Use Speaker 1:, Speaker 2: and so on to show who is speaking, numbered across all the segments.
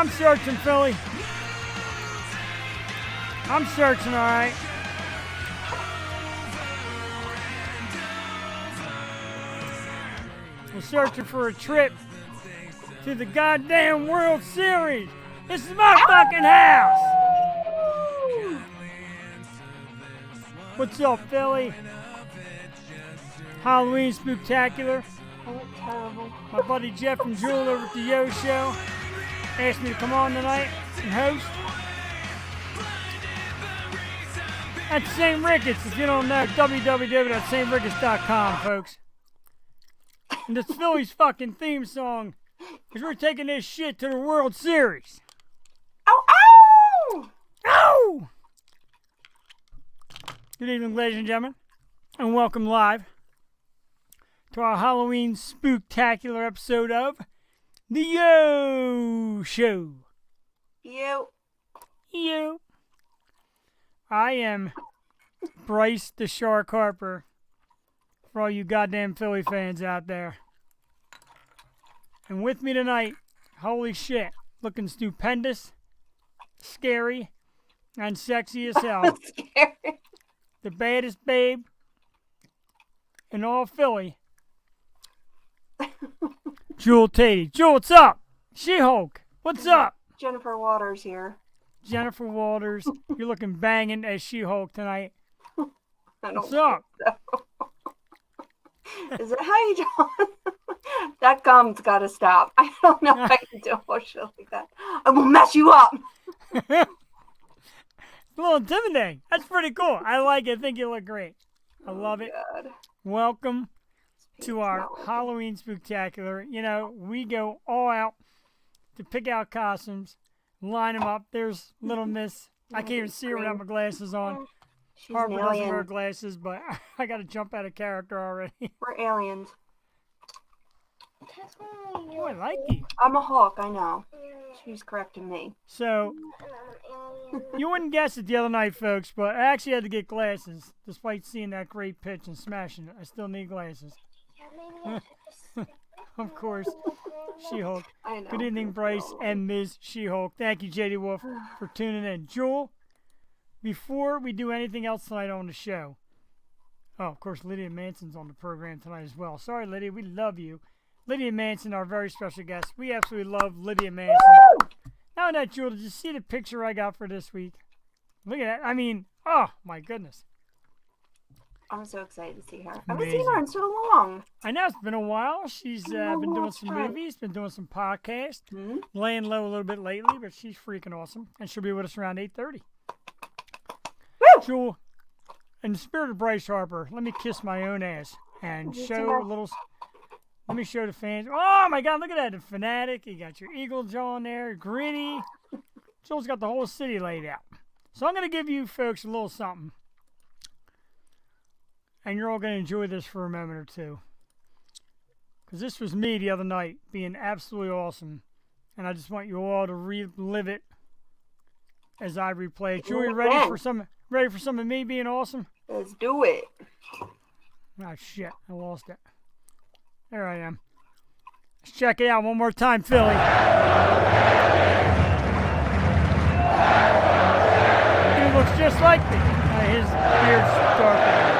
Speaker 1: I'm searching, Philly. I'm searching, all right. We're searching for a trip to the goddamn World Series. This is my fucking house. What's up, Philly? Halloween Spooktacular.
Speaker 2: Oh, terrible.
Speaker 1: My buddy Jeff and Jewel over at the Yo Show asked me to come on tonight and host. That's St. Ricketts, if you don't know, www.stricketts.com, folks. And it's Philly's fucking theme song, because we're taking this shit to the World Series.
Speaker 2: Ow, ow!
Speaker 1: Ow! Good evening, ladies and gentlemen, and welcome live to our Halloween Spooktacular episode of the Yo Show.
Speaker 2: You.
Speaker 1: Yo. I am Bryce the Shark Harper, for all you goddamn Philly fans out there. And with me tonight, holy shit, looking stupendous, scary, and sexy as hell.
Speaker 2: Scary.
Speaker 1: The baddest babe in all Philly, Jewel Tatey. Jewel, what's up? She-Hulk, what's up?
Speaker 2: Jennifer Waters here.
Speaker 1: Jennifer Waters, you're looking banging as She-Hulk tonight.
Speaker 2: I don't
Speaker 1: What's up?
Speaker 2: So. Is that how you do it? That gum's got to stop. I don't know if I can do a shit like that. I will mess you up.
Speaker 1: It's a little intimidating. That's pretty cool. I like it. I think you look great. I love it.
Speaker 2: God.
Speaker 1: Welcome to our
Speaker 2: Not working.
Speaker 1: Halloween Spooktacular. You know, we go all out to pick out costumes, line them up. There's Little Miss. I can't even see her without my glasses on.
Speaker 2: She's
Speaker 1: Harper
Speaker 2: an
Speaker 1: doesn't
Speaker 2: alien.
Speaker 1: wear glasses, but I got to jump out of character already.
Speaker 2: We're aliens.
Speaker 1: Oh, I like you.
Speaker 2: I'm a hawk, I know. She's correcting me.
Speaker 1: So, you wouldn't guess it the other night, folks, but I actually had to get glasses. Despite seeing that great pitch and smashing it, I still need glasses. Of course, She-Hulk.
Speaker 2: I know.
Speaker 1: Good evening, Bryce and Ms. She-Hulk. Thank you, JD Wolf, for tuning in. Jewel, before we do anything else tonight on the show, oh, of course, Lydia Manson's on the program tonight as well. Sorry, Lydia, we love you. Lydia Manson, our very special guest. We absolutely love Lydia Manson. Now that, Jewel, did you see the picture I got for this week? Look at that. I mean, oh, my goodness.
Speaker 2: I'm so excited to see her. I haven't
Speaker 1: Amazing.
Speaker 2: seen her in so long.
Speaker 1: I know, it's been a while. She's been doing some movies, been doing some podcasts, laying low a little bit lately, but she's freaking awesome. And she'll be with us around 8:30. Jewel, in the spirit of Bryce Harper, let me kiss my own ass and show a little. Let me show the fans. Oh my God, look at that. The Fanatic. You got your Eagle Jaw in there. Gritty. Jewel's got the whole city laid out. So I'm going to give you folks a little something. And you're all going to enjoy this for a moment or two. Because this was me the other night being absolutely awesome. And I just want you all to relive it as I replay it. Jewel, you ready for some of me being awesome?
Speaker 2: Let's do it.
Speaker 1: Oh shit, I lost it. There I am. Let's check it out one more time, Philly. He looks just like me. His beard's darker.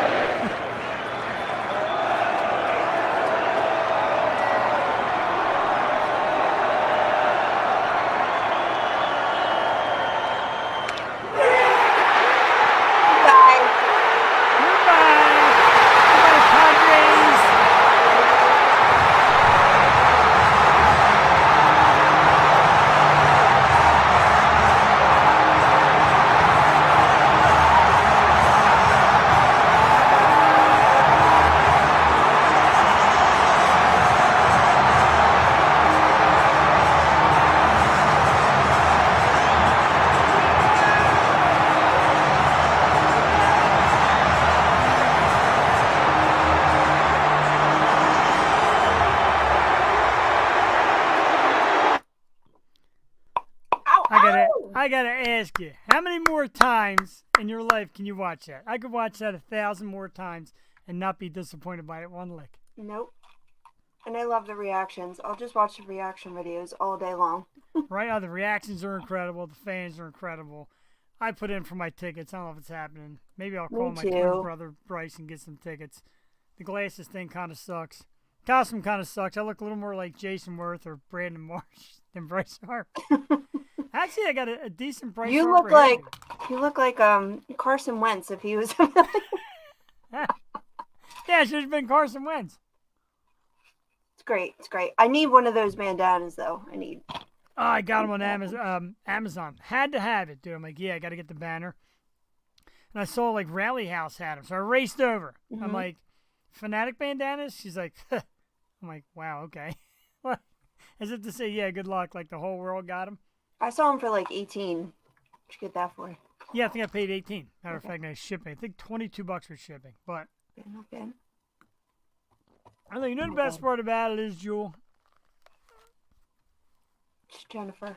Speaker 1: I gotta ask you, how many more times in your life can you watch that? I could watch that 1,000 more times and not be disappointed by it one lick.
Speaker 2: Nope. And I love the reactions. I'll just watch the reaction videos all day long.
Speaker 1: Right now, the reactions are incredible. The fans are incredible. I put in for my tickets. I don't know if it's happening. Maybe I'll call
Speaker 2: Me
Speaker 1: my
Speaker 2: too.
Speaker 1: twin brother Bryce and get some tickets. The glasses thing kind of sucks. Costume kind of sucks. I look a little more like Jason Worth or Brandon Marsh than Bryce Harper. Actually, I got a decent Bryce
Speaker 2: You
Speaker 1: Harper
Speaker 2: look like
Speaker 1: hairdo.
Speaker 2: you look like Carson Wentz if he was.
Speaker 1: Yeah, it should have been Carson Wentz.
Speaker 2: It's great. It's great. I need one of those bandanas though. I need.
Speaker 1: Oh, I got them on Amazon. Had to have it, dude. I'm like, yeah, I got to get the banner. And I saw like Rally House had them, so I raced over. I'm like, Fanatic bandanas? She's like, I'm like, wow, okay. As if to say, yeah, good luck. Like the whole world got them.
Speaker 2: I saw them for like 18. What'd you get that for?
Speaker 1: Yeah, I think I paid 18. Matter of fact, no shipping. I think $22 for shipping. But
Speaker 2: Okay.
Speaker 1: I think you know the best part about it is, Jewel.
Speaker 2: It's Jennifer.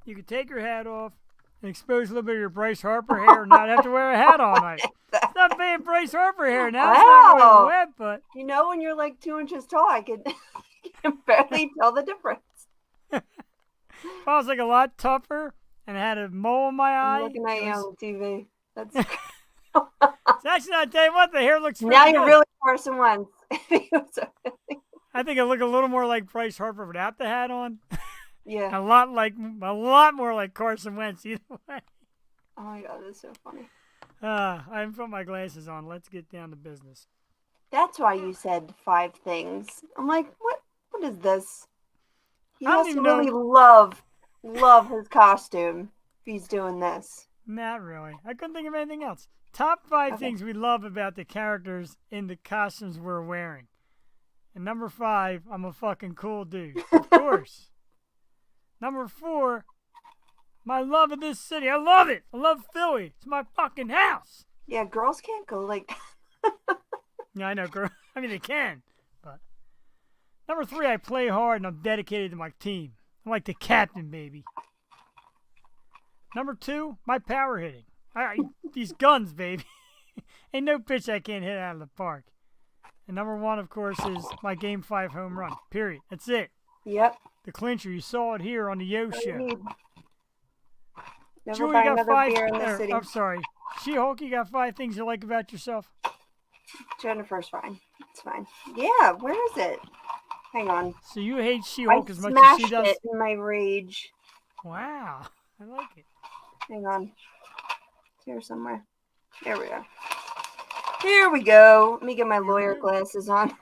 Speaker 1: You can take your hat off and expose a little bit of your Bryce Harper hair and not have to wear a hat all night. It's not being Bryce Harper hair now. It's not really wet, but
Speaker 2: You know, when you're like 2 inches tall, I can barely tell the difference.
Speaker 1: if I was like a lot tougher and had a mole in my eye.
Speaker 2: I'm looking at you on TV. That's
Speaker 1: It's actually not. Tell you what, the hair looks.
Speaker 2: now you're
Speaker 1: good.
Speaker 2: really Carson Wentz.
Speaker 1: I think I look a little more like Bryce Harper without the hat on.
Speaker 2: Yeah.
Speaker 1: A lot more like Carson Wentz either way.
Speaker 2: Oh my god, that's so funny.
Speaker 1: I haven't put my glasses on. Let's get down to business.
Speaker 2: That's why you said 5 things. I'm like, what? What is this? He
Speaker 1: I don't
Speaker 2: has to
Speaker 1: even
Speaker 2: really
Speaker 1: know.
Speaker 2: love his costume if he's doing this.
Speaker 1: Not really. I couldn't think of anything else. Top 5 things we love about the characters in the costumes we're wearing. And number 5, I'm a fucking cool dude. Of course. Number 4, my love of this city. I love it. I love Philly. It's my fucking house.
Speaker 2: Yeah, girls can't go like
Speaker 1: Yeah, I know, girl. I mean, they can. But number 3, I play hard and I'm dedicated to my team. I'm like the captain, baby. Number 2, my power hitting. These guns, baby. Ain't no pitch I can't hit out of the park. And number 1, of course, is my Game 5 home run. Period. That's it.
Speaker 2: Yep.
Speaker 1: The clincher. You saw it here on the Yo Show.
Speaker 2: Never
Speaker 1: Julie,
Speaker 2: buy
Speaker 1: you got
Speaker 2: another
Speaker 1: 5.
Speaker 2: beer in the city.
Speaker 1: I'm sorry. She-Hulk, you got 5 things you like about yourself?
Speaker 2: Jennifer's fine. It's fine. Yeah, where is it? Hang on.
Speaker 1: So you hate She-Hulk
Speaker 2: I
Speaker 1: as much as she
Speaker 2: smashed
Speaker 1: does?
Speaker 2: it in my rage.
Speaker 1: Wow. I like it.
Speaker 2: Hang on. It's here somewhere. There we go. Here we go. Let me get my lawyer glasses on.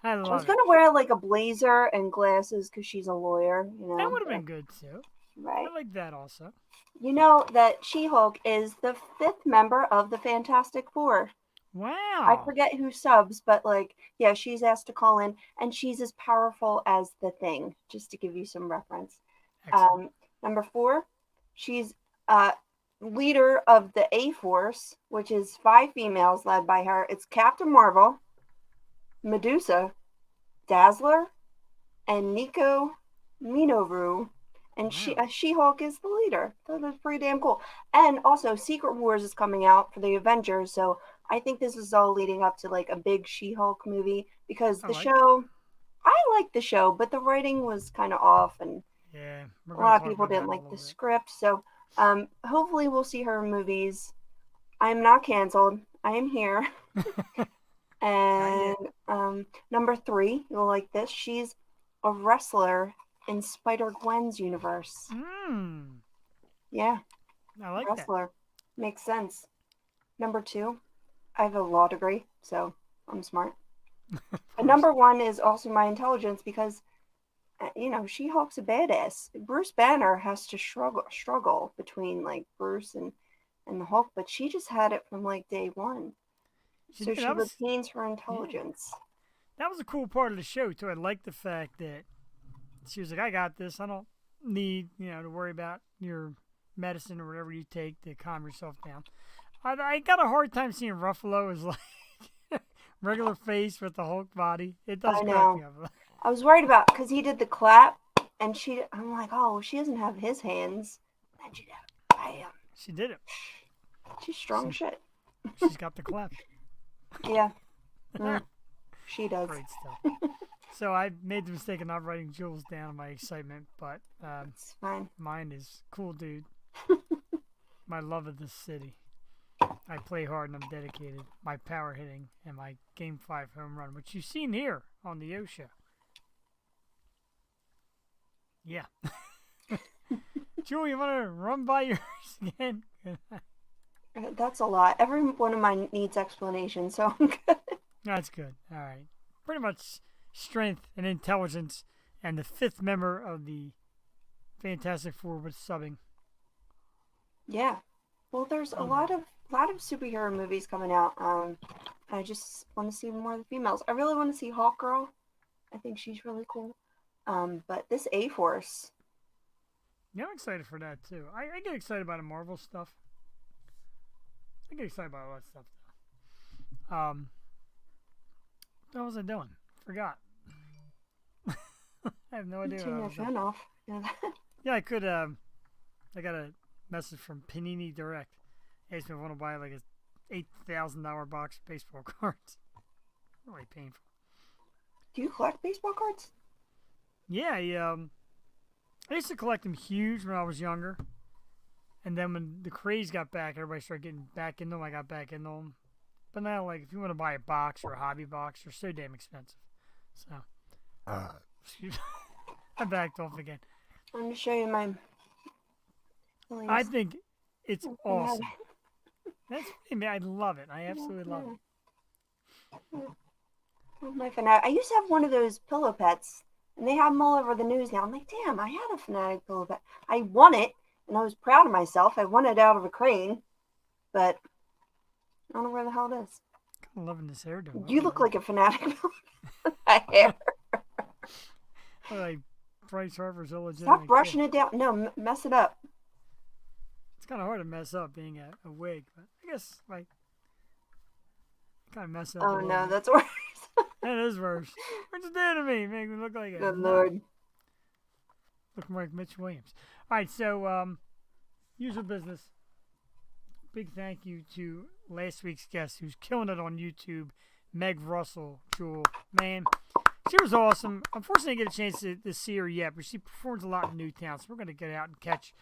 Speaker 1: I
Speaker 2: was
Speaker 1: love it.
Speaker 2: going to wear like a blazer and glasses because she's a lawyer. You know,
Speaker 1: That would have been good, too.
Speaker 2: right.
Speaker 1: I like that also.
Speaker 2: You know that She-Hulk is the 5th member of the Fantastic Four.
Speaker 1: Wow.
Speaker 2: I forget who subs, but like, yeah, she's asked to call in, and she's as powerful as the Thing, just to give you some reference.
Speaker 1: Excellent.
Speaker 2: Number 4, she's leader of the A-Force, which is 5 females led by her. It's Captain Marvel, Medusa, Dazzler, and Nico Minoru. And
Speaker 1: Wow.
Speaker 2: She-Hulk is the leader. So that's pretty damn cool. And also, Secret Wars is coming out for the Avengers, so I think this is all leading up to like a big She-Hulk movie because the show, I like the show, but the writing was kind of off, and
Speaker 1: yeah,
Speaker 2: a lot of people didn't like the script. So hopefully we'll see her in movies. I'm not canceled. I am here. And number 3, you'll like this. She's a wrestler in Spider-Gwen's universe. Yeah.
Speaker 1: I like
Speaker 2: wrestler. Makes sense. Number 2, I have a law degree, so I'm smart. And number 1 is also my intelligence because, you know, She-Hulk's a badass. Bruce Banner has to struggle between like Bruce and the Hulk, but she just had it from like day 1. So she retains her intelligence.
Speaker 1: Yeah. That was a cool part of the show too. I like the fact that she was like, I got this. I don't need, to worry about your medicine or whatever you take to calm yourself down. I got a hard time seeing Ruffalo as like regular face with the Hulk body. It does crack me up.
Speaker 2: I was worried about because he did the clap, and I'm like, oh, well, she doesn't have his hands. And she did. Bam.
Speaker 1: She did it.
Speaker 2: She's strong shit.
Speaker 1: She's got the clap.
Speaker 2: Yeah. She does.
Speaker 1: Great stuff. So I made the mistake of not writing Jules down in my excitement, but
Speaker 2: It's fine.
Speaker 1: mine is cool, dude. My love of this city. I play hard and I'm dedicated. My power hitting and my Game 5 home run, which you've seen here on the O Show. Yeah. Jewel, you want to run by yours again?
Speaker 2: That's a lot. Every one of mine needs explanation, so I'm good.
Speaker 1: That's good. All right. Pretty much strength and intelligence and the fifth member of the Fantastic Four with subbing.
Speaker 2: Yeah. Well, there's a lot of superhero movies coming out. I just want to see more of the females. I really want to see Hawkgirl. I think she's really cool. But this A-Force.
Speaker 1: Yeah, I'm excited for that too. I get excited about the Marvel stuff. I get excited about all that stuff though. What was I doing? Forgot. I have no idea.
Speaker 2: Turn your phone off.
Speaker 1: Yeah, I could. I got a message from Panini Direct. Asked me if I want to buy like a $8,000 box of baseball cards. Really painful.
Speaker 2: Do you collect baseball cards?
Speaker 1: Yeah, I used to collect them huge when I was younger. And then when the craze got back, everybody started getting back into them. I got back into them. But now, like, if you want to buy a box or a hobby box, they're so damn expensive. So, excuse me. I backed off again.
Speaker 2: I'm going to show you my...
Speaker 1: I think it's awesome. That's I love it. I absolutely love it.
Speaker 2: My Fanatic. I used to have one of those pillow pets, and they have them all over the news now. I'm like, damn, I had a Fanatic pillow pet. I won it, and I was proud of myself. I won it out of a crane, but I don't know where the hell it is.
Speaker 1: I'm loving this hairdo.
Speaker 2: You look like a Fanatic. Hair.
Speaker 1: Like Bryce Harper's illegitimate.
Speaker 2: Stop brushing it down. No, mess it up.
Speaker 1: It's kind of hard to mess up being a wig, but I guess like kind of mess up.
Speaker 2: Oh no, that's worse.
Speaker 1: That is worse. What you doing to me? Make me look like a
Speaker 2: good lord.
Speaker 1: Look more like Mitch Williams. All right, so usual business. Big thank you to last week's guest who's killing it on YouTube, Meg Russell. Jewel, man, she was awesome. Unfortunately, I didn't get a chance to see her yet, but she performs a lot in Newtown, so we're going to get out and catch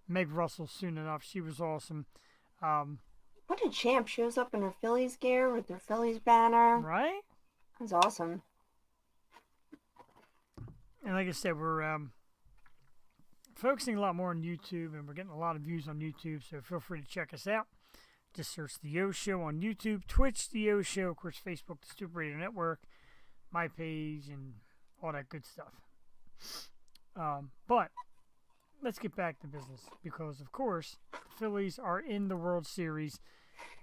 Speaker 1: Meg Russell soon enough. She was awesome.
Speaker 2: What a champ. Shows up in her Phillies gear with her Phillies banner.
Speaker 1: Right?
Speaker 2: That was awesome.
Speaker 1: And like I said, we're focusing a lot more on YouTube, and we're getting a lot of views on YouTube, so feel free to check us out. Just search The O Show on YouTube, Twitch, The O Show, of course, Facebook, The Stupid Radio Network, my page, and all that good stuff. But let's get back to business because, of course, the Phillies are in the World Series.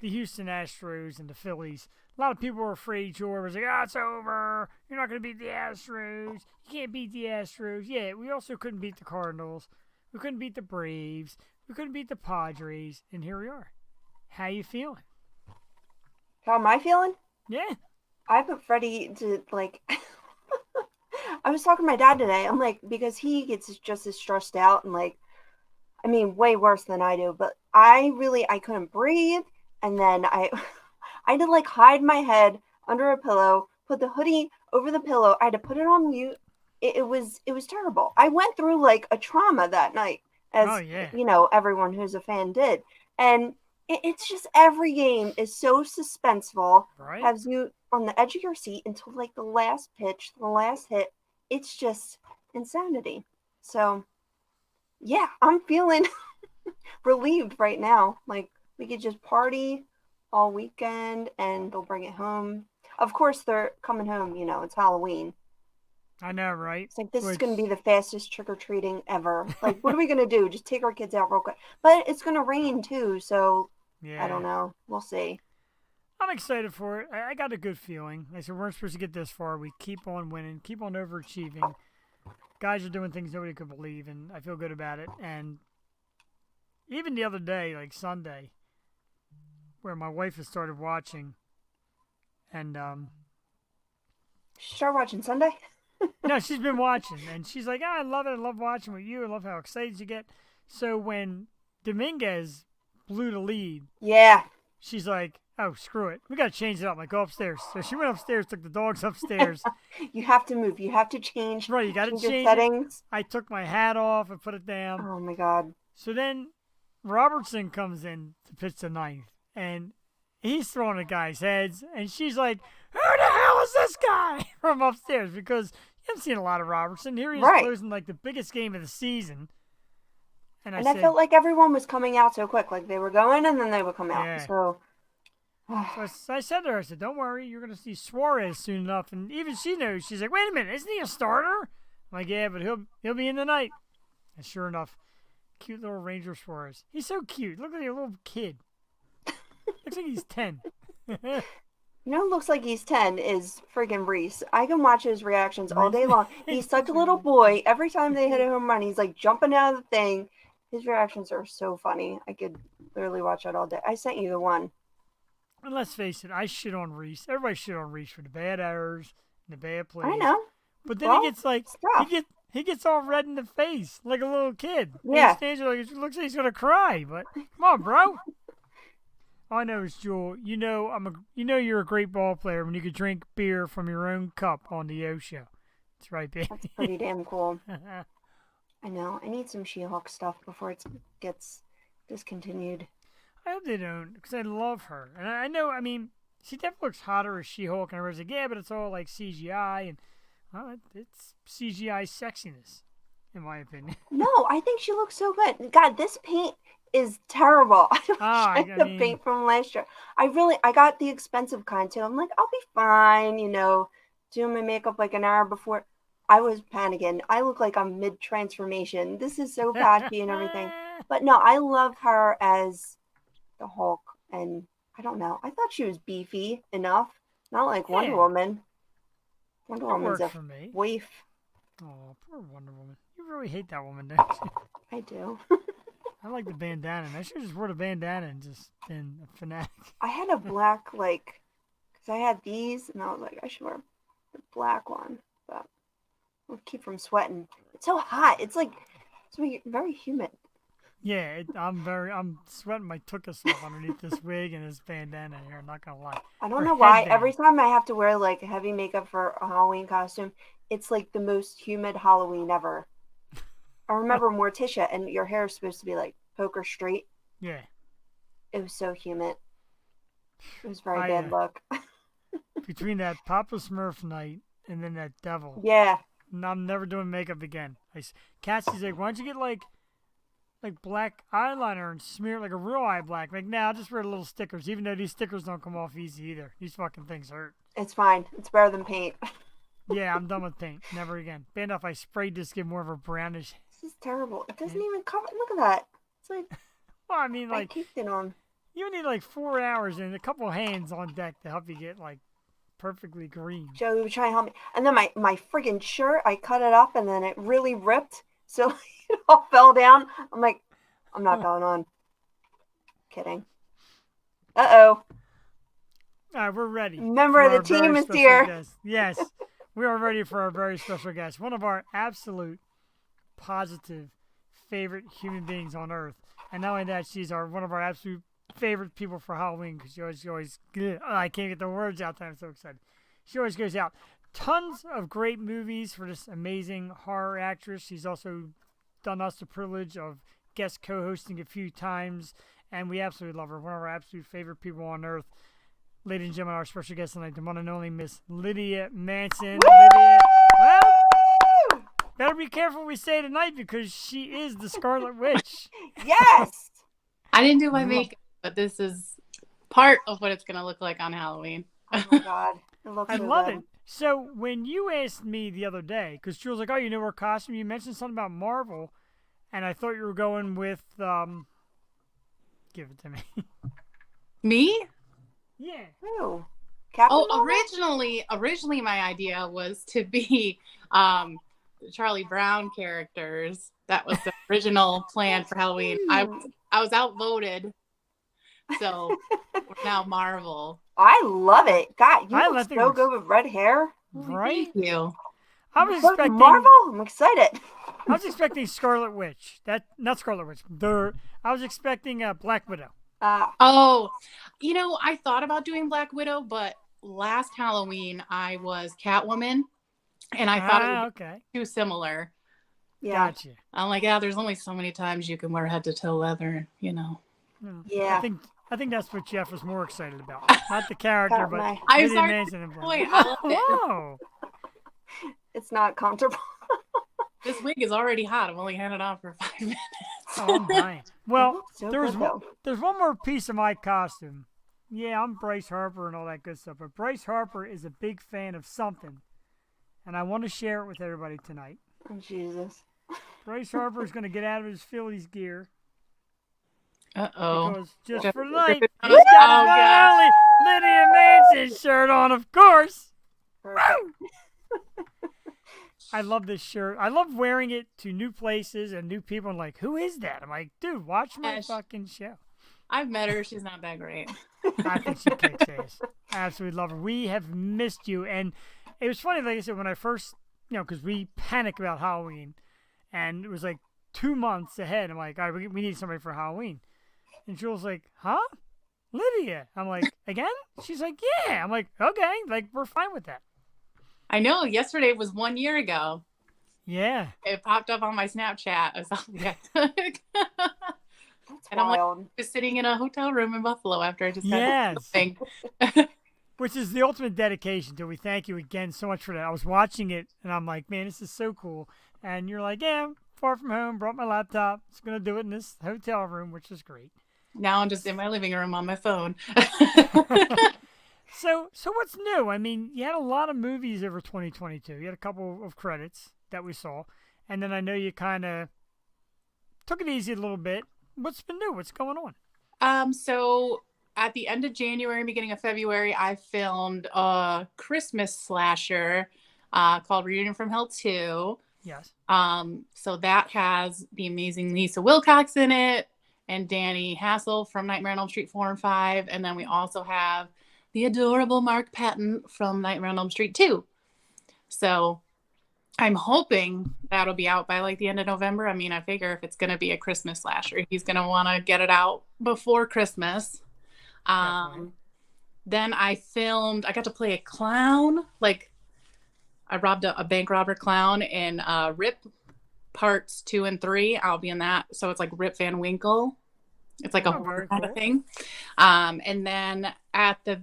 Speaker 1: The Houston Astros and the Phillies. A lot of people were afraid. George was like, it's over. You're not going to beat the Astros. You can't beat the Astros. Yeah, we also couldn't beat the Cardinals. We couldn't beat the Braves. We couldn't beat the Padres. And here we are. How you feeling?
Speaker 2: How am I feeling?
Speaker 1: Yeah.
Speaker 2: I put Freddie to, like... I was talking to my dad today. I'm like, because he gets just as stressed out and, like, I mean, way worse than I do. But I couldn't breathe. And then I had to, like, hide my head under a pillow, put the hoodie over the pillow. I had to put it on mute. It was terrible. I went through, like, a trauma that night, as, you know, everyone who's a fan did. And it's just every game is so suspenseful.
Speaker 1: Right.
Speaker 2: Has you on the edge of your seat until, like, the last pitch, the last hit. It's just insanity. So, yeah, I'm feeling relieved right now. Like, we could just party all weekend and they'll bring it home. Of course, they're coming home, you know, it's Halloween.
Speaker 1: I know, right?
Speaker 2: It's like, this is going to be the fastest trick-or-treating ever. Like, what are we going to do? Just take our kids out real quick. But it's going to rain, too, so I don't know. We'll see.
Speaker 1: I'm excited for it. I got a good feeling. Like I said, we weren't supposed to get this far. We keep on winning, keep on overachieving. Guys are doing things nobody could believe, and I feel good about it. And even the other day, like Sunday, where my wife has started watching, and
Speaker 2: she started watching Sunday?
Speaker 1: No, she's been watching, and she's like, I love it. I love watching with you. I love how excited you get. So when Dominguez blew the lead,
Speaker 2: yeah,
Speaker 1: she's like, oh, screw it. We got to change it up. Like, go upstairs. So she went upstairs, took the dogs upstairs.
Speaker 2: You have to move. You have to change.
Speaker 1: Right, you got to
Speaker 2: change
Speaker 1: change
Speaker 2: your
Speaker 1: it.
Speaker 2: settings.
Speaker 1: I took my hat off and put it down.
Speaker 2: Oh my god.
Speaker 1: So then Robertson comes in to pitch the ninth, and he's throwing at guys' heads, and she's like, who the hell is this guy? From upstairs, because you haven't seen a lot of Robertson. Here he is closing like the biggest game of the season. And I
Speaker 2: felt like everyone was coming out so quick. Like they were going and then they would come out.
Speaker 1: Yeah.
Speaker 2: So
Speaker 1: I said to her, I said, don't worry, you're going to see Suarez soon enough. And even she knows. She's like, wait a minute, isn't he a starter? I'm like, yeah, but he'll be in tonight. And sure enough, cute little Ranger Suarez. He's so cute. Look like a little kid. Looks like he's 10.
Speaker 2: You know who looks like he's 10 is friggin' Reese. I can watch his reactions all day long. He's such a little boy. Every time they hit a home run, he's like jumping out of the thing. His reactions are so funny. I could literally watch that all day. I sent you the one.
Speaker 1: And let's face it, I shit on Reese. Everybody shit on Reese for the bad errors and the bad plays.
Speaker 2: I know.
Speaker 1: But then he gets like, he gets all red in the face like a little kid.
Speaker 2: Yeah.
Speaker 1: He stands there like, it looks like he's going to cry. But come on, bro. All I know is, Jewel, you know you're a great ball player when you could drink beer from your own cup on the O Show. That's right, baby.
Speaker 2: That's pretty damn cool. I know. I need some She-Hulk stuff before it gets discontinued.
Speaker 1: I hope they don't, because I love her. And I know, I mean, she definitely looks hotter as She-Hulk, and everyone's like, yeah, but it's all like CGI, and well, it's CGI sexiness, in my opinion.
Speaker 2: No, I think she looks so good. God, this paint is terrible. I don't like the paint from last year. I got the expensive kind too. I'm like, I'll be fine, doing my makeup like an hour before. I was panicking. I look like I'm mid-transformation. This is so patchy and everything. But no, I love her as the Hulk. And I don't know. I thought she was beefy enough. Not like Wonder Woman. Wonder Woman's a waif.
Speaker 1: Oh, poor Wonder Woman. You really hate that woman, don't you?
Speaker 2: I do.
Speaker 1: I like the bandana. I should have just wore the bandana and just been a fanatic.
Speaker 2: I had a black, because I had these, and I was like, I should wear the black one, but I'll keep from sweating. It's so hot. It's very humid.
Speaker 1: Yeah, I'm sweating my tuchus off underneath this wig and this bandana here. I'm not gonna lie.
Speaker 2: I don't know why. Every time I have to wear like heavy makeup for a Halloween costume, it's like the most humid Halloween ever. I remember Morticia, and your hair is supposed to be like poker straight.
Speaker 1: Yeah.
Speaker 2: It was so humid. It was very bad luck.
Speaker 1: Between that Papa Smurf night and then that devil.
Speaker 2: Yeah.
Speaker 1: I'm never doing makeup again. Cassie's like, why don't you get like black eyeliner and smear it like a real eye black? Like, nah, I'll just wear little stickers, even though these stickers don't come off easy either. These fucking things hurt.
Speaker 2: It's fine. It's better than paint.
Speaker 1: Yeah, I'm done with paint. Never again. Bad enough I sprayed this to get more of a brownish.
Speaker 2: This is terrible. It doesn't even cover. Look at that. It's like.
Speaker 1: Well, I mean, like.
Speaker 2: I kept it on.
Speaker 1: You need like 4 hours and a couple hands on deck to help you get like perfectly green.
Speaker 2: Joey would try and help me. And then my friggin' shirt, I cut it up and then it really ripped. So it all fell down. I'm like, I'm not going on. Kidding. Uh-oh.
Speaker 1: All right, we're ready.
Speaker 2: Member of the team is here.
Speaker 1: Guest. Yes, we are ready for our very special guest. One of our absolute positive favorite human beings on earth. And not only that, she's one of our absolute favorite people for Halloween because she always I can't get the words out there. I'm so excited. She always goes out. Tons of great movies for this amazing horror actress. She's also done us the privilege of guest co-hosting a few times, and we absolutely love her. One of our absolute favorite people on earth. Ladies and gentlemen, our special guest tonight, the one and only Miss Lydia Manson. Lydia, well, better be careful what we say tonight because she is the Scarlet Witch.
Speaker 2: Yes!
Speaker 3: I didn't do my makeup, but this is part of what it's going to look like on Halloween.
Speaker 2: Oh my God. It looks
Speaker 1: I
Speaker 2: so
Speaker 1: love
Speaker 2: good.
Speaker 1: it. So when you asked me the other day, because she was like, oh, you know her costume? You mentioned something about Marvel, and I thought you were going with, give it to me.
Speaker 3: Me?
Speaker 1: Yeah.
Speaker 2: Ooh. Captain Marvel?
Speaker 3: Originally my idea was to be the Charlie Brown characters. That was the original plan for Halloween. I was outvoted, so we're now Marvel.
Speaker 2: I love it. God, you look so good with red hair.
Speaker 1: Right?
Speaker 3: Thank you.
Speaker 1: I was expecting
Speaker 2: Marvel. I'm excited.
Speaker 1: I was expecting Scarlet Witch. Not Scarlet Witch. I was expecting Black Widow.
Speaker 2: Ah,
Speaker 3: Oh, I thought about doing Black Widow, but last Halloween I was Catwoman, and I thought it would be
Speaker 1: Okay.
Speaker 3: too similar.
Speaker 2: yeah,
Speaker 1: Gotcha.
Speaker 3: I'm like, yeah, there's only so many times you can wear head to toe leather.
Speaker 1: No, I
Speaker 2: yeah.
Speaker 1: think I think that's what Jeff was more excited about. Not the character,
Speaker 2: Got
Speaker 1: but
Speaker 2: my.
Speaker 3: I'm
Speaker 1: Lydia
Speaker 3: sorry.
Speaker 1: Manson and
Speaker 3: Boy,
Speaker 1: Black.
Speaker 3: I love it.
Speaker 1: Whoa.
Speaker 2: It's not comfortable.
Speaker 3: This wig is already hot. I've only had it on for 5 minutes.
Speaker 1: Oh, I'm dying.
Speaker 2: It
Speaker 1: Well,
Speaker 2: looks so
Speaker 1: there's
Speaker 2: good
Speaker 1: one,
Speaker 2: though.
Speaker 1: there's one more piece of my costume. Yeah, I'm Bryce Harper and all that good stuff, but Bryce Harper is a big fan of something, and I want to share it with everybody tonight.
Speaker 2: Oh, Jesus.
Speaker 1: Bryce Harper is going to get out of his Phillies gear
Speaker 3: Uh-oh.
Speaker 1: because just
Speaker 3: Jeff-
Speaker 1: for tonight,
Speaker 3: Oh,
Speaker 1: he's got his one
Speaker 3: gosh.
Speaker 1: and only Lydia Manson shirt on, of course.
Speaker 2: Perfect.
Speaker 1: I love this shirt. I love wearing it to new places and new people. I'm like, who is that? I'm like, dude, watch my
Speaker 3: Ash.
Speaker 1: fucking show.
Speaker 3: I've met her. She's not that great.
Speaker 1: I think she kicks ass. I absolutely love her. We have missed you. And it was funny, like I said, when I first, because we panic about Halloween, and it was like 2 months ahead. I'm like, all right, we need somebody for Halloween. And Jules like, huh? Lydia. I'm like, again? She's like, yeah. I'm like, okay, like, we're fine with that.
Speaker 3: I know. Yesterday was 1 year ago.
Speaker 1: Yeah.
Speaker 3: It popped up on my Snapchat. I saw the I took.
Speaker 2: That's
Speaker 3: And I'm like,
Speaker 2: wild.
Speaker 3: just sitting in a hotel room in Buffalo after I just got
Speaker 1: Yes.
Speaker 3: this thing.
Speaker 1: Which is the ultimate dedication to. We thank you again so much for that. I was watching it, and I'm like, man, this is so cool. And you're like, yeah, I'm far from home, brought my laptop. It's going to do it in this hotel room, which is great.
Speaker 3: Now I'm just in my living room on my phone.
Speaker 1: So what's new? I mean, you had a lot of movies over 2022. You had a couple of credits that we saw. And then I know you kind of took it easy a little bit. What's been new? What's going on?
Speaker 3: So at the end of January, beginning of February, I filmed a Christmas slasher called Reunion from Hell 2.
Speaker 1: Yes.
Speaker 3: So that has the amazing Lisa Wilcox in it and Danny Hassel from Nightmare on Elm Street 4 and 5. And then we also have the adorable Mark Patton from Nightmare on Elm Street 2. So I'm hoping that'll be out by like the end of November. I mean, I figure if it's going to be a Christmas slasher, he's going to want to get it out before Christmas.
Speaker 1: Definitely.
Speaker 3: Then I got to play a clown. Like I robbed a bank robber clown in Rip parts 2 and 3. I'll be in that. So it's like Rip Van Winkle. It's like a horror
Speaker 1: very
Speaker 3: kind
Speaker 1: cool.
Speaker 3: of thing. And then at the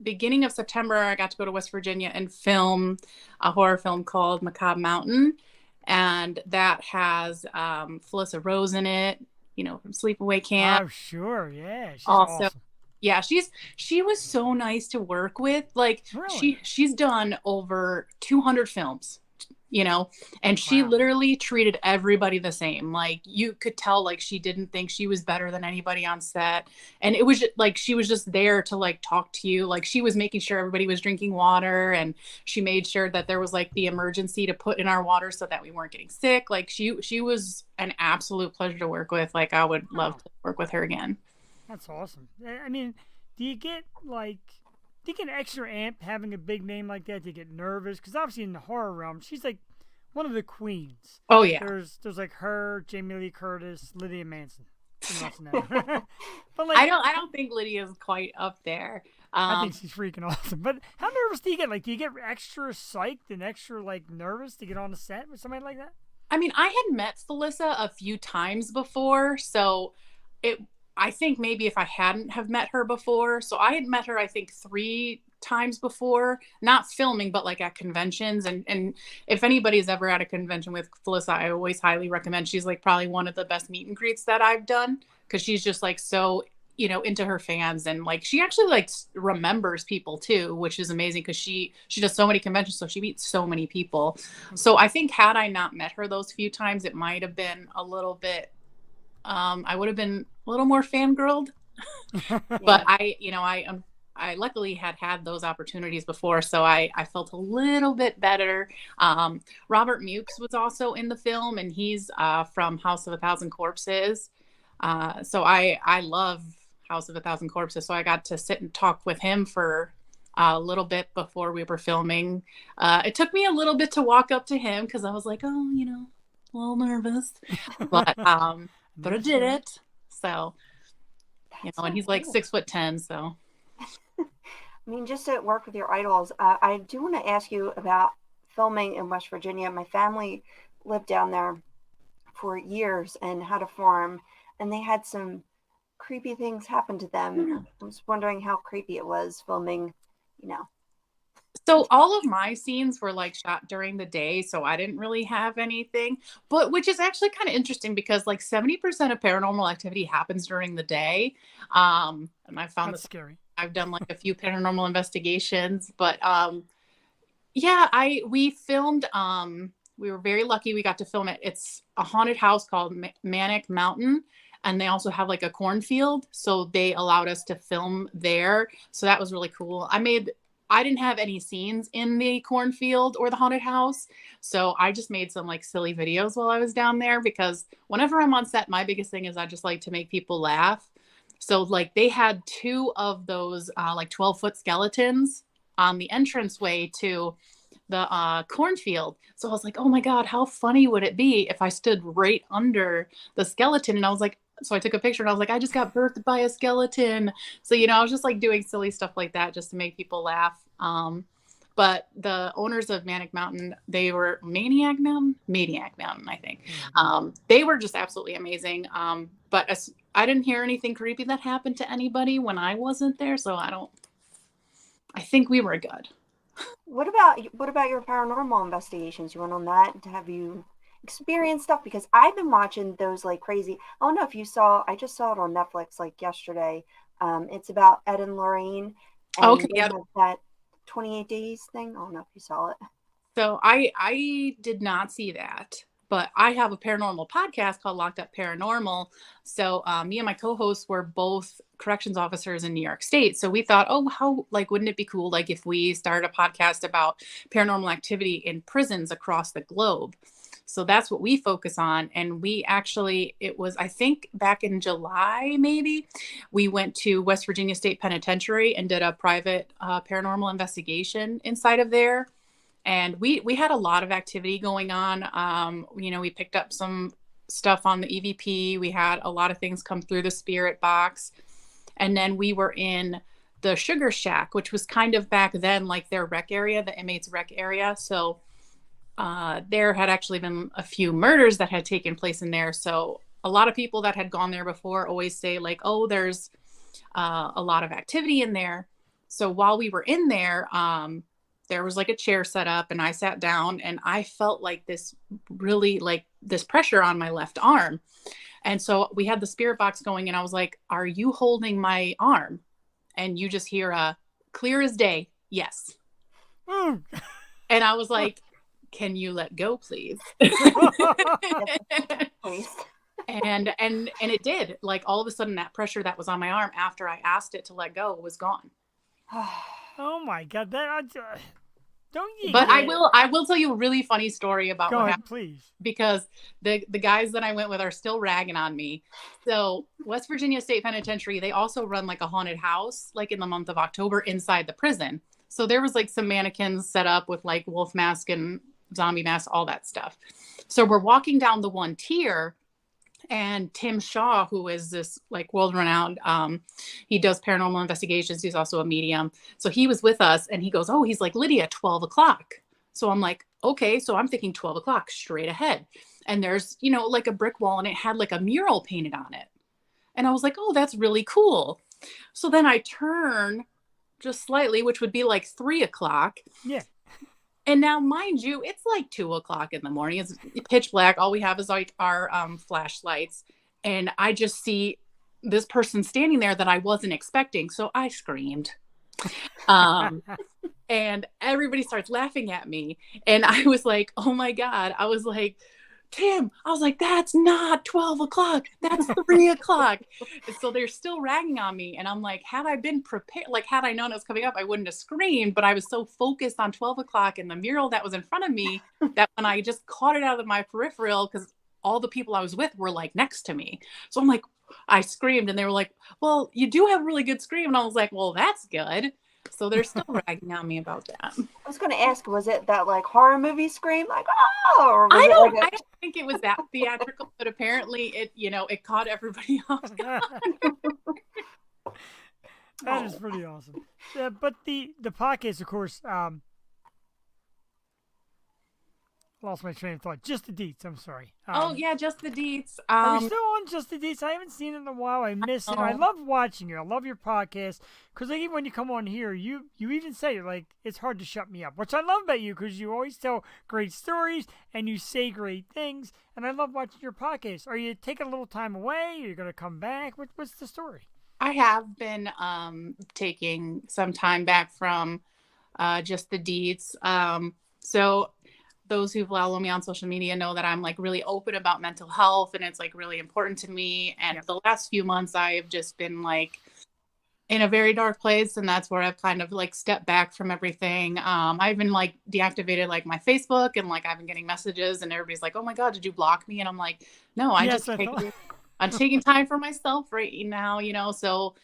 Speaker 3: beginning of September, I got to go to West Virginia and film a horror film called Macabre Mountain. And that has Felissa Rose in it, from Sleepaway Camp.
Speaker 1: Oh, sure. Yeah. She's
Speaker 3: Also,
Speaker 1: awesome.
Speaker 3: yeah, she was so nice to work with. Like
Speaker 1: Really?
Speaker 3: she's done over 200 films, and she
Speaker 1: Wow.
Speaker 3: literally treated everybody the same. Like you could tell like she didn't think she was better than anybody on set. And it was just, like she was just there to like talk to you. Like she was making sure everybody was drinking water, and she made sure that there was like the emergency to put in our water so that we weren't getting sick. Like she was an absolute pleasure to work with. Like I would love to work with her again.
Speaker 1: That's awesome. I mean, do you get extra amp having a big name like that? Do you get nervous? Because obviously in the horror realm, she's like one of the queens.
Speaker 3: Oh yeah.
Speaker 1: There's like her, Jamie Lee Curtis, Lydia Manson. But like,
Speaker 3: I don't think Lydia's quite up there.
Speaker 1: I think she's freaking awesome. But how nervous do you get? Like, do you get extra psyched and extra like nervous to get on the set with somebody like that?
Speaker 3: I mean, I had met Felissa a few times before, so I think maybe if I hadn't have met her before, so I had met her, I think 3 times before, not filming, but like at conventions. And if anybody's ever at a convention with Felissa, I always highly recommend. She's like probably one of the best meet and greets that I've done, because she's just like so, into her fans, and like she actually like remembers people too, which is amazing because she does so many conventions, so she meets so many people. So I think had I not met her those few times, it might have been a little bit I would have been a little more fangirled. But I luckily had those opportunities before, so I felt a little bit better. Robert Mukes was also in the film, and he's from House of a Thousand Corpses. So I love House of a Thousand Corpses, so I got to sit and talk with him for a little bit before we were filming. It took me a little bit to walk up to him because I was like, oh, a little nervous, but I did it. So and he's like 6'10", so.
Speaker 2: I mean, just to work with your idols, I do want to ask you about filming in West Virginia. My family lived down there for years and had a farm, and they had some creepy things happen to them. I was wondering how creepy it was filming,
Speaker 3: So all of my scenes were like shot during the day, so I didn't really have anything, but which is actually kind of interesting because like 70% of paranormal activity happens during the day. And I found
Speaker 1: That's
Speaker 3: this
Speaker 1: scary.
Speaker 3: I've done like a few paranormal investigations, but we filmed we were very lucky we got to film it. It's a haunted house called Manic Mountain, and they also have like a cornfield, so they allowed us to film there. So that was really cool. I didn't have any scenes in the cornfield or the haunted house, so I just made some like silly videos while I was down there because whenever I'm on set, my biggest thing is I just like to make people laugh. So like they had two of those like 12-foot skeletons on the entranceway to the cornfield. So I was like, oh my God, how funny would it be if I stood right under the skeleton? And I was like, so I took a picture and I was like, I just got birthed by a skeleton. So, I was just like doing silly stuff like that just to make people laugh. But the owners of Manic Mountain, they were Maniac Mountain, I think. They were just absolutely amazing. But I didn't hear anything creepy that happened to anybody when I wasn't there. So I think we were good.
Speaker 2: What about your paranormal investigations? You went on that? Have you experienced stuff? Because I've been watching those like crazy. I don't know if you saw. I just saw it on Netflix like yesterday. It's about Ed and Lorraine, and
Speaker 3: Okay,
Speaker 2: they have that 28 days thing. I don't know if you saw it.
Speaker 3: So I did not see that, but I have a paranormal podcast called Locked Up Paranormal. So me and my co-hosts were both corrections officers in New York State. So we thought, oh, how wouldn't it be cool if we started a podcast about paranormal activity in prisons across the globe? So that's what we focus on. And it was, I think back in July, maybe, we went to West Virginia State Penitentiary and did a private paranormal investigation inside of there. And we had a lot of activity going on. We picked up some stuff on the EVP. We had a lot of things come through the spirit box. And then we were in the Sugar Shack, which was kind of back then like their rec area, the inmates rec area. So there had actually been a few murders that had taken place in there. So a lot of people that had gone there before always say like, oh, there's a lot of activity in there. So while we were in there, there was like a chair set up and I sat down and I felt like this pressure on my left arm. And so we had the spirit box going and I was like, are you holding my arm? And you just hear a clear as day, yes. And I was like, can you let go, please? and it did. Like all of a sudden that pressure that was on my arm after I asked it to let go was gone.
Speaker 1: Oh my God. Don't you?
Speaker 3: But I will tell you a really funny story about what happened,
Speaker 1: please.
Speaker 3: Because the guys that I went with are still ragging on me. So West Virginia State Penitentiary, they also run like a haunted house, like in the month of October inside the prison. So there was like some mannequins set up with like wolf mask and zombie mask, all that stuff. So we're walking down the one tier. And Tim Shaw, who is this like world-renowned, he does paranormal investigations. He's also a medium. So he was with us and he goes, oh, he's like, Lydia, 12 o'clock. So I'm like, okay. So I'm thinking 12 o'clock straight ahead. And there's, like a brick wall and it had like a mural painted on it. And I was like, oh, that's really cool. So then I turn just slightly, which would be like 3 o'clock.
Speaker 1: Yeah.
Speaker 3: And now, mind you, it's like 2 o'clock in the morning. It's pitch black. All we have is like our flashlights. And I just see this person standing there that I wasn't expecting. So I screamed. And everybody starts laughing at me. And I was like, oh my God. I was like, Tim, I was like, that's not 12 o'clock. That's 3 o'clock. And so they're still ragging on me. And I'm like, had I been prepared, like had I known it was coming up, I wouldn't have screamed. But I was so focused on 12 o'clock and the mural that was in front of me that when I just caught it out of my peripheral, because all the people I was with were like next to me. So I'm like, I screamed and they were like, well, you do have a really good scream. And I was like, well, that's good. So they're still ragging on me about that.
Speaker 2: I was going to ask, was it that like horror movie scream, like oh? Or was
Speaker 3: I don't think it was that theatrical, but apparently it caught everybody off.
Speaker 1: That is pretty awesome. But the podcast, of course, lost my train of thought. Just the Deets. I'm sorry.
Speaker 3: Oh yeah, just the deets.
Speaker 1: Are we still on Just the Deets? I haven't seen it in a while. I miss it. I love watching you. I love your podcast because like, even when you come on here, you even say like it's hard to shut me up, which I love about you because you always tell great stories and you say great things, and I love watching your podcast. Are you taking a little time away? Are you going to come back? What's the story?
Speaker 3: I have been taking some time back from just the deeds. So those who follow me on social media know that I'm like really open about mental health and it's like really important to me. And the last few months I have just been like in a very dark place. And that's where I've kind of like stepped back from everything. I've been like deactivated like my Facebook and like I've been getting messages and everybody's like, oh my God, did you block me? And I'm like, no, I'm taking time for myself right now, you know? So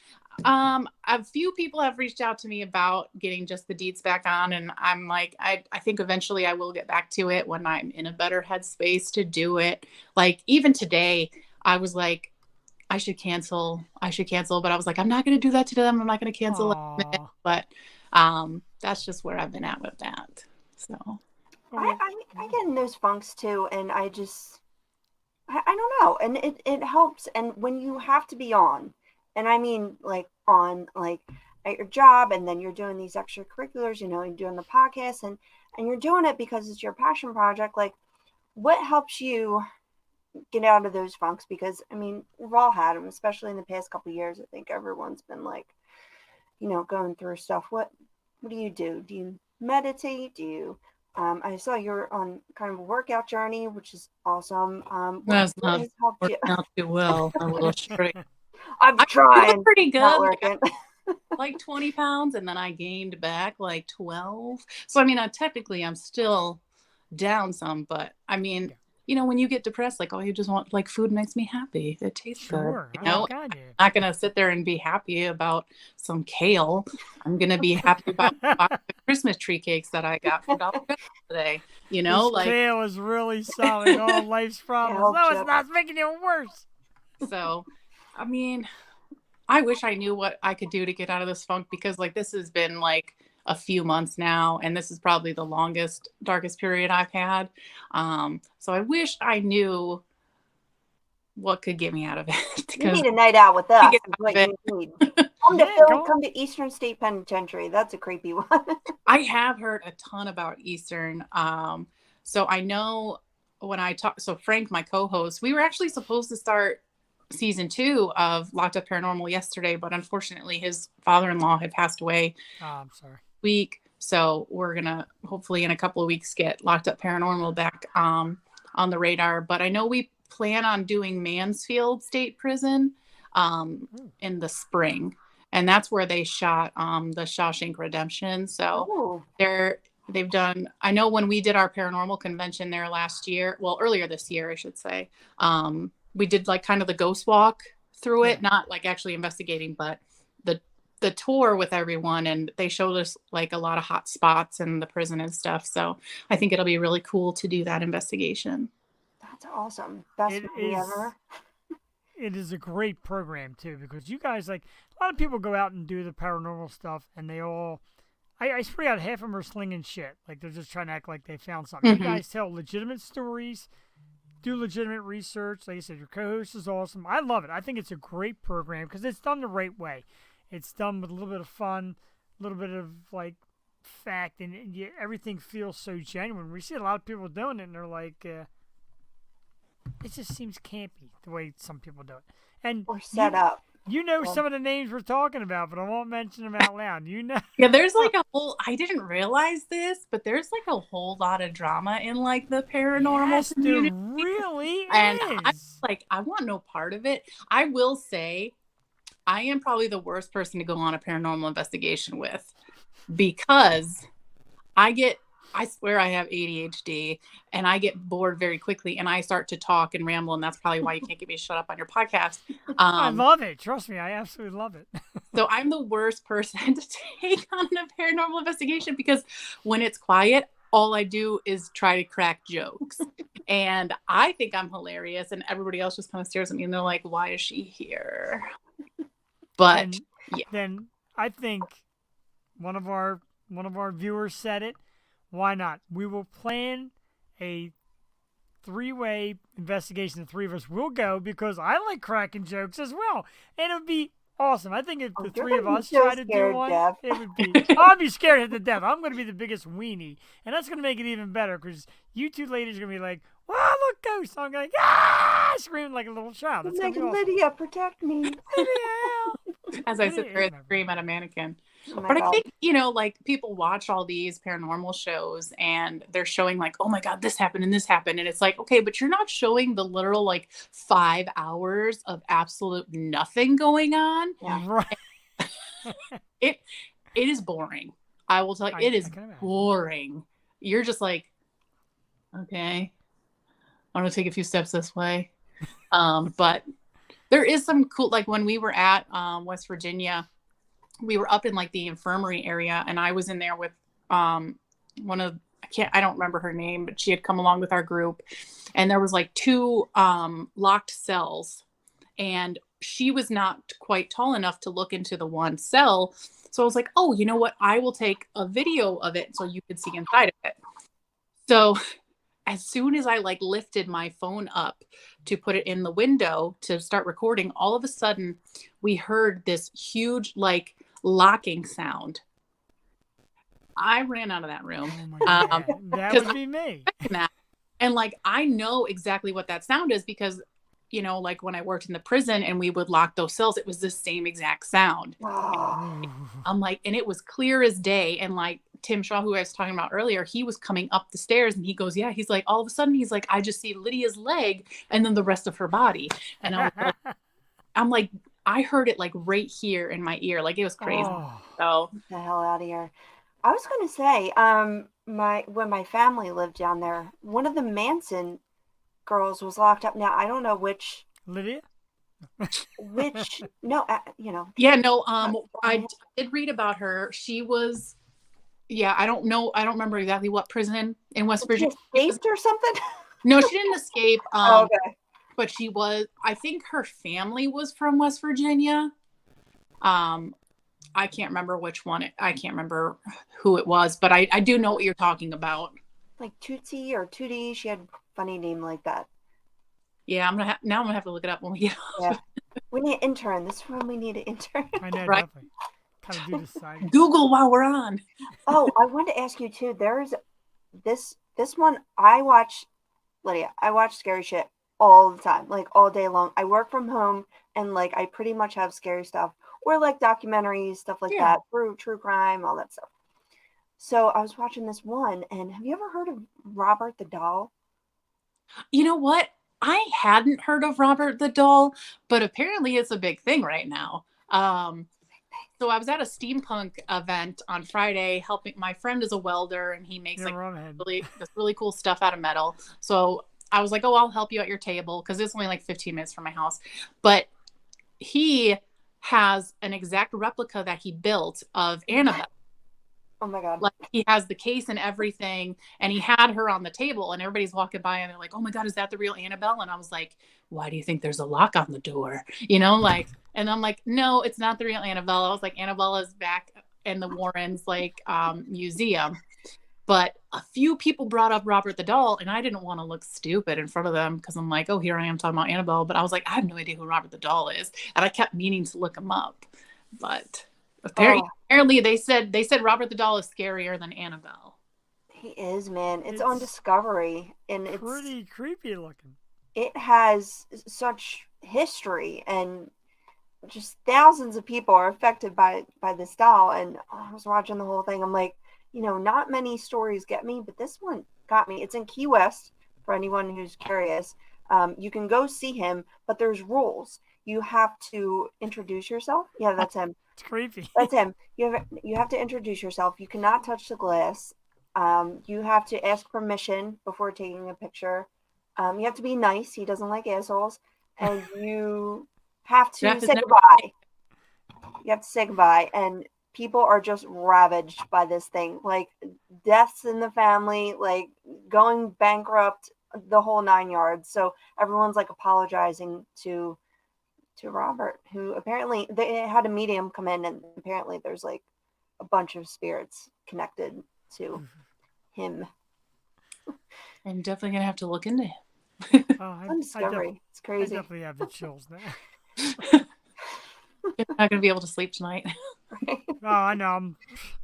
Speaker 3: a few people have reached out to me about getting just the deeds back on. And I'm like, I think eventually I will get back to it when I'm in a better headspace to do it. Like even today I was like, I should cancel, but I was like, I'm not going to do that to them. I'm not going to cancel it. But that's just where I've been at with that. So
Speaker 2: I get in those funks too. And I don't know. And it helps. And when you have to be on, and I mean, like on like at your job, and then you're doing these extracurriculars, you know, you're doing the podcast, and you're doing it because it's your passion project. Like, what helps you get out of those funks? Because I mean, we've all had them, especially in the past couple of years. I think everyone's been like, you know, going through stuff. What do you do? Do you meditate? Do you? I saw you're on kind of a workout journey, which is awesome.
Speaker 3: That's
Speaker 2: what
Speaker 3: not
Speaker 2: has helped you?
Speaker 3: working out too well. A little straight.
Speaker 2: I'm trying.
Speaker 3: Pretty good.
Speaker 2: Not working.
Speaker 3: Like 20 pounds, and then I gained back like 12. So I mean, technically I'm still down some, but I mean, you know, when you get depressed, like, oh, you just want like food makes me happy. It tastes good. You know, I'm not gonna sit there and be happy about some kale. I'm gonna be happy about the Christmas tree cakes that I got from Dollar General today. You know,
Speaker 1: this
Speaker 3: like
Speaker 1: kale is really solving all life's problems. No, it's not. It's making it worse.
Speaker 3: So, I mean, I wish I knew what I could do to get out of this funk because like this has been like a few months now, and this is probably the longest, darkest period I've had. So I wish I knew what could get me out of it.
Speaker 2: You need a night out with us. Is what you need. Come to Philly, come to Eastern State Penitentiary. That's a creepy one.
Speaker 3: I have heard a ton about Eastern. So I know when I talked, so Frank, my co-host, we were actually supposed to start season 2 of Locked Up Paranormal yesterday, but unfortunately his father-in-law had passed away.
Speaker 1: Oh, I'm sorry.
Speaker 3: Week. So we're gonna hopefully in a couple of weeks get Locked Up Paranormal back on the radar. But I know we plan on doing Mansfield State Prison in the spring, and that's where they shot the Shawshank Redemption. So they've done. I know when we did our paranormal convention there last year, well earlier this year I should say, we did like kind of the ghost walk through it, not like actually investigating, but the tour with everyone, and they showed us like a lot of hot spots in the prison and stuff. So I think it'll be really cool to do that investigation.
Speaker 2: That's awesome. Best movie ever.
Speaker 1: It is a great program too, because you guys, like, a lot of people go out and do the paranormal stuff, and they all, I swear out, half of them are slinging shit. Like they're just trying to act like they found something. You guys tell legitimate stories, do legitimate research. Like I said, your co-host is awesome. I love it. I think it's a great program because it's done the right way. It's done with a little bit of fun, a little bit of like fact, and everything feels so genuine. We see a lot of people doing it, and they're like, it just seems campy the way some people do it. And
Speaker 2: or set up.
Speaker 1: You know some of the names we're talking about, but I won't mention them out loud. You know.
Speaker 3: Yeah, there's like a whole, I didn't realize this, but there's like a whole lot of drama in like the paranormal community.
Speaker 1: There really
Speaker 3: and
Speaker 1: is.
Speaker 3: I want no part of it. I will say, I am probably the worst person to go on a paranormal investigation with because I swear I have ADHD and I get bored very quickly and I start to talk and ramble, and that's probably why you can't get me to shut up on your podcast.
Speaker 1: I love it. Trust me, I absolutely love it.
Speaker 3: So I'm the worst person to take on a paranormal investigation because when it's quiet, all I do is try to crack jokes. And I think I'm hilarious, and everybody else just kind of stares at me and they're like, why is she here? But
Speaker 1: then I think one of our viewers said it. Why not? We will plan a three-way investigation. The three of us will go because I like cracking jokes as well, and it would be awesome. I think if the
Speaker 2: You're
Speaker 1: three of
Speaker 2: gonna be
Speaker 1: us
Speaker 2: so
Speaker 1: try to do
Speaker 2: scared,
Speaker 1: one,
Speaker 2: Jeff.
Speaker 1: it would be. I'll be scared to death. I'm going to be the biggest weenie, and that's going to make it even better because you two ladies are going to be like, "Wow, look, ghosts!" I'm going, "Ah!" screaming like a little child.
Speaker 2: I'm
Speaker 1: That's going
Speaker 2: like,
Speaker 1: to be awesome.
Speaker 2: Lydia, protect me.
Speaker 1: Lydia,
Speaker 3: As I
Speaker 1: Lydia
Speaker 3: sit there
Speaker 1: is
Speaker 3: and
Speaker 1: my
Speaker 3: scream at a mannequin.
Speaker 2: Oh my
Speaker 3: But I
Speaker 2: God.
Speaker 3: think, like people watch all these paranormal shows and they're showing like, oh my God, this happened and this happened. And it's like, okay, but you're not showing the literal like 5 hours of absolute nothing going on.
Speaker 2: Yeah.
Speaker 1: right.
Speaker 3: It is boring. I will tell you, it is
Speaker 1: I can imagine.
Speaker 3: boring. You're just like, okay, I'm gonna take a few steps this way. But there is some cool, like when we were at West Virginia, we were up in like the infirmary area, and I was in there with one of I don't remember her name, but she had come along with our group, and there was like two locked cells, and she was not quite tall enough to look into the one cell. So I was like, oh, you know what? I will take a video of it so you can see inside of it. So as soon as I like lifted my phone up to put it in the window to start recording, all of a sudden we heard this huge like locking sound. I ran out of that room.
Speaker 1: Oh my God. That would be me.
Speaker 3: And like I know exactly what that sound is because like when I worked in the prison and we would lock those cells, it was the same exact sound.
Speaker 2: Oh.
Speaker 3: I'm like, and it was clear as day. And like Tim Shaw, who I was talking about earlier, he was coming up the stairs and he goes, yeah, he's like, all of a sudden he's like, I just see Lydia's leg and then the rest of her body. And I'm like, I heard it like right here in my ear. Like it was crazy.
Speaker 1: Oh.
Speaker 3: So
Speaker 2: Get the hell out of here. I was going to say, when my family lived down there, one of the Manson girls was locked up. Now, I don't know which,
Speaker 1: Lydia?
Speaker 2: no,
Speaker 3: yeah, no, I did read about her. She was, yeah, I don't know. I don't remember exactly what prison in West Virginia.
Speaker 2: She escaped or something?
Speaker 3: No, she didn't escape.
Speaker 2: Okay.
Speaker 3: But she was, I think her family was from West Virginia. I can't remember which one. I can't remember who it was, but I do know what you're talking about.
Speaker 2: Like Tootsie or Tootie. She had a funny name like that.
Speaker 3: Yeah, I'm gonna have to look it up when we get off.
Speaker 2: Yeah. We need an intern. This is when we need an intern.
Speaker 1: I know,
Speaker 3: Right.
Speaker 1: definitely. Kind of do the side.
Speaker 3: Google while we're on.
Speaker 2: Oh, I wanted to ask you too. There's this one. I watch, Lydia. I watch scary shit all the time, like all day long. I work from home, and like I pretty much have scary stuff, or like documentaries, stuff like that, true crime, all that stuff. So I was watching this one, and have you ever heard of Robert the Doll?
Speaker 3: You know what? I hadn't heard of Robert the Doll, but apparently it's a big thing right now. So I was at a steampunk event on Friday helping. My friend is a welder and he makes this really cool stuff out of metal. So I was like, oh, I'll help you at your table because it's only like 15 minutes from my house. But he has an exact replica that he built of Annabelle.
Speaker 2: Oh my God.
Speaker 3: Like he has the case and everything, and he had her on the table, and everybody's walking by and they're like, oh my God, is that the real Annabelle? And I was like, why do you think there's a lock on the door? Like, and I'm like, no, it's not the real Annabelle. I was like, Annabelle is back in the Warrens museum. But a few people brought up Robert the Doll, and I didn't want to look stupid in front of them because I'm like, oh, here I am talking about Annabelle. But I was like, I have no idea who Robert the Doll is. And I kept meaning to look him up. But apparently they said Robert the Doll is scarier than Annabelle.
Speaker 2: He is, man. It's on Discovery, and it's
Speaker 1: pretty creepy looking.
Speaker 2: It has such history, and just thousands of people are affected by this doll. And I was watching the whole thing. I'm like, not many stories get me, but this one got me. It's in Key West for anyone who's curious. You can go see him, but there's rules. You have to introduce yourself. Yeah, that's him.
Speaker 1: It's creepy.
Speaker 2: That's him. You have to introduce yourself. You cannot touch the glass. You have to ask permission before taking a picture. You have to be nice. He doesn't like assholes. And you have to say goodbye. You have to say goodbye. And people are just ravaged by this thing. Like deaths in the family, like going bankrupt, the whole 9 yards. So everyone's like apologizing to to Robert, who apparently they had a medium come in, and apparently there's like a bunch of spirits connected to him.
Speaker 3: I'm definitely gonna have to look into him.
Speaker 2: Fun discovery. It's
Speaker 1: I
Speaker 2: crazy.
Speaker 1: definitely have the chills now.
Speaker 3: I'm not gonna be able to sleep tonight.
Speaker 1: Oh, I know.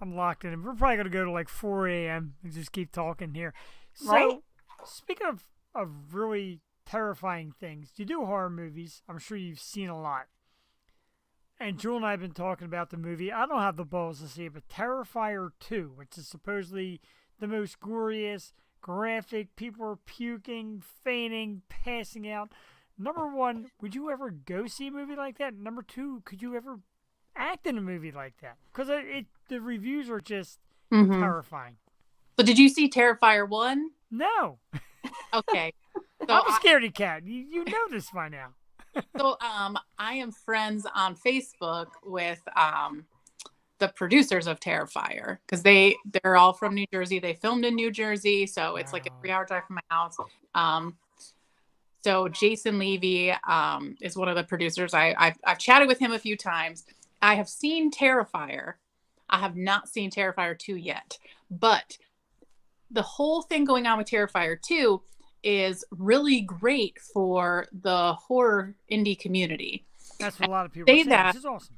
Speaker 1: I'm locked in. We're probably gonna go to like 4 a.m. and just keep talking here. So,
Speaker 2: Right?
Speaker 1: speaking of really terrifying things, you do horror movies. I'm sure you've seen a lot. And Jewel and I have been talking about the movie. I don't have the balls to see it, but Terrifier 2, which is supposedly the most goriest, graphic. People are puking, fainting, passing out. Number one, would you ever go see a movie like that? Number two, could you ever act in a movie like that? Because the reviews are just terrifying.
Speaker 3: So did you see Terrifier 1?
Speaker 1: No.
Speaker 3: Okay. So
Speaker 1: I'm a scaredy cat. You know this by now.
Speaker 3: So I am friends on Facebook with the producers of Terrifier, because they're all from New Jersey. They filmed in New Jersey, so it's like a 3-hour drive from my house. So Jason Levy is one of the producers. I've chatted with him a few times. I have seen Terrifier. I have not seen Terrifier 2 yet, but the whole thing going on with Terrifier 2 is really great for the horror indie community.
Speaker 1: That's what a lot of people say. This is awesome.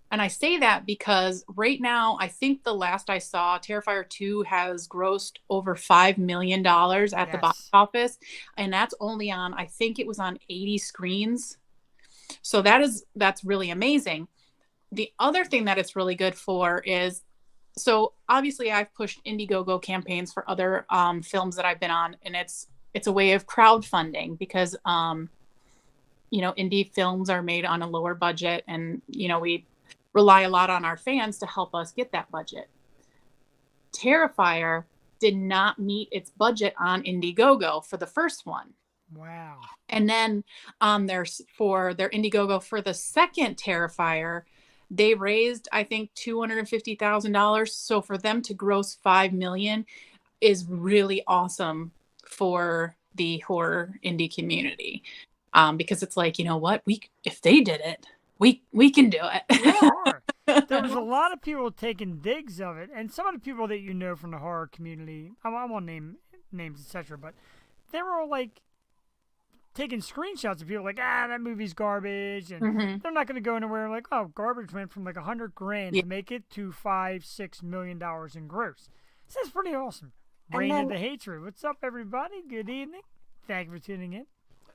Speaker 3: And I say that because right now, I think the last I saw, Terrifier 2 has grossed over $5 million at the box office. And that's only on, I think it was on 80 screens. So that's really amazing. The other thing that it's really good for is, so obviously I've pushed Indiegogo campaigns for other films that I've been on, and it's a way of crowdfunding because, indie films are made on a lower budget, and, we rely a lot on our fans to help us get that budget. Terrifier did not meet its budget on Indiegogo for the first one.
Speaker 1: Wow.
Speaker 3: And then for their Indiegogo for the second Terrifier, they raised, I think, $250,000. So for them to gross $5 million is really awesome for the horror indie community, because it's like, you know what, if they did it, we can do it.
Speaker 1: Yeah. There was a lot of people taking digs of it, and some of the people that you know from the horror community, I won't name names, etc., but they were all like taking screenshots of people like, that movie's garbage, and they're not going to go anywhere. Like, oh, garbage went from like $100,000 to make it to $5-6 million in gross. So that's pretty awesome. Reign of the Hatred. What's up, everybody? Good evening. Thank you for tuning in.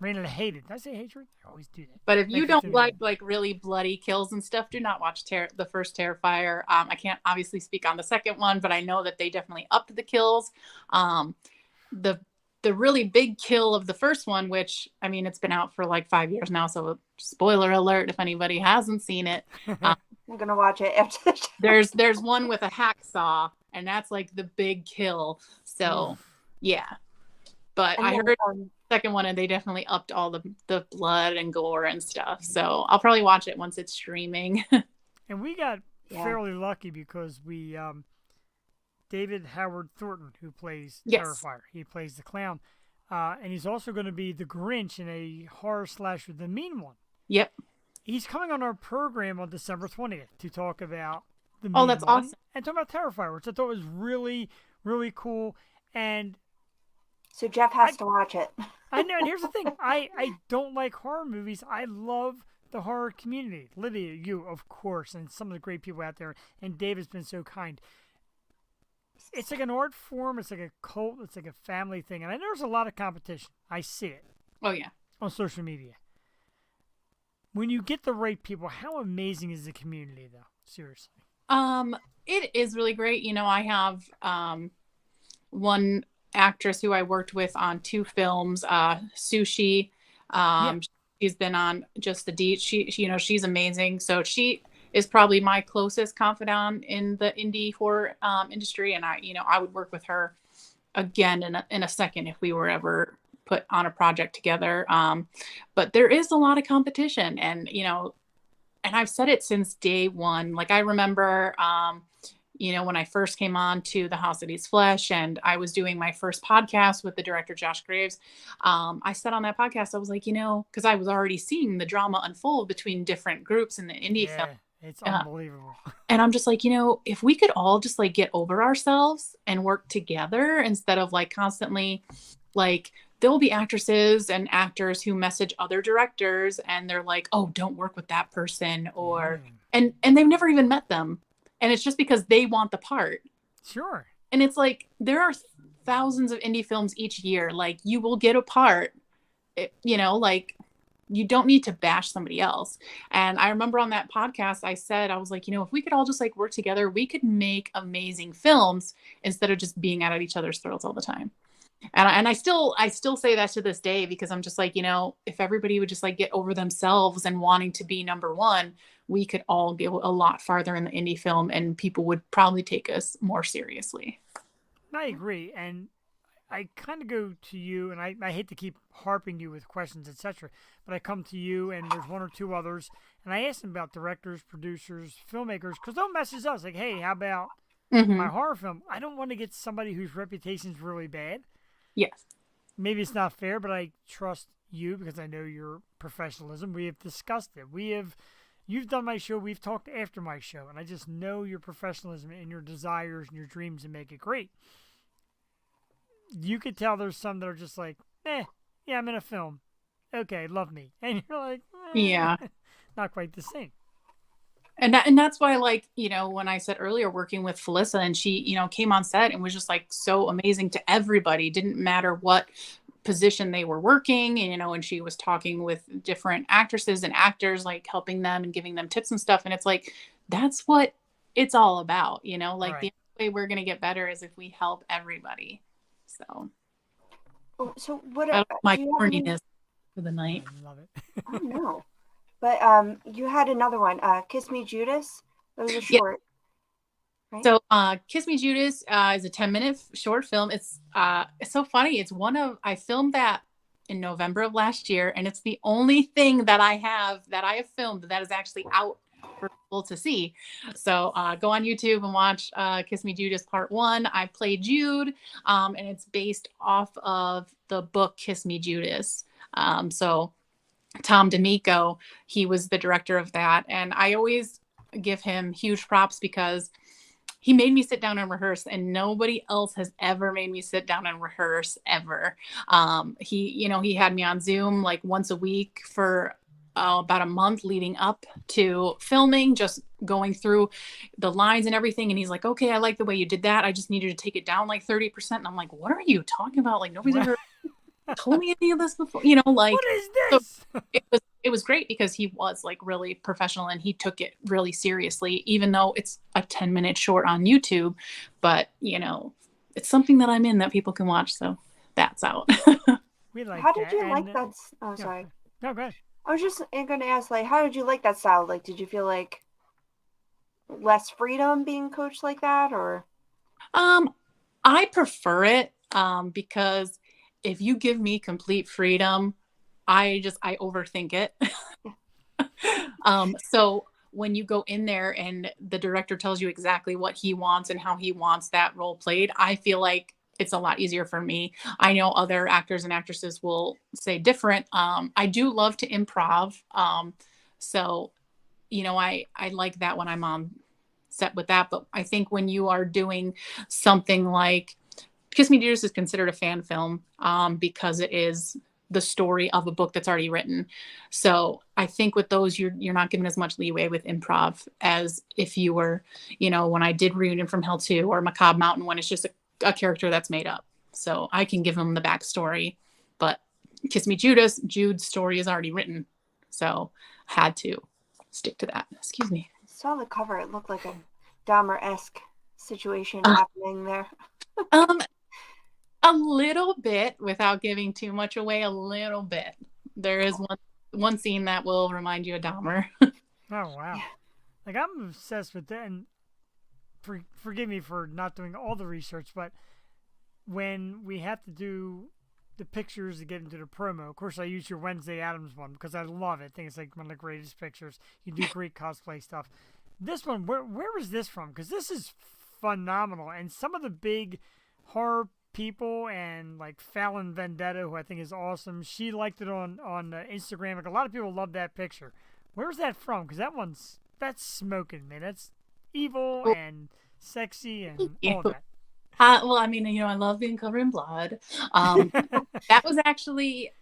Speaker 1: Reign of the Hated. Did I say hatred? I always do that.
Speaker 3: But if you don't like really bloody kills and stuff, do not watch the first Terrifier. I can't obviously speak on the second one, but I know that they definitely upped the kills. The really big kill of the first one, which, I mean, it's been out for like 5 years now, so spoiler alert if anybody hasn't seen it.
Speaker 2: I'm gonna watch it after the show.
Speaker 3: There's one with a hacksaw, and that's like the big kill. So yeah, but I heard the second one, and they definitely upped all the blood and gore and stuff. So I'll probably watch it once it's streaming.
Speaker 1: And we got fairly lucky because we David Howard Thornton, who plays Terrifier, he plays the clown, and he's also going to be the Grinch in a horror slasher, The Mean One.
Speaker 3: Yep.
Speaker 1: He's coming on our program on December 20th to talk about The Mean
Speaker 3: One. Oh, that's awesome.
Speaker 1: And talk about Terrifier, which I thought was really, really cool. And
Speaker 2: so Jeff has to watch it.
Speaker 1: I know, and here's the thing. I don't like horror movies. I love the horror community. Lydia, you, of course, and some of the great people out there. And Dave has been so kind. It's like an art form. It's like a cult. It's like a family thing. And I know there's a lot of competition. I see it.
Speaker 3: Oh, yeah.
Speaker 1: On social media. When you get the right people, how amazing is the community, though? Seriously.
Speaker 3: It is really great. I have one actress who I worked with on 2 films, Sushi. She's been on Just the Deed. She's amazing. So she is probably my closest confidant in the indie horror industry, and I would work with her again in a second if we were ever put on a project together. But there is a lot of competition, and and I've said it since day one. Like, I remember when I first came on to the House that Eats Flesh and I was doing my first podcast with the director, Josh Graves, I said on that podcast, I was like, because I was already seeing the drama unfold between different groups in the indie film.
Speaker 1: Yeah, it's unbelievable.
Speaker 3: And I'm just like, if we could all just like get over ourselves and work together instead of like constantly like, there will be actresses and actors who message other directors and they're like, oh, don't work with that person, or and they've never even met them. And it's just because they want the part.
Speaker 1: Sure.
Speaker 3: And it's like, there are thousands of indie films each year. Like, you will get a part, like, you don't need to bash somebody else. And I remember on that podcast, I was like, if we could all just like work together, we could make amazing films instead of just being at each other's throats all the time. And I still say that to this day, because I'm just like, if everybody would just like get over themselves and wanting to be number one, we could all get a lot farther in the indie film and people would probably take us more seriously.
Speaker 1: I agree. And I kind of go to you, and I hate to keep harping you with questions, etc., but I come to you and there's one or two others, and I ask them about directors, producers, filmmakers, because they'll message us like, hey, how about my horror film? I don't want to get somebody whose reputation is really bad.
Speaker 3: Yes.
Speaker 1: Maybe it's not fair, but I trust you because I know your professionalism. We have discussed it. You've done my show. We've talked after my show, and I just know your professionalism and your desires and your dreams to make it great. You could tell there's some that are just like, yeah, I'm in a film. Okay, love me. And you're like,
Speaker 3: yeah,
Speaker 1: not quite the same.
Speaker 3: And that's why, like, when I said earlier, working with Felissa, and she, came on set and was just like so amazing to everybody. Didn't matter what position they were working, and she was talking with different actresses and actors, like helping them and giving them tips and stuff. And it's like, that's what it's all about, like right. The only way we're going to get better is if we help everybody.
Speaker 2: So what
Speaker 3: my corniness for the night.
Speaker 1: I love it.
Speaker 2: Oh no. But you had another one, Kiss Me Judas. That was a short. Yeah. Right?
Speaker 3: So Kiss Me Judas is a 10-minute short film. It's so funny. It's I filmed that in November of last year, and it's the only thing that I have filmed that is actually out for people to see. So go on YouTube and watch Kiss Me Judas Part 1. I play Jude, and it's based off of the book Kiss Me Judas. So Tom D'Amico, he was the director of that. And I always give him huge props because he made me sit down and rehearse, and nobody else has ever made me sit down and rehearse ever. He had me on Zoom like once a week for about a month leading up to filming, just going through the lines and everything. And he's like, okay, I like the way you did that. I just need you to take it down like 30%. And I'm like, what are you talking about? Like, nobody's ever told me any of this before, like,
Speaker 1: what is this?
Speaker 3: So it was great because he was like really professional and he took it really seriously, even though it's a 10-minute short on YouTube, but it's something that I'm in that people can watch. So that's out.
Speaker 1: We like
Speaker 2: How
Speaker 1: that.
Speaker 2: did you like that? Oh, sorry.
Speaker 1: No, go ahead.
Speaker 2: I was just going to ask, like, how did you like that style? Like, did you feel like less freedom being coached like that, or?
Speaker 3: I prefer it because if you give me complete freedom, I overthink it. So when you go in there and the director tells you exactly what he wants and how he wants that role played, I feel like it's a lot easier for me. I know other actors and actresses will say different. I do love to improv. So, I like that when I'm on set with that. But I think when you are doing something like Kiss Me Judas is considered a fan film because it is the story of a book that's already written. So I think with those, you're not given as much leeway with improv as if you were, when I did Reunion from Hell 2 or Macabre Mountain, when it's just a character that's made up. So I can give them the backstory, but Kiss Me Judas, Jude's story is already written. So had to stick to that. Excuse me.
Speaker 2: I saw the cover. It looked like a Dahmer-esque situation happening there.
Speaker 3: A little bit, without giving too much away, a little bit. There is one scene that will remind you of Dahmer.
Speaker 1: Oh, wow. Yeah. Like, I'm obsessed with that. And forgive me for not doing all the research, but when we have to do the pictures to get into the promo, of course, I use your Wednesday Addams one because I love it. I think it's like one of the greatest pictures. You do great cosplay stuff. This one, where was this from? Because this is phenomenal. And some of the big horror people and like Fallon Vendetta, who I think is awesome, she liked it on Instagram. Like a lot of people love that picture. Where's that from? Because that's smoking, man. That's evil and sexy and all that.
Speaker 3: Well, I mean, I love being covered in blood. That was actually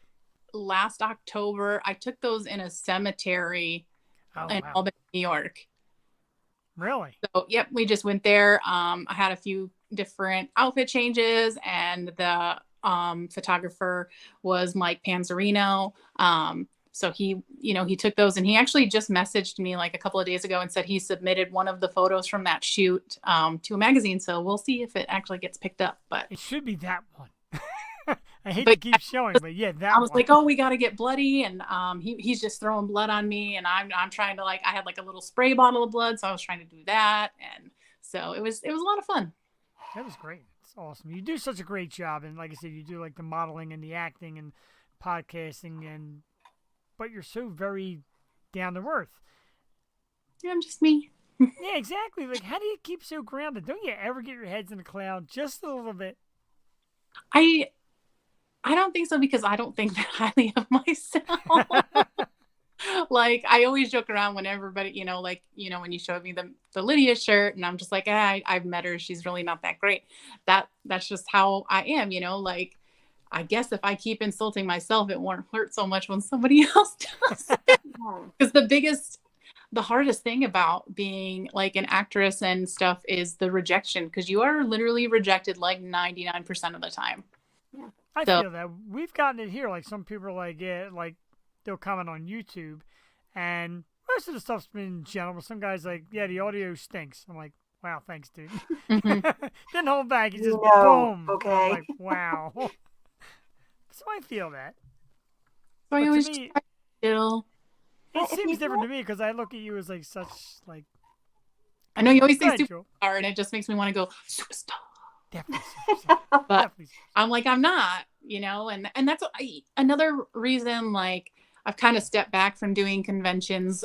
Speaker 3: last October. I took those in a cemetery in Albany, New York.
Speaker 1: Really?
Speaker 3: So, yep, we just went there. I had a few different outfit changes, and the photographer was Mike Panzerino. So he took those, and he actually just messaged me like a couple of days ago and said he submitted one of the photos from that shoot to a magazine. So we'll see if it actually gets picked up. But
Speaker 1: it should be that one. I hate to keep showing, but yeah, that
Speaker 3: I was
Speaker 1: one.
Speaker 3: like, oh, we got to get bloody, and he's just throwing blood on me, and I'm trying to I had like a little spray bottle of blood, so I was trying to do that, and so it was a lot of fun.
Speaker 1: That was great. It's awesome. You do such a great job, and like I said, you do like the modeling and the acting and podcasting, but you're so very down to earth.
Speaker 3: Yeah, I'm just me.
Speaker 1: Yeah, exactly. Like, how do you keep so grounded? Don't you ever get your heads in the cloud just a little bit?
Speaker 3: I don't think so, because I don't think that highly of myself. Like, I always joke around when everybody, when you showed me the Lydia shirt, and I'm just like, I've met her. She's really not that great. That's just how I am, like, I guess if I keep insulting myself, it won't hurt so much when somebody else does it. Because the hardest thing about being like an actress and stuff is the rejection, because you are literally rejected like 99% of the time.
Speaker 1: Yeah. I feel that. We've gotten it here. Like, some people are like, yeah, like, they'll comment on YouTube, and most of the stuff's been gentle. Some guy's like, yeah, the audio stinks. I'm like, wow, thanks, dude.
Speaker 3: Mm-hmm.
Speaker 1: Didn't hold back. He just boom.
Speaker 2: Okay.
Speaker 1: I'm like, wow. So I feel that.
Speaker 3: So I always still.
Speaker 1: It seems different to me, because I look at you as like such like.
Speaker 3: I know you always say superstar, and it just makes me want to go superstar.
Speaker 1: Definitely superstar.
Speaker 3: But
Speaker 1: Definitely superstar.
Speaker 3: I'm like, I'm not, and that's another reason. Like, I've kind of stepped back from doing conventions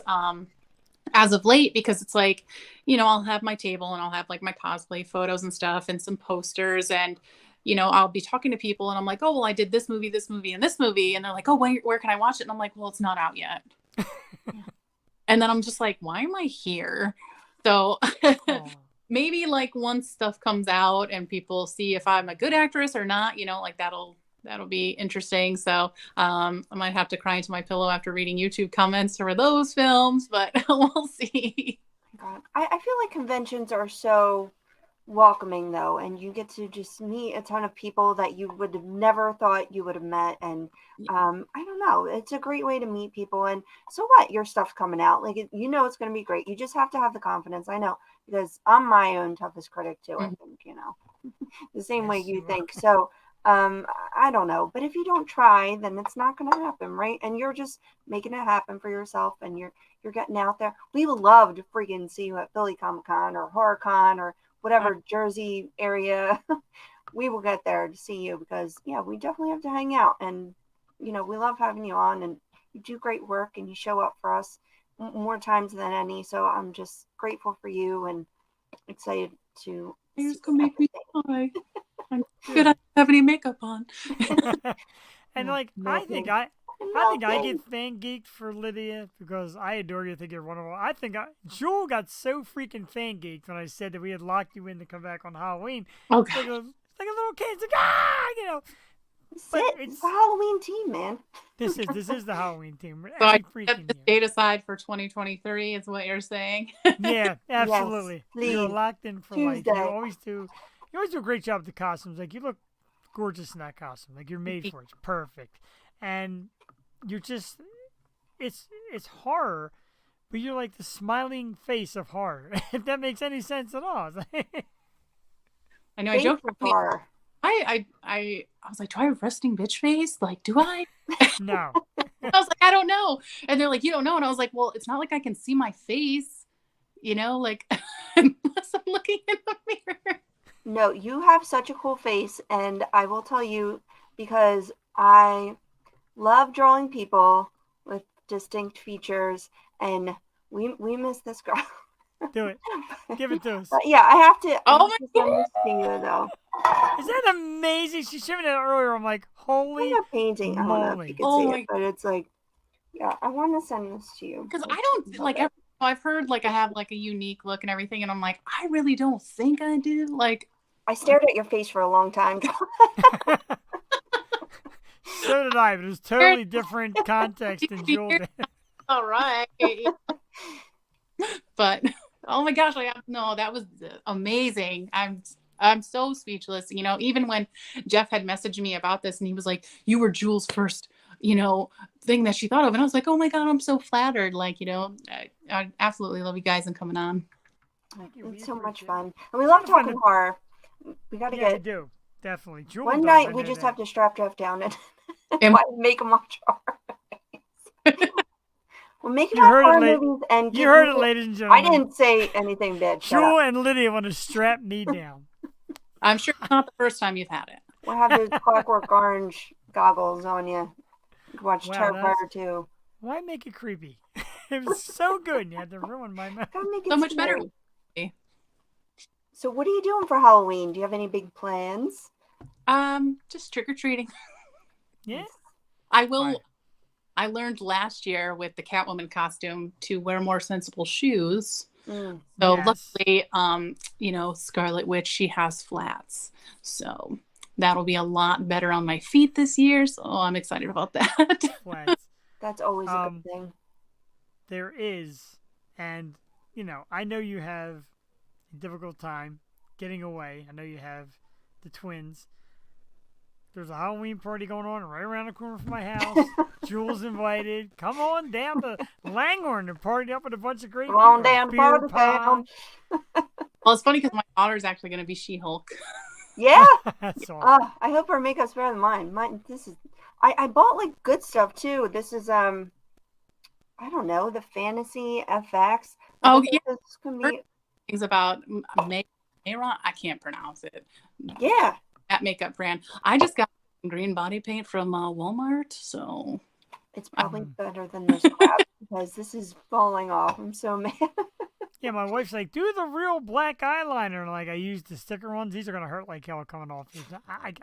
Speaker 3: as of late, because it's like, I'll have my table and I'll have like my cosplay photos and stuff and some posters, and I'll be talking to people, and I'm like, oh, well, I did this movie, and this movie, and they're like, oh, where can I watch it? And I'm like, well, it's not out yet. And then I'm just like, why am I here? So maybe like once stuff comes out and people see if I'm a good actress or not, like that'll be interesting. So I might have to cry into my pillow after reading YouTube comments for those films, but we'll see.
Speaker 2: God. I feel like conventions are so welcoming, though, and you get to just meet a ton of people that you would have never thought you would have met, and I don't know, it's a great way to meet people. And so what, your stuff's coming out, like, it's going to be great. You just have to have the confidence. I know, because I'm my own toughest critic too. I think the same way you think. So I don't know, but if you don't try, then it's not going to happen, right? And you're just making it happen for yourself, and you're getting out there. We would love to freaking see you at Philly Comic Con or HorrorCon or whatever Jersey area. We will get there to see you, because we definitely have to hang out, and we love having you on, and you do great work, and you show up for us more times than any. So I'm just grateful for you and excited to.
Speaker 3: You're just gonna make me cry. I'm good. I don't have any makeup on.
Speaker 1: And like, I think I get fan geeked for Lydia, because I adore you. I think you're wonderful. I think Jewel got so freaking fan geeked when I said that we had locked you in to come back on Halloween.
Speaker 3: Okay.
Speaker 1: Like a little kid. It's like,
Speaker 2: It's the Halloween team, man.
Speaker 1: This is the Halloween team.
Speaker 3: So I set the date aside for 2023 is what you're saying.
Speaker 1: Yeah, absolutely.
Speaker 2: Yes,
Speaker 1: you're locked in for
Speaker 2: Tuesday.
Speaker 1: life. You always do a great job with the costumes. Like, you look gorgeous in that costume. Like, you're made for it. It's perfect. And you're just, it's horror, but you're like the smiling face of horror. If that makes any sense at all.
Speaker 3: I know. I joked with horror. I was like, do I have resting bitch face? Like, do I?
Speaker 1: No.
Speaker 3: I was like, I don't know. And they're like, you don't know. And I was like, well, it's not like I can see my face, like, unless I'm looking in the mirror.
Speaker 2: No, you have such a cool face, and I will tell you, because I love drawing people with distinct features, and we miss this girl.
Speaker 1: Do it. Give it to us.
Speaker 2: But yeah, I have to
Speaker 3: Oh
Speaker 2: send this to you though.
Speaker 1: Is that amazing? She showed me that earlier. I'm like, holy
Speaker 2: Kind of painting. I don't know if you
Speaker 1: moly.
Speaker 2: can
Speaker 3: Oh
Speaker 2: see
Speaker 3: my-
Speaker 2: it, but it's like, yeah, I want to send this to you.
Speaker 3: Because I don't like. I've heard like I have like a unique look and everything, and I'm like, I really don't think I do. Like,
Speaker 2: I stared at your face for a long time.
Speaker 1: So did I, but it was totally different context than Jewel did.
Speaker 3: all right. But oh my gosh, no, that was amazing. I'm so speechless. You know, even when Jeff had messaged me about this and he was like, you were Jules' first, you know, thing that she thought of. And I was like, oh my God, I'm so flattered. Like, you know, I absolutely love you guys and coming on.
Speaker 2: It's so much fun. And we love talking horror. We got to
Speaker 1: Yeah, we
Speaker 2: get.
Speaker 1: do. Definitely. Jewel
Speaker 2: One
Speaker 1: does,
Speaker 2: night
Speaker 1: I
Speaker 2: we
Speaker 1: know
Speaker 2: just
Speaker 1: that.
Speaker 2: have to strap Jeff down and
Speaker 3: And-
Speaker 2: make him watch horror. We'll make him
Speaker 1: You
Speaker 2: watch
Speaker 1: heard it,
Speaker 2: horror
Speaker 1: la-
Speaker 2: movies and
Speaker 1: You
Speaker 2: give
Speaker 1: heard
Speaker 2: him-
Speaker 1: it, ladies and
Speaker 2: I
Speaker 1: gentlemen.
Speaker 2: didn't say anything bad. Shut
Speaker 1: Jewel
Speaker 2: up.
Speaker 1: and Lydia want to strap me down.
Speaker 3: I'm sure it's not the first time you've had it.
Speaker 2: We'll have those Clockwork Orange goggles on you. You can watch
Speaker 1: Wow,
Speaker 2: Terrifier 2.
Speaker 1: Why make it creepy? It was so good. You had to ruin my mouth.
Speaker 2: Gotta make it
Speaker 3: So much better.
Speaker 2: scary. So what are you doing for Halloween? Do you have any big plans?
Speaker 3: Just trick or treating.
Speaker 1: Yeah.
Speaker 3: I will.
Speaker 1: Why?
Speaker 3: I learned last year with the Catwoman costume to wear more sensible shoes.
Speaker 2: Mm.
Speaker 3: So
Speaker 1: Yes.
Speaker 3: luckily, you know, Scarlet Witch, she has flats. So that'll be a lot better on my feet this year. So I'm excited about that.
Speaker 1: Flats.
Speaker 2: That's always a
Speaker 1: Um,
Speaker 2: good thing.
Speaker 1: There is, and you know, I know you have a difficult time getting away. I know you have the twins. There's a Halloween party going on right around the corner from my house. Jules invited. Come on down to Langhorne and party up with a bunch of great
Speaker 2: Come on
Speaker 1: people.
Speaker 2: down to
Speaker 1: Beer
Speaker 2: Party
Speaker 1: pong.
Speaker 3: Well, it's funny because my daughter's actually going to be She-Hulk.
Speaker 2: Yeah.
Speaker 1: That's awesome.
Speaker 2: I hope her makeup's better than mine. Mine. This is. I bought like good stuff too. This is I don't know, the Fantasy FX. I
Speaker 3: Oh,
Speaker 2: think This can be.
Speaker 3: Things about Mayron, I can't pronounce it.
Speaker 2: Yeah.
Speaker 3: That makeup brand. I just got green body paint from Walmart. So
Speaker 2: It's probably better than this crap because this is falling off. I'm so mad.
Speaker 1: Yeah, my wife's like, do the real black eyeliner. And like, I used the sticker ones. These are going to hurt like hell coming off. I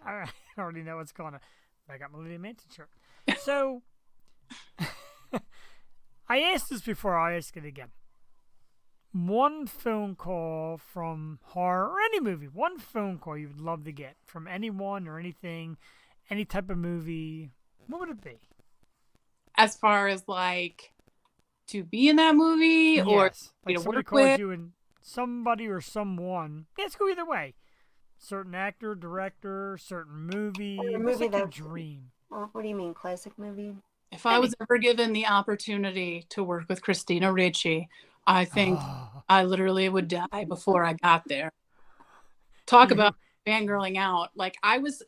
Speaker 1: already know what's going on. I got my Lydia Manson shirt. So, I asked this before. I'll ask it again. One phone call from horror or any movie, one phone call you would love to get from anyone or anything, any type of movie, what would it be?
Speaker 3: as far as like to be in that movie or
Speaker 1: Yes. Like
Speaker 3: to
Speaker 1: somebody
Speaker 3: work
Speaker 1: calls
Speaker 3: with,
Speaker 1: you and somebody or someone. Let's go either way. Certain actor, director, certain movie.
Speaker 2: Or a
Speaker 1: What's
Speaker 2: movie
Speaker 1: like your
Speaker 2: that's-
Speaker 1: dream?
Speaker 2: What do you mean, classic movie?
Speaker 3: if I was ever given the opportunity to work with Christina Ricci, I think
Speaker 1: Oh,
Speaker 3: I literally would die before I got there. Talk
Speaker 1: You-
Speaker 3: about fangirling out. Like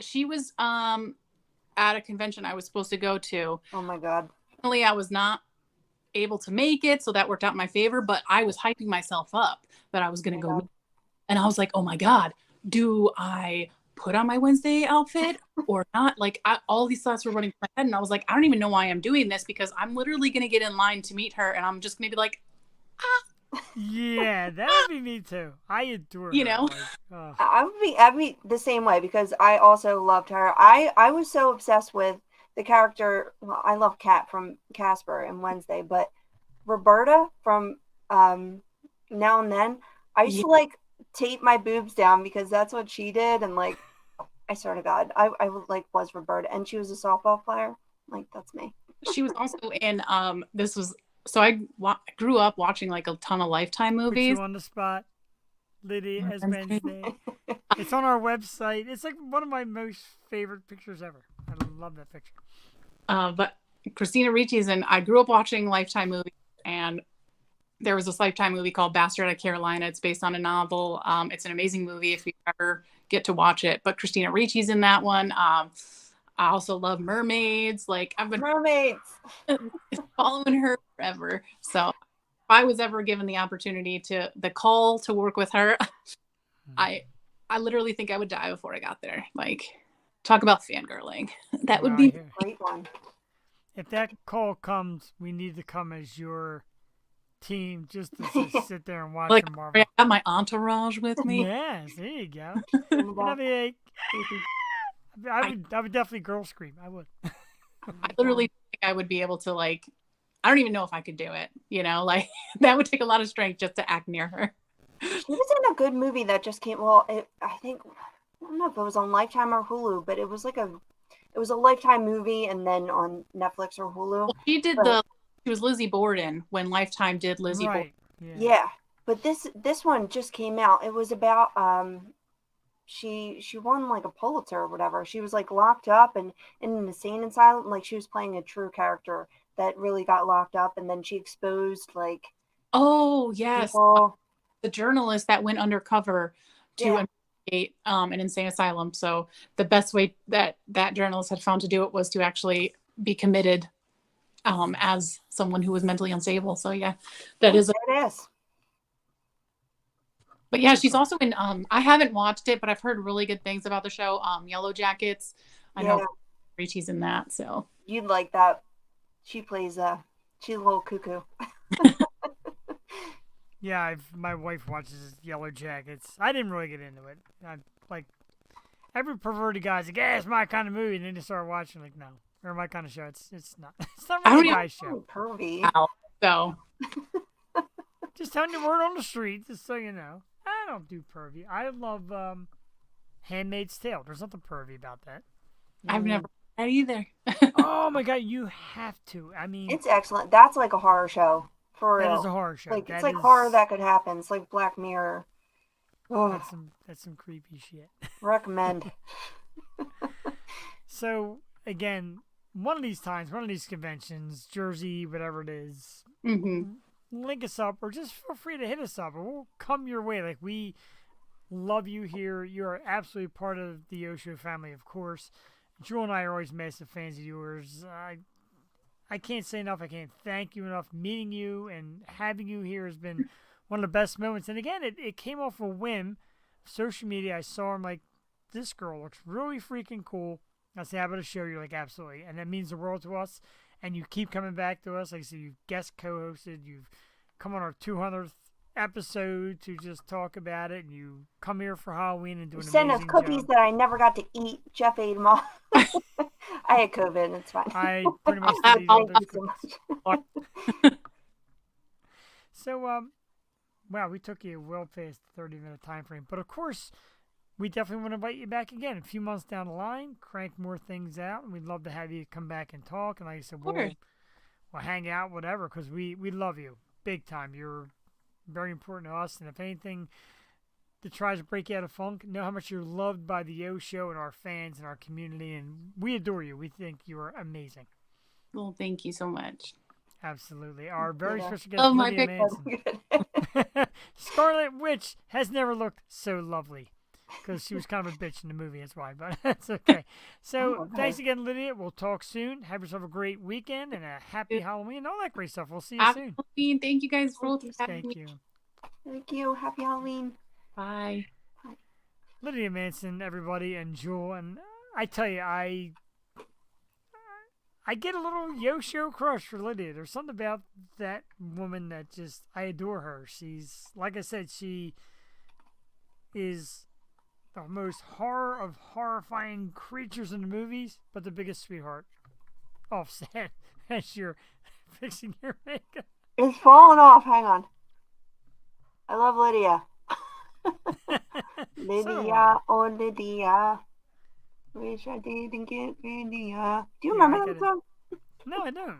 Speaker 3: she was at a convention I was supposed to go to.
Speaker 2: Oh my God.
Speaker 3: Unfortunately, I was not able to make it, so that worked out in my favor, but I was hyping myself up that I was going to
Speaker 2: Oh my
Speaker 3: go. And I was like, oh my God, do I put on my Wednesday outfit or not? Like all these thoughts were running through my head. And I was like, I don't even know why I'm doing this because I'm literally going to get in line to meet her. And I'm just going to be like,
Speaker 1: yeah, that would be me too. I adore
Speaker 3: You
Speaker 1: her.
Speaker 3: know?
Speaker 1: Like, oh.
Speaker 2: I'd be the same way because I also loved her. I was so obsessed with the character. Well, I love Kat from Casper and Wednesday, but Roberta from Now and Then. I used to like tape my boobs down because that's what she did, and like I swear to God, I was Roberta, and she was a softball player. Like that's me.
Speaker 3: she was also in, I grew up watching like a ton of Lifetime
Speaker 1: Put
Speaker 3: movies.
Speaker 1: you on the spot. Lydia as
Speaker 3: Wednesday.
Speaker 1: Wednesday. It's on our website. It's like one of my most favorite pictures ever. I love that picture.
Speaker 3: But Christina Ricci's and I grew up watching Lifetime movies, and there was this Lifetime movie called Bastard Out of Carolina. It's based on a novel. It's an amazing movie if you ever get to watch it. But Christina Ricci's in that one. I also love mermaids. Like I've been
Speaker 2: Mermaids.
Speaker 3: following her forever. So if I was ever given the opportunity the call to work with her, I literally think I would die before I got there. Like talk about fangirling. That would
Speaker 1: Wow,
Speaker 3: be
Speaker 1: here.
Speaker 2: Great one.
Speaker 1: If that call comes, we need to come as your team just to just sit there and watch
Speaker 3: Like,
Speaker 1: them marvel.
Speaker 3: I got my entourage with me.
Speaker 1: Yes, there you go.
Speaker 2: In the
Speaker 1: And
Speaker 2: back.
Speaker 1: I'd be like, I would definitely girl scream. I would.
Speaker 3: I literally think I would be able to, like, I don't even know if I could do it. You know, like that would take a lot of strength just to act near her.
Speaker 2: She was in a good movie that just came. Well, I think I don't know if it was on Lifetime or Hulu, but it was a Lifetime movie, and then on Netflix or Hulu.
Speaker 3: Well, she did
Speaker 2: But-
Speaker 3: she was Lizzie Borden when Lifetime did Lizzie Borden.
Speaker 1: Right. Yeah.
Speaker 2: Yeah, but this one just came out. It was about she won like a Pulitzer or whatever. She was like locked up and in an insane asylum. Like she was playing a true character that really got locked up, and then she exposed like
Speaker 3: Oh, yes.
Speaker 2: people.
Speaker 3: The journalist that went undercover to
Speaker 2: Yeah.
Speaker 3: investigate an insane asylum. So the best way that journalist had found to do it was to actually be committed as someone who was mentally unstable. So yeah, that is.
Speaker 2: There it is.
Speaker 3: But yeah, she's also in. I haven't watched it, but I've heard really good things about the show. Yellow Jackets. I know she's in that. So
Speaker 2: You'd like that. She plays she's a little cuckoo.
Speaker 1: Yeah, my wife watches Yellow Jackets. I didn't really get into it. I like every perverted guy's like, yeah, it's my kind of movie, and then they start watching like, no, or my kind of show. It's not. It's not
Speaker 3: I
Speaker 1: really
Speaker 3: don't
Speaker 1: a guy's show.
Speaker 2: Pervy.
Speaker 3: wow. So
Speaker 1: Just telling the word on the street, just so you know. I don't do pervy. I love Handmaid's Tale. There's nothing pervy about that.
Speaker 3: I've never read that either.
Speaker 1: Oh my god, you have to. I mean,
Speaker 2: It's excellent. That's like a horror show for real.
Speaker 1: that is a horror show.
Speaker 2: Like
Speaker 1: That
Speaker 2: it's like
Speaker 1: is-
Speaker 2: horror that could happen. It's like Black Mirror. Oh,
Speaker 1: That's some creepy shit.
Speaker 2: recommend.
Speaker 1: So again, one of these times, one of these conventions, Jersey, whatever it is,
Speaker 3: Mm-hmm.
Speaker 1: link us up or just feel free to hit us up and we'll come your way. Like, we love you here. You are absolutely part of the Osho family, of course. Jewel and I are always massive fans of yours. I can't say enough. I can't thank you enough. Meeting you and having you here has been one of the best moments. And again, it came off a whim. Social media, I saw him like, this girl looks really freaking cool. I said, how about a show? You're like, absolutely. And that means the world to us. And you keep coming back to us. Like I said, you've guest co-hosted. You've come on our 200th episode to just talk about it. And you come here for Halloween and do an
Speaker 2: Send us
Speaker 1: amazing
Speaker 2: cookies
Speaker 1: job.
Speaker 2: that I never got to eat. Jeff ate them all. I had COVID. It's fine.
Speaker 1: I pretty much did eat all
Speaker 2: Thank
Speaker 1: those
Speaker 2: you so
Speaker 1: cookies.
Speaker 2: much.
Speaker 1: So, wow, we took you well past the 30-minute time frame. But of course, we definitely want to invite you back again a few months down the line, crank more things out, and we'd love to have you come back and talk. And like I said, we'll hang out, whatever, because we love you big time. You're very important to us. And if anything that tries to break you out of funk, know how much you're loved by the O Show and our fans and our community. And we adore you. We think you are amazing.
Speaker 3: Well, thank you so much.
Speaker 1: Absolutely. Our very
Speaker 2: Yeah.
Speaker 1: special guest,
Speaker 3: Oh, my
Speaker 1: Lydia
Speaker 3: big-
Speaker 1: Manson. Scarlet Witch has never looked so lovely because she was kind of a bitch in the movie. That's why, but that's okay. So
Speaker 2: Oh, okay.
Speaker 1: thanks again, Lydia. We'll talk soon. Have yourself a great weekend and a happy Halloween and all that great stuff. We'll see you soon.
Speaker 3: Halloween. Thank you guys both for having
Speaker 1: Thank
Speaker 3: me.
Speaker 1: you.
Speaker 2: Thank you. Happy Halloween.
Speaker 3: Bye.
Speaker 1: Lydia Manson, everybody, and Jewel. And I tell you, I get a little Yosho crush for Lydia. There's something about that woman that just, I adore her. She's, like I said, she is the most horror of horrifying creatures in the movies, but the biggest sweetheart. Offset as you're fixing your makeup.
Speaker 2: It's falling off. Hang on. I love Lydia. Lydia, oh Lydia. Wish I didn't get Lydia. Do you
Speaker 1: Yeah, I
Speaker 2: remember
Speaker 1: get
Speaker 2: that song?
Speaker 1: No, I don't.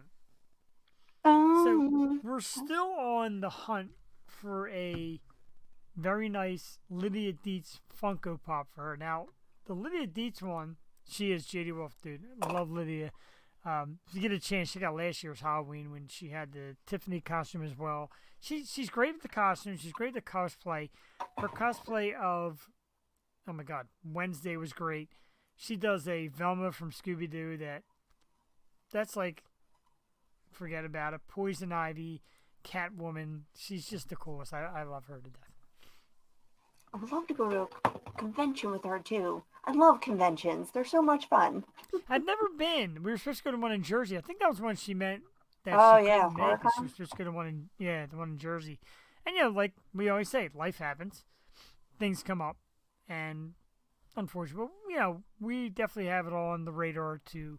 Speaker 2: Um,
Speaker 1: We're still on the hunt for a very nice Lydia Dietz Funko Pop for her. Now, the Lydia Dietz one, she is JD Wolf, dude. I love Lydia. If you get a chance, she got last year's Halloween when she had the Tiffany costume as well. She's great at the costume. She's great at the cosplay. Her cosplay of, oh my God, Wednesday was great. She does a Velma from Scooby-Doo that's like, forget about it. Poison Ivy, Catwoman. She's just the coolest. I love her to death.
Speaker 2: I would love to go to a convention with her too. I love conventions. They're so much fun.
Speaker 1: I'd never been. We were supposed to go to one in Jersey. I think that was one she meant that
Speaker 2: Oh
Speaker 1: she
Speaker 2: yeah,
Speaker 1: couldn't make it. She
Speaker 2: HorrorCon.
Speaker 1: was supposed to go to one the one in Jersey. And like we always say, life happens, things come up, and unfortunately, we definitely have it all on the radar to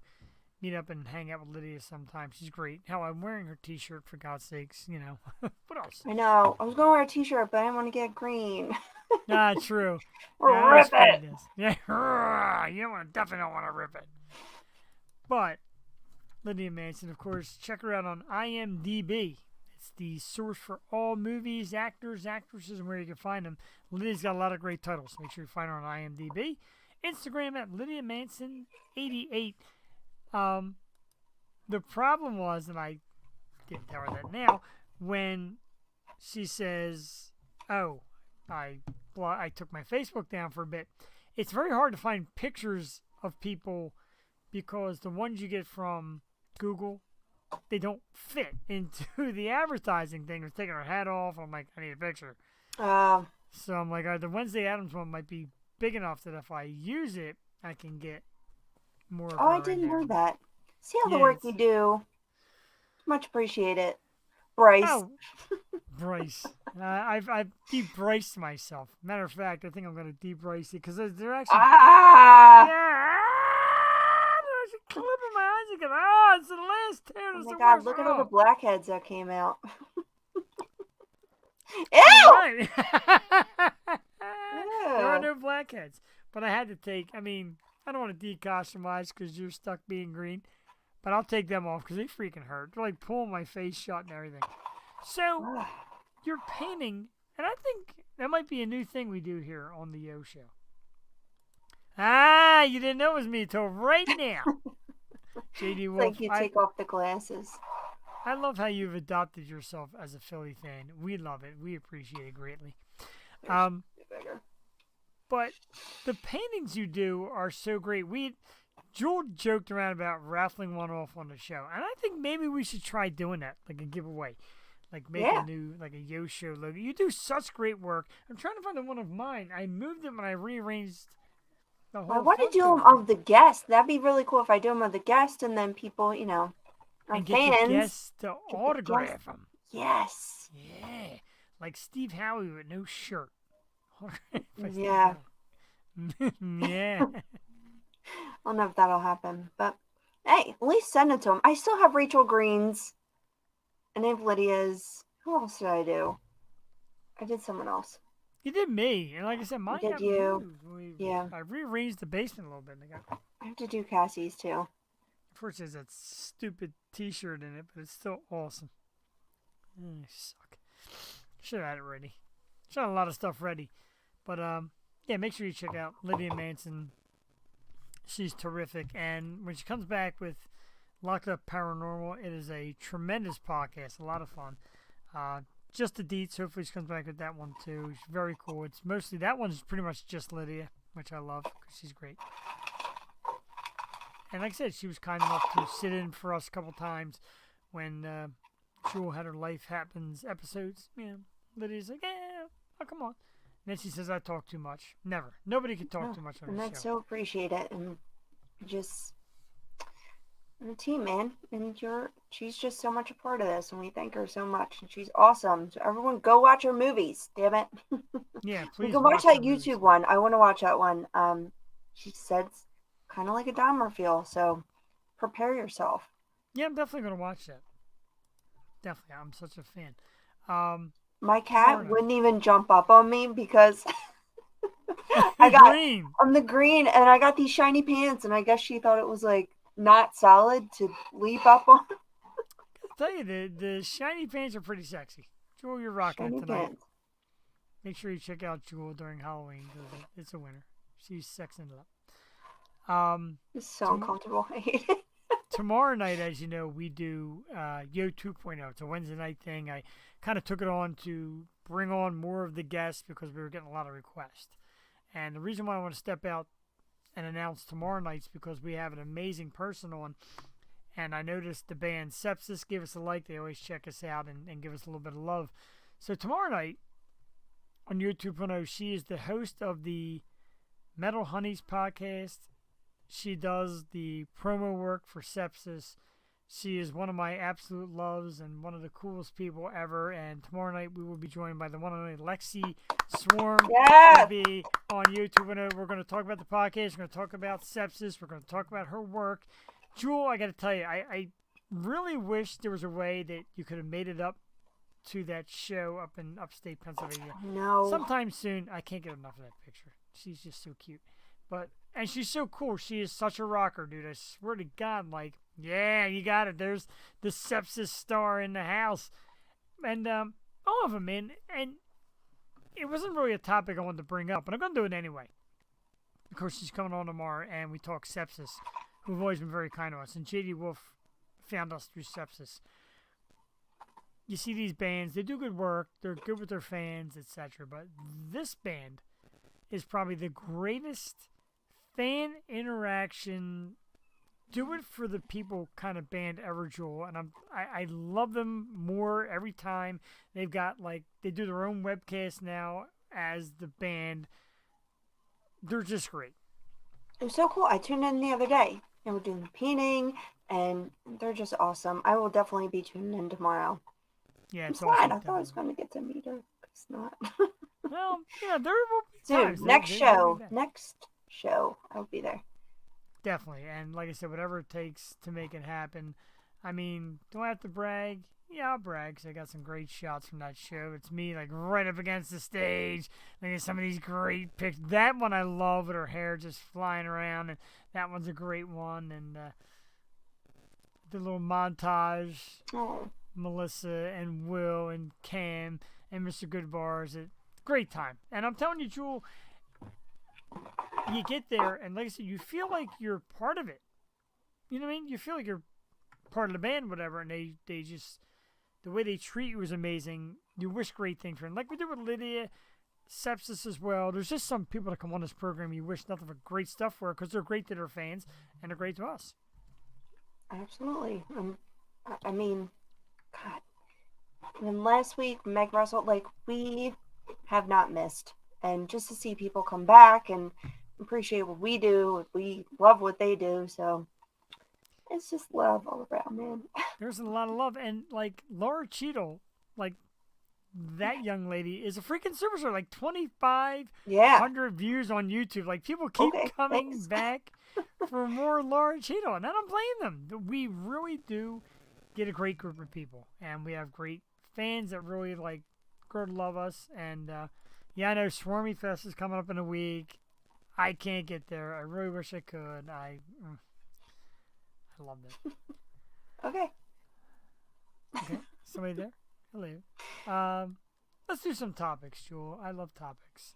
Speaker 1: meet up and hang out with Lydia sometime. She's great. Hell, I'm wearing her T-shirt for God's sakes. What else?
Speaker 2: I know. I was going to wear a T-shirt, but I didn't want to get green.
Speaker 1: Nah, true.
Speaker 2: Rip it.
Speaker 1: Yeah, you definitely don't want to rip it. But Lydia Manson, of course, check her out on IMDb. It's the source for all movies, actors, actresses, and where you can find them. Lydia's got a lot of great titles. Make sure you find her on IMDb. Instagram at Lydia Manson 88. The problem was, and I didn't tell her that now, when she says, "Oh, I took my Facebook down for a bit," it's very hard to find pictures of people because the ones you get from Google, they don't fit into the advertising thing. It's taking her hat off. I'm like, I need a picture. So I'm like, the Wednesday Addams one might be big enough that if I use it, I can get more of her
Speaker 2: I
Speaker 1: in
Speaker 2: didn't
Speaker 1: there.
Speaker 2: know that. See all the
Speaker 1: Yeah,
Speaker 2: work you do. Much appreciate it, Bryce.
Speaker 1: Oh, Bryce. I've de-briced myself. Matter of fact, I think I'm going to de-brice it because they're actually...
Speaker 2: Ah!
Speaker 1: Yeah! There's a clip in my eyes again. It's the last tear.
Speaker 2: Oh
Speaker 1: It's
Speaker 2: my
Speaker 1: the
Speaker 2: God!
Speaker 1: worst.
Speaker 2: Look at all the blackheads that came out. Ew!
Speaker 1: Right. There are
Speaker 2: Ew.
Speaker 1: no blackheads. But I had to take... I mean, I don't want to de-costumize because you're stuck being green. But I'll take them off because they freaking hurt. They're like pulling my face shut and everything. So, you're painting, and I think that might be a new thing we do here on the Yo Show. You didn't know it was me till right now. JD Wolf,
Speaker 2: Like you take off the glasses.
Speaker 1: I love how you've adopted yourself as a Philly fan. We love it. We appreciate it greatly. But the paintings you do are so great. Jewel joked around about raffling one off on the show, and I think maybe we should try doing that, like a giveaway, like make a new, like a Yo Show logo. You do such great work. I'm trying to find the one of mine. I moved it when I rearranged the whole.
Speaker 2: I want to do them
Speaker 1: cover.
Speaker 2: of the guest. That'd be really cool if I do them of the guest, and then people, our
Speaker 1: and
Speaker 2: fans
Speaker 1: get the guests to autograph them.
Speaker 2: Yes.
Speaker 1: Yeah, like Steve Howie with no shirt.
Speaker 2: Yeah.
Speaker 1: Yeah.
Speaker 2: I don't know if that'll happen, but hey, at least send it to them. I still have Rachel Green's, and I have Lydia's. Who else did I do? I did someone else.
Speaker 1: You did me, and like I said, mine
Speaker 2: Did
Speaker 1: got
Speaker 2: you?
Speaker 1: moved.
Speaker 2: Yeah.
Speaker 1: I rearranged the basement a little bit. And
Speaker 2: I have to do Cassie's too.
Speaker 1: of course, there's that stupid T-shirt in it, but it's still awesome. I suck. Should have had it ready. Should have a lot of stuff ready, but yeah. Make sure you check out Lydia Manson. She's terrific, and when she comes back with Locked Up Paranormal, it is a tremendous podcast, a lot of fun. Just the deets. Hopefully, she comes back with that one too. It's very cool. It's mostly that one's pretty much just Lydia, which I love because she's great. And like I said, she was kind enough to sit in for us a couple times when Jewel had her Life Happens episodes. Lydia's like, yeah, oh come on. And then she says I talk too much. Never. Nobody can talk too much on
Speaker 2: and
Speaker 1: the
Speaker 2: that's
Speaker 1: show.
Speaker 2: so appreciate it, and just a team, man. And she's just so much a part of this, and we thank her so much. And she's awesome. So everyone, go watch her movies. Damn it.
Speaker 1: Yeah,
Speaker 2: You
Speaker 1: please.
Speaker 2: can watch that
Speaker 1: her
Speaker 2: YouTube
Speaker 1: movies.
Speaker 2: one. I want to watch that one. She said it's kind of like a Dahmer feel, so prepare yourself.
Speaker 1: Yeah, I'm definitely gonna watch that. Definitely, I'm such a fan.
Speaker 2: My cat
Speaker 1: Florida.
Speaker 2: wouldn't even jump up on me because
Speaker 1: Green.
Speaker 2: I'm the green, and I got these shiny pants, and I guess she thought it was like not solid to leap up on.
Speaker 1: I tell you, the shiny pants are pretty sexy. Jewel, you're rocking
Speaker 2: Shiny
Speaker 1: it tonight.
Speaker 2: pants.
Speaker 1: Make sure you check out Jewel during Halloween because it's a winner. She's sexing it up.
Speaker 2: It's so uncomfortable. I hate it.
Speaker 1: Tomorrow night, as you know, we do Yo 2.0. It's a Wednesday night thing. I kind of took it on to bring on more of the guests because we were getting a lot of requests. And the reason why I want to step out and announce tomorrow night's because we have an amazing person on. And I noticed the band Sepsis give us a like. They always check us out and give us a little bit of love. So tomorrow night on Yo 2.0, she is the host of the Metal Honeys podcast. She does the promo work for Sepsis. She is one of my absolute loves and one of the coolest people ever. And tomorrow night we will be joined by the one and only Lexi Swarm.
Speaker 2: Yes.
Speaker 1: She'll be on YouTube. We're going to talk about the podcast. We're going to talk about sepsis. We're going to talk about her work. Jewel, I got to tell you, I really wish there was a way that you could have made it up to that show up in upstate Pennsylvania.
Speaker 2: No.
Speaker 1: Sometime soon. I can't get enough of that picture. She's just so cute. And she's so cool. She is such a rocker, dude. I swear to God, like, yeah, you got it. There's the sepsis star in the house. And all of them, man. And it wasn't really a topic I wanted to bring up, but I'm going to do it anyway. Of course, she's coming on tomorrow, and we talk sepsis, who've always been very kind to us. And J.D. Wolf found us through sepsis. You see these bands, they do good work. They're good with their fans, etc. But this band is probably the greatest fan interaction, do it for the people kind of band ever, Jewel. And I love them more every time. They've got, like, they do their own webcast now as the band. They're just great.
Speaker 2: It was so cool. I tuned in the other day and we're doing the painting and they're just awesome. I will definitely be tuning in tomorrow.
Speaker 1: Yeah,
Speaker 2: I'm
Speaker 1: it's
Speaker 2: sad.
Speaker 1: awesome.
Speaker 2: I thought I was going to get to meet her. It's not.
Speaker 1: Well, yeah, there will be
Speaker 2: Dude,
Speaker 1: times.
Speaker 2: next
Speaker 1: They'll be back.
Speaker 2: Next show, I'll be there.
Speaker 1: Definitely. And like I said, whatever it takes to make it happen. I mean, do I have to brag? Yeah, I'll brag because I got some great shots from that show. It's me, like, right up against the stage. Look at some of these great pictures. That one I love with her hair just flying around. And that one's a great one. And the little montage.
Speaker 2: Oh.
Speaker 1: Melissa and Will and Cam and Mr. Goodbars. Great time. And I'm telling you, Jewel, you get there, and like I said, you feel like you're part of it. You know what I mean? You feel like you're part of the band, whatever, and they just, the way they treat you is amazing. You wish great things for them. Like we did with Lydia, sepsis as well. There's just some people that come on this program you wish nothing but great stuff for because they're great to their fans, and they're great to us.
Speaker 2: Absolutely. I mean, God. And last week, Meg Russell, like, we have not missed. And just to see people come back and appreciate what we do, we love what they do. So it's just love all around, man.
Speaker 1: There's a lot of love. And, like, Laura Cheadle, like, that young lady is a freaking superstar. Like, 2,500 views on YouTube. Like, people keep coming back for more Laura Cheadle. And I don't blame them. We really do get a great group of people. And we have great fans that really, like, grow to love us. And, yeah, I know Swarmy Fest is coming up in a week. I can't get there. I really wish I could. I love it.
Speaker 2: Okay.
Speaker 1: Okay. Somebody there? Hello. Let's do some topics, Jewel. I love topics.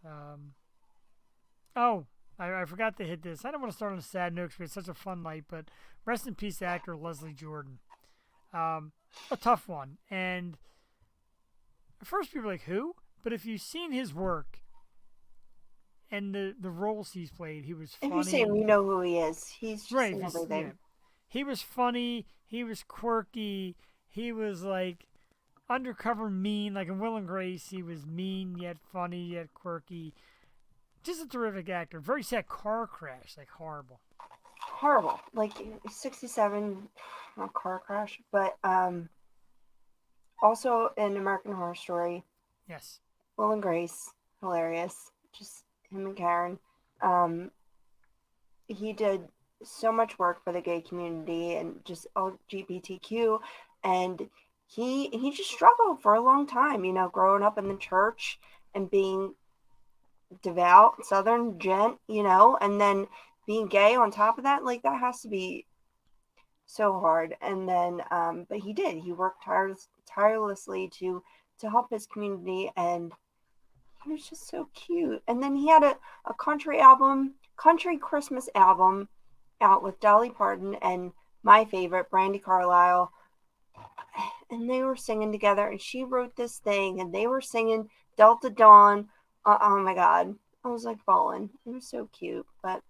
Speaker 1: I forgot to hit this. I don't want to start on a sad note because it's such a fun night, but rest in peace, actor Leslie Jordan. A tough one. And at first people are like, who? But if you've seen his work and the roles he's played, he was funny.
Speaker 2: If you see him, you know who he is. He's just
Speaker 1: right,
Speaker 2: in everything.
Speaker 1: Yeah. He was funny. He was quirky. He was like undercover mean. Like in Will and Grace, he was mean yet funny yet quirky. Just a terrific actor. Very sad car crash. Like horrible.
Speaker 2: Horrible. Like 67, not car crash, but also in American Horror Story.
Speaker 1: Yes.
Speaker 2: Will and Grace, hilarious. Just him and Karen. He did so much work for the gay community and just LGBTQ, and he just struggled for a long time, you know, growing up in the church and being devout Southern gent, you know, and then being gay on top of that. Like, that has to be so hard. And then but he did. He worked tirelessly to help his community, and he was just so cute. And then he had a country Christmas album out with Dolly Parton and my favorite, Brandy Carlisle. And they were singing together, and she wrote this thing, and they were singing Delta Dawn. Oh my God. I was like falling. It was so cute. But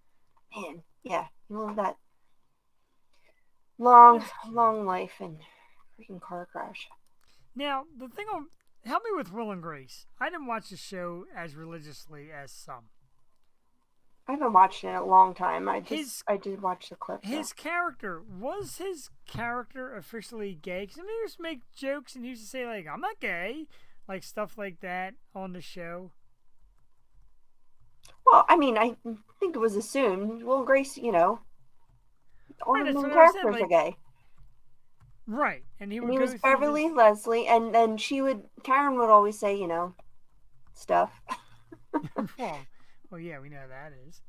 Speaker 2: man, yeah, you love that long life and freaking car crash.
Speaker 1: Now, the thing help me with Will and Grace. I didn't watch the show as religiously as some.
Speaker 2: I haven't watched it in a long time. I
Speaker 1: his
Speaker 2: did watch the clip.
Speaker 1: his character was his character officially gay? Because I mean, he used to make jokes and he used to say like, "I'm not gay," like stuff like that on the show.
Speaker 2: Well, I mean, I think it was assumed. Will and Grace, all
Speaker 1: Right,
Speaker 2: the
Speaker 1: that's
Speaker 2: main
Speaker 1: what I was saying.
Speaker 2: characters are
Speaker 1: Like,
Speaker 2: gay.
Speaker 1: right, and he
Speaker 2: And
Speaker 1: would
Speaker 2: he
Speaker 1: go
Speaker 2: was
Speaker 1: through
Speaker 2: Beverly,
Speaker 1: this.
Speaker 2: Leslie, and then Karen would always say, stuff.
Speaker 1: well, well, yeah, we know how that is.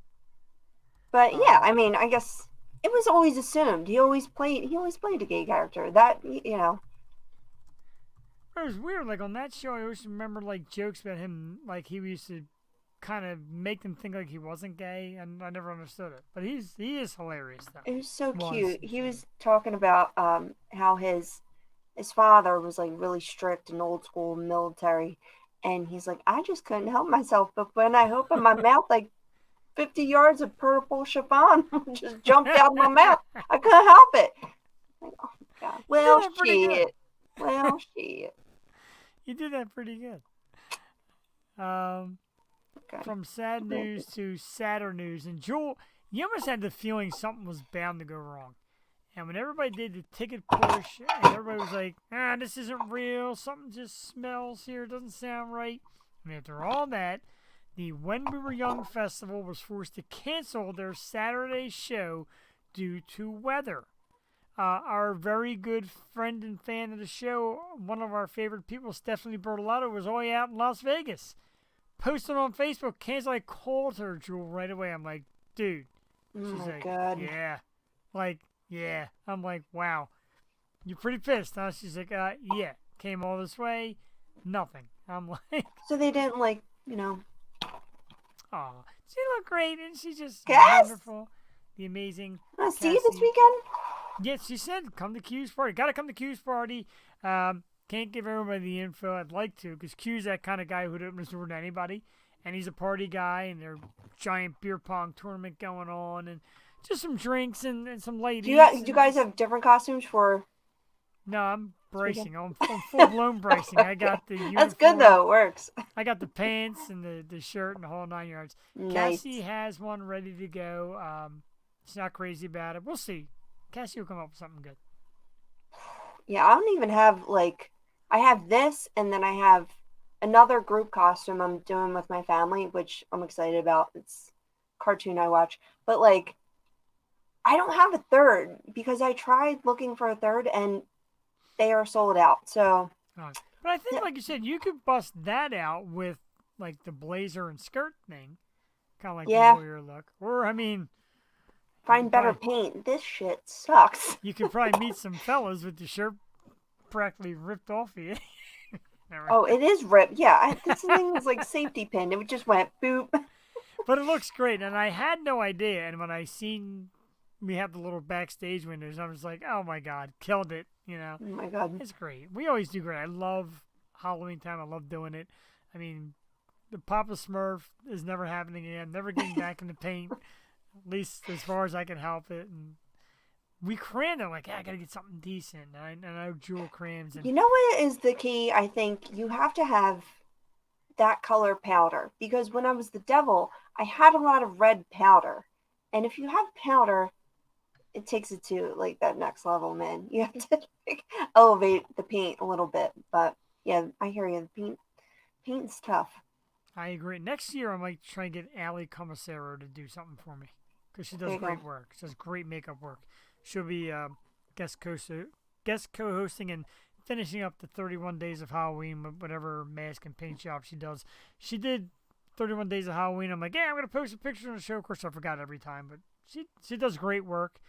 Speaker 2: But yeah,
Speaker 1: Um,
Speaker 2: I mean, I guess it was always assumed. He always played a gay character. That,
Speaker 1: it was weird. Like on that show, I always remember like jokes about him. Like he used to kind of make them think like he wasn't gay, and I never understood it. But he is hilarious though.
Speaker 2: it was so
Speaker 1: Was
Speaker 2: cute. He was talking about how his father was like really strict and old school military, and he's like, I just couldn't help myself. But when I opened my mouth, like 50 yards of purple chiffon just jumped out of my mouth. I couldn't help it. Like, oh my god.
Speaker 1: you
Speaker 2: Well,
Speaker 1: did that pretty good.
Speaker 2: shit. Well, shit.
Speaker 1: You did that pretty good. Um,
Speaker 2: Okay.
Speaker 1: from sad news to sadder news, and Jewel, you almost had the feeling something was bound to go wrong. And when everybody did the ticket push, and everybody was like, this isn't real, something just smells here, it doesn't sound right. And after all that, the When We Were Young Festival was forced to cancel their Saturday show due to weather. Our very good friend and fan of the show, one of our favorite people, Stephanie Bertolotto, was all out in Las Vegas. Posted on Facebook, cancel. I called her, Jewel, right away. I'm like, dude.
Speaker 2: Oh
Speaker 1: She's
Speaker 2: my
Speaker 1: like,
Speaker 2: god.
Speaker 1: yeah. Like, yeah. I'm like, wow. You're pretty pissed, huh? She's like, yeah. Came all this way, nothing. I'm like,
Speaker 2: So they didn't
Speaker 1: oh, she looked great, and she's just
Speaker 2: Cass?
Speaker 1: wonderful. The amazing.
Speaker 2: Want to see you this
Speaker 1: Cassie.
Speaker 2: weekend?
Speaker 1: Yes, she said, come to Q's party. Gotta come to Q's party. Can't give everybody the info. I'd like to, because Q's that kind of guy who'd open his door to anybody. And he's a party guy, and there's giant beer pong tournament going on, and just some drinks and some ladies.
Speaker 2: Do you guys have different costumes for?
Speaker 1: No, I'm bracing. I'm full blown bracing. I got the uniform.
Speaker 2: That's good though. It works.
Speaker 1: I got the pants and the shirt and the whole 9 yards.
Speaker 2: Nice.
Speaker 1: Cassie has one ready to go. She's not crazy about it. We'll see. Cassie will come up with something good.
Speaker 2: Yeah, I don't even have I have this, and then I have another group costume I'm doing with my family, which I'm excited about. It's a cartoon I watch, but I don't have a third because I tried looking for a third and they are sold out. So,
Speaker 1: But I think, like you said, you could bust that out with like the blazer and skirt thing, kind of like the warrior look. Or I mean,
Speaker 2: find better paint. This shit sucks.
Speaker 1: You could probably meet some fellas with your shirt practically ripped off of you.
Speaker 2: Oh, it is ripped. Yeah, this thing was like safety pin. It just went boop.
Speaker 1: But it looks great, and I had no idea. And when I seen we have the little backstage windows, I was like, oh my god, killed it.
Speaker 2: Oh my god,
Speaker 1: it's great. We always do great. I love Halloween time. I love doing it. I mean, the Papa Smurf is never happening again. Never getting back in the paint, at least as far as I can help it. And we crammed it like, I gotta get something decent. And I know Jewel crams. And
Speaker 2: you know what is the key? I think you have to have that color powder, because when I was the devil, I had a lot of red powder, and if you have powder, it takes it to that next level, man. You have to elevate the paint a little bit. But yeah, I hear you. The paint's tough.
Speaker 1: I agree. Next year, I might try and get Allie Commissaro to do something for me, because she does great work. She does great makeup work. She'll be guest co-hosting and finishing up the 31 Days of Halloween with whatever mask and paint job she does. She did 31 Days of Halloween. I'm like, yeah, I'm going to post a picture on the show. Of course, I forgot every time, but she does great work.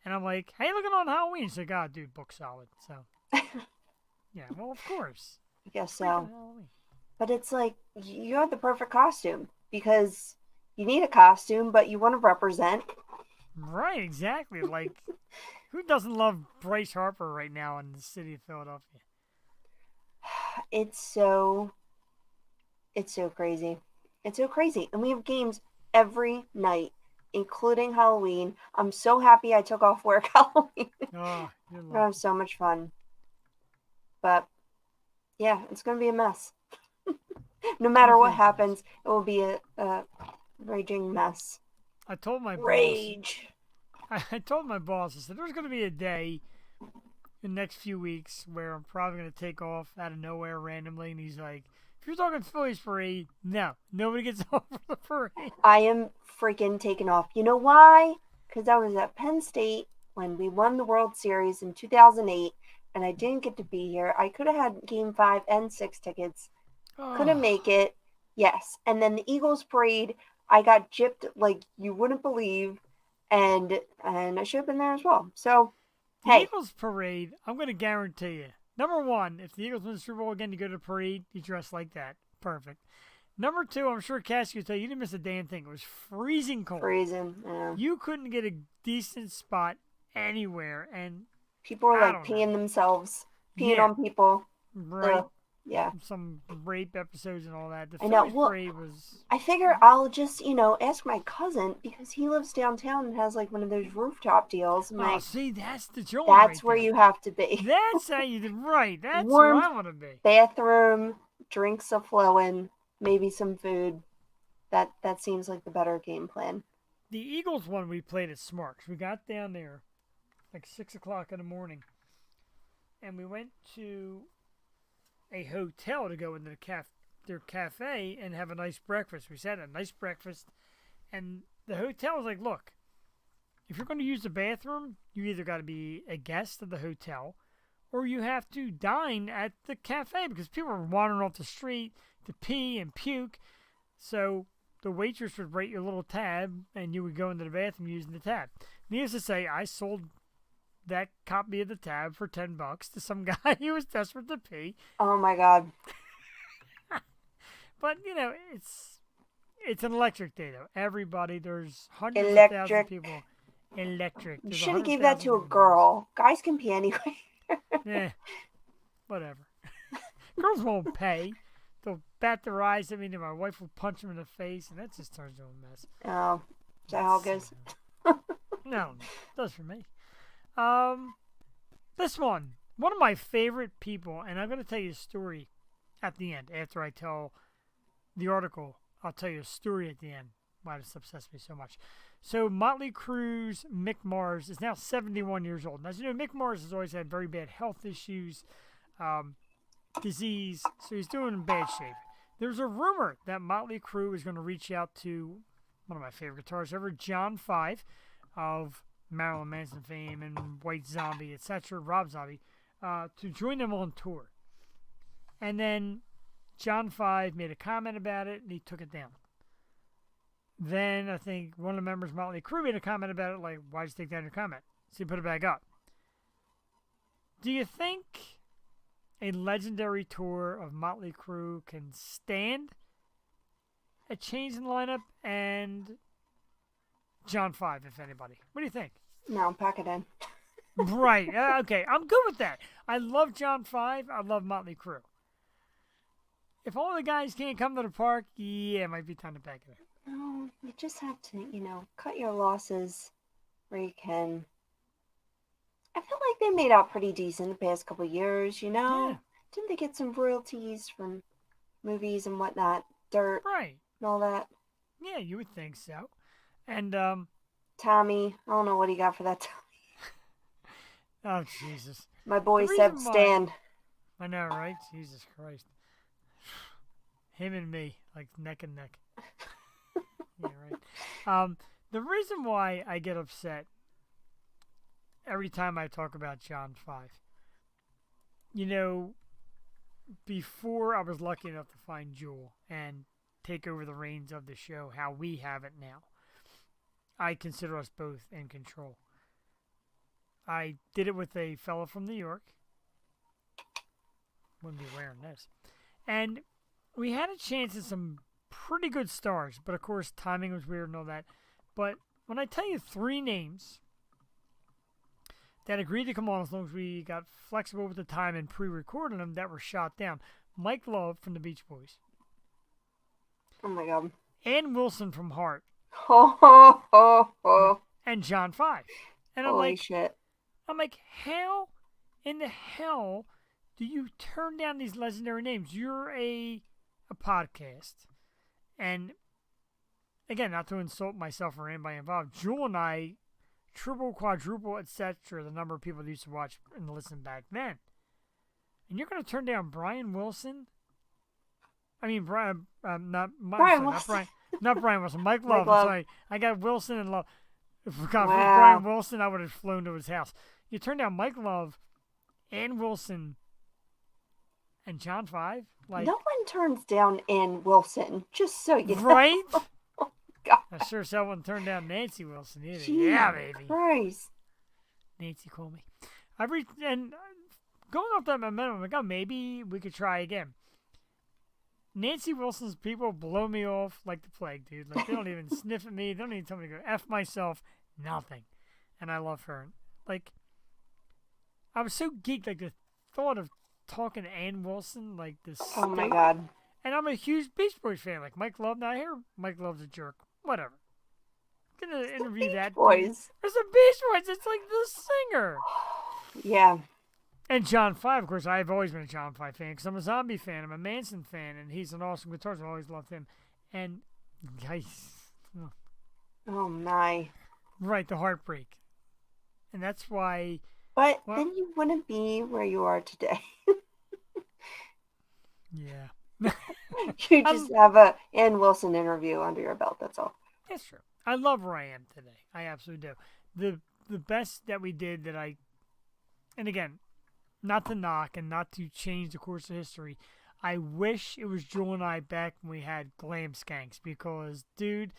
Speaker 1: And I'm like, hey, looking on Halloween. She's like, God, dude, book solid. So, yeah, well, of course.
Speaker 2: I guess so. But it's like, you have the perfect costume, because you need a costume, but you want to represent.
Speaker 1: Right, exactly. Like, who doesn't love Bryce Harper right now in the city of Philadelphia?
Speaker 2: It's so crazy. It's so crazy. And we have games every night, including Halloween. I'm so happy I took off work Halloween.
Speaker 1: Oh,
Speaker 2: We're gonna have so much fun. But yeah, it's gonna be a mess. No matter what happens, it will be a raging mess.
Speaker 1: I told my boss.
Speaker 2: Rage.
Speaker 1: I told my boss. I said there's going to be a day in the next few weeks where I'm probably going to take off out of nowhere randomly, and he's like, "If you're talking Phillies parade, no, nobody gets off for the parade."
Speaker 2: I am freaking taking off. You know why? Because I was at Penn State when we won the World Series in 2008, and I didn't get to be here. I could have had Game 5 and 6 tickets. Couldn't make it. Yes. And then the Eagles parade, I got gypped like you wouldn't believe, and I should have been there as well. So,
Speaker 1: The
Speaker 2: hey.
Speaker 1: Eagles parade, I'm going to guarantee you. Number one, if the Eagles win the Super Bowl again, you go to the parade, you dress like that. Perfect. Number two, I'm sure Cassie would tell you, you didn't miss a damn thing. It was freezing cold.
Speaker 2: Freezing, yeah.
Speaker 1: You couldn't get a decent spot anywhere, and
Speaker 2: people were like peeing themselves, peeing on people.
Speaker 1: Right.
Speaker 2: Yeah.
Speaker 1: Some rape episodes and all that. The
Speaker 2: I know.
Speaker 1: Phillies parade was...
Speaker 2: I figure I'll just, ask my cousin because he lives downtown and has like one of those rooftop deals. I'm like,
Speaker 1: see, that's the joint.
Speaker 2: That's
Speaker 1: right
Speaker 2: where
Speaker 1: there.
Speaker 2: you have to be.
Speaker 1: That's how you did right. That's
Speaker 2: Warm
Speaker 1: where I want to be.
Speaker 2: Bathroom, drinks a flowing, maybe some food. That seems like the better game plan.
Speaker 1: The Eagles one we played at Smarks. We got down there like 6 o'clock in the morning, and we went to a hotel to go into their cafe and have a nice breakfast. We sat at a nice breakfast, and the hotel was like, look, if you're going to use the bathroom, you either got to be a guest of the hotel or you have to dine at the cafe because people were wandering off the street to pee and puke. So the waitress would rate your little tab and you would go into the bathroom using the tab. Needless to say, I sold that copy of the tab for $10 to some guy who was desperate to pee.
Speaker 2: Oh my God.
Speaker 1: But, it's an electric day, though. Everybody, there's hundreds of thousands of people. Electric.
Speaker 2: You should have gave that to a girl. Guys can pee anyway.
Speaker 1: Yeah, whatever. Girls won't pay. They'll bat their eyes at me, and my wife will punch them in the face, and that just turns into a mess.
Speaker 2: Oh, is that how it goes?
Speaker 1: No, it does for me. This one of my favorite people, and I'm going to tell you a story at the end. After I tell the article, I'll tell you a story at the end. Why this obsessed me so much. So Motley Crue's Mick Mars is now 71 years old. Now, as you know, Mick Mars has always had very bad health issues, disease, so he's doing in bad shape. There's a rumor that Motley Crue is going to reach out to one of my favorite guitarists ever, John Five, of Marilyn Manson fame and White Zombie, etc., Rob Zombie, to join them on tour. And then John Five made a comment about it, and he took it down. Then I think one of the members of Motley Crue made a comment about it, like, why'd you take down your comment? So he put it back up. Do you think a legendary tour of Motley Crue can stand a change in lineup and John Five, if anybody? What do you think?
Speaker 2: No, pack it in.
Speaker 1: Right. Okay, I'm good with that. I love John Five. I love Motley Crue. If all the guys can't come to the park, yeah, it might be time to pack it in.
Speaker 2: No, you just have to, cut your losses where you can. I feel like they made out pretty decent the past couple of years,
Speaker 1: Yeah.
Speaker 2: Didn't they get some royalties from movies and whatnot? Dirt.
Speaker 1: Right.
Speaker 2: And all that.
Speaker 1: Yeah, you would think so. And,
Speaker 2: Tommy, I don't know what he got for that Tommy.
Speaker 1: oh, Jesus.
Speaker 2: My boy
Speaker 1: The
Speaker 2: Seb
Speaker 1: reason why-
Speaker 2: Stan.
Speaker 1: I know, right? Jesus Christ. Him and me, like neck and neck. Yeah, right. The reason why I get upset every time I talk about John Five, before I was lucky enough to find Jewel and take over the reins of the show, how we have it now, I consider us both in control. I did it with a fella from New York. Wouldn't be wearing this. And we had a chance at some pretty good stars, but of course timing was weird and all that. But when I tell you 3 names that agreed to come on as long as we got flexible with the time and pre-recorded them that were shot down. Mike Love from the Beach Boys.
Speaker 2: Oh my God.
Speaker 1: Ann Wilson from Heart.
Speaker 2: Ho, ho, ho, ho.
Speaker 1: And John Five. And I'm
Speaker 2: Holy
Speaker 1: like,
Speaker 2: shit.
Speaker 1: how in the hell do you turn down these legendary names? You're a podcast. And again, not to insult myself or anybody involved, Jewel and I, triple, quadruple, etc., the number of people that used to watch and listen back then. And you're going to turn down Brian Wilson? I mean, Brian, not Brian Wilson. Mike Love.
Speaker 2: Love.
Speaker 1: Sorry, I got Wilson and Love. If it was
Speaker 2: Wow.
Speaker 1: Brian Wilson, I would have flown to his house. You turn down Mike Love and Wilson and John 5? Like,
Speaker 2: No one turns down Ann Wilson, just so you know.
Speaker 1: right?
Speaker 2: God.
Speaker 1: I sure as hell wouldn't turn down Nancy Wilson either.
Speaker 2: Jesus
Speaker 1: Yeah, baby.
Speaker 2: Christ.
Speaker 1: Nancy, call me. And going off that momentum, I'm like, oh, maybe we could try again. Nancy Wilson's people blow me off like the plague, dude. Like, they don't even sniff at me. They don't even tell me to go F myself. Nothing. And I love her. Like, I was so geeked, like, the thought of talking to Ann Wilson, like, this.
Speaker 2: Oh my God.
Speaker 1: And I'm a huge Beach Boys fan. Like, Mike Love, now I hear Mike Love's a jerk. Whatever. I'm going to interview that.
Speaker 2: Boys.
Speaker 1: There's the Beach Boys. It's like the singer.
Speaker 2: Yeah.
Speaker 1: And John 5, of course, I've always been a John 5 fan because I'm a Zombie fan. I'm a Manson fan, and he's an awesome guitarist. I've always loved him. And,
Speaker 2: Oh my.
Speaker 1: right, the heartbreak. And that's why.
Speaker 2: But
Speaker 1: Well-
Speaker 2: then you wouldn't be where you are today.
Speaker 1: Yeah.
Speaker 2: You just have a Ann Wilson interview under your belt, that's all.
Speaker 1: That's true. I love where I am today. I absolutely do. The best that we did that and again, not to knock and not to change the course of history, I wish it was Joel and I back when we had Glam Skanks because, dude,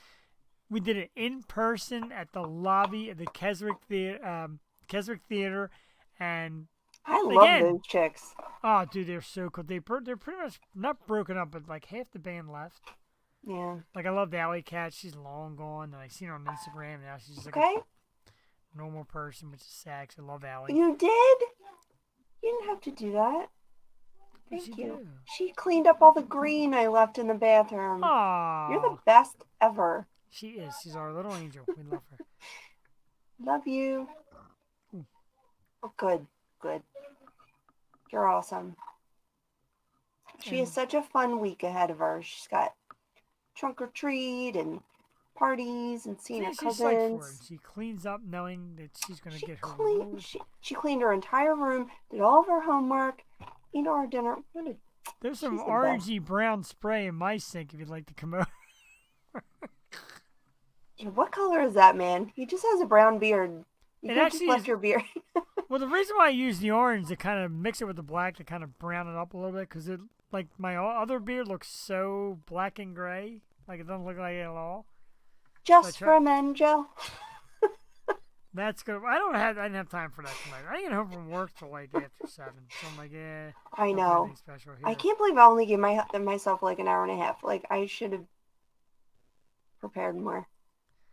Speaker 1: we did it in person at the lobby of the Keswick Theater, and
Speaker 2: I love
Speaker 1: Again.
Speaker 2: those chicks.
Speaker 1: oh, dude, they're so cool. They're pretty much not broken up, but like half the band left.
Speaker 2: Yeah.
Speaker 1: Like, I love the Alley Cat. She's long gone, and I seen her on Instagram, and now she's just like
Speaker 2: Okay.
Speaker 1: a normal person, which is sad 'cause I love Allie.
Speaker 2: You did? You didn't have to do that.
Speaker 1: What'd
Speaker 2: Thank
Speaker 1: she
Speaker 2: you.
Speaker 1: do?
Speaker 2: She cleaned up all the green I left in the bathroom.
Speaker 1: Aw.
Speaker 2: You're the best ever.
Speaker 1: She is. She's our little angel. We love her.
Speaker 2: Love you.
Speaker 1: Ooh.
Speaker 2: Oh, good. Good. You're awesome. She has
Speaker 1: And-
Speaker 2: such a fun week ahead of her. She's got trunk or treat and parties and seeing her
Speaker 1: Yeah, she's psyched for it.
Speaker 2: cousins.
Speaker 1: She cleans up knowing that she's going to
Speaker 2: She
Speaker 1: get her
Speaker 2: cleaned.
Speaker 1: reward.
Speaker 2: She cleaned her entire room, did all of her homework, ate our dinner.
Speaker 1: There's some
Speaker 2: she's the
Speaker 1: orangey brown spray in my sink if you'd like to come over.
Speaker 2: What color is that, man? He just has a brown beard. You
Speaker 1: It
Speaker 2: could just
Speaker 1: actually
Speaker 2: left
Speaker 1: is-
Speaker 2: your beard.
Speaker 1: Well, the reason why I use the orange to kind of mix it with the black to kind of brown it up a little bit because it, like, my other beard looks so black and gray. Like, it doesn't look like it at all.
Speaker 2: Just
Speaker 1: try-
Speaker 2: for men, Joe.
Speaker 1: That's good. I didn't have time for that tonight. I didn't get home from work till like after 7. So I'm like, yeah.
Speaker 2: I
Speaker 1: don't do
Speaker 2: know.
Speaker 1: anything special here.
Speaker 2: I can't believe I only gave myself like an hour and a half. Like, I should have prepared more.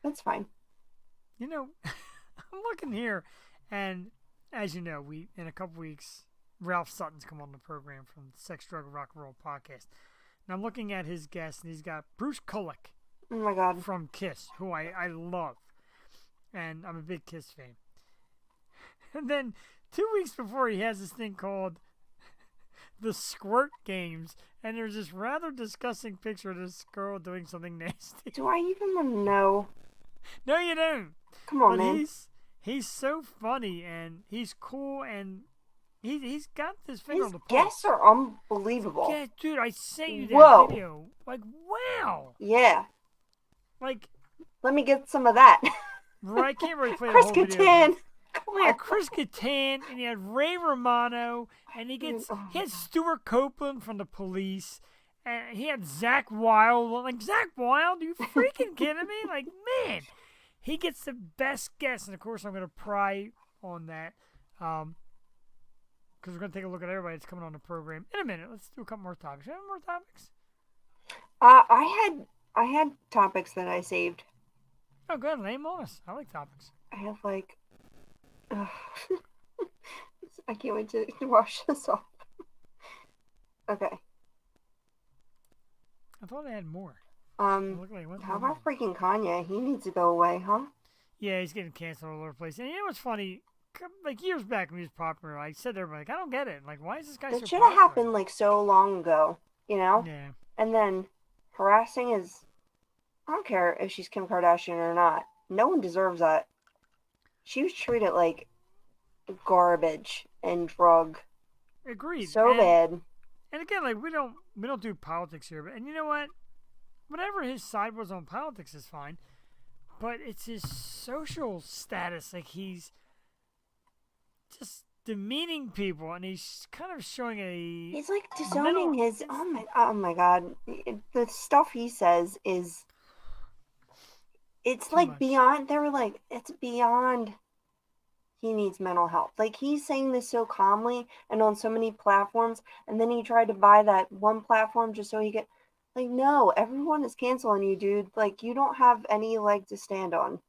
Speaker 2: That's fine.
Speaker 1: You know, I'm looking here, and as you know, in a couple weeks, Ralph Sutton's come on the program from Sex, Drug, Rock and Roll podcast. And I'm looking at his guest, and he's got Bruce Kulick
Speaker 2: Oh my God.
Speaker 1: from Kiss, who I love. And I'm a big Kiss fan. And then 2 weeks before, he has this thing called the Squirt Games, and there's this rather disgusting picture of this girl doing something nasty.
Speaker 2: Do I even want to know?
Speaker 1: No, you don't.
Speaker 2: Come on,
Speaker 1: But
Speaker 2: man.
Speaker 1: he's so funny, and he's cool, and he's got this finger
Speaker 2: His
Speaker 1: on the pulse.
Speaker 2: guests are unbelievable.
Speaker 1: Yeah, dude, I sent you that
Speaker 2: Whoa.
Speaker 1: video. Like, wow.
Speaker 2: Yeah.
Speaker 1: Like,
Speaker 2: Let me get some of that.
Speaker 1: I can't really play the
Speaker 2: Chris
Speaker 1: whole video.
Speaker 2: Kattan.
Speaker 1: We had Chris Kattan, and he had Ray Romano, and he had Stuart Copeland from the Police, and he had Zach Wilde. Like, Zach Wilde? Are you freaking kidding me? Like, man, he gets the best guests, and of course I'm going to pry on that, because we're going to take a look at everybody that's coming on the program in a minute. Let's do a couple more topics. You have more topics?
Speaker 2: I had topics that I saved.
Speaker 1: Oh, good. Lay 'em on us. I like topics.
Speaker 2: I have like. I can't wait to wash this off. Okay.
Speaker 1: I thought I had more. It looked like it wasn't
Speaker 2: How
Speaker 1: more.
Speaker 2: about freaking Kanye? He needs to go away, huh?
Speaker 1: Yeah, he's getting canceled all over the place. And you know what's funny? Like, years back when he was popular, I said to everybody, like, I don't get it. Like, why is this guy so
Speaker 2: That should have
Speaker 1: popular?
Speaker 2: happened like so long ago, you know?
Speaker 1: Yeah.
Speaker 2: And then harassing his I don't care if she's Kim Kardashian or not. No one deserves that. She was treated like garbage and drug
Speaker 1: Agreed.
Speaker 2: so bad.
Speaker 1: And again, like we don't do politics here, and you know what? Whatever his side was on politics is fine, but it's his social status. Like he's just demeaning people, and he's kind of showing a.
Speaker 2: He's like disowning his. Oh my god! The stuff he says is. It's like
Speaker 1: much.
Speaker 2: beyond. They were like, it's beyond. He needs mental health. Like he's saying this so calmly and on so many platforms, and then he tried to buy that one platform just so he could. Like, no, everyone is canceling you, dude. Like, you don't have any leg to stand on.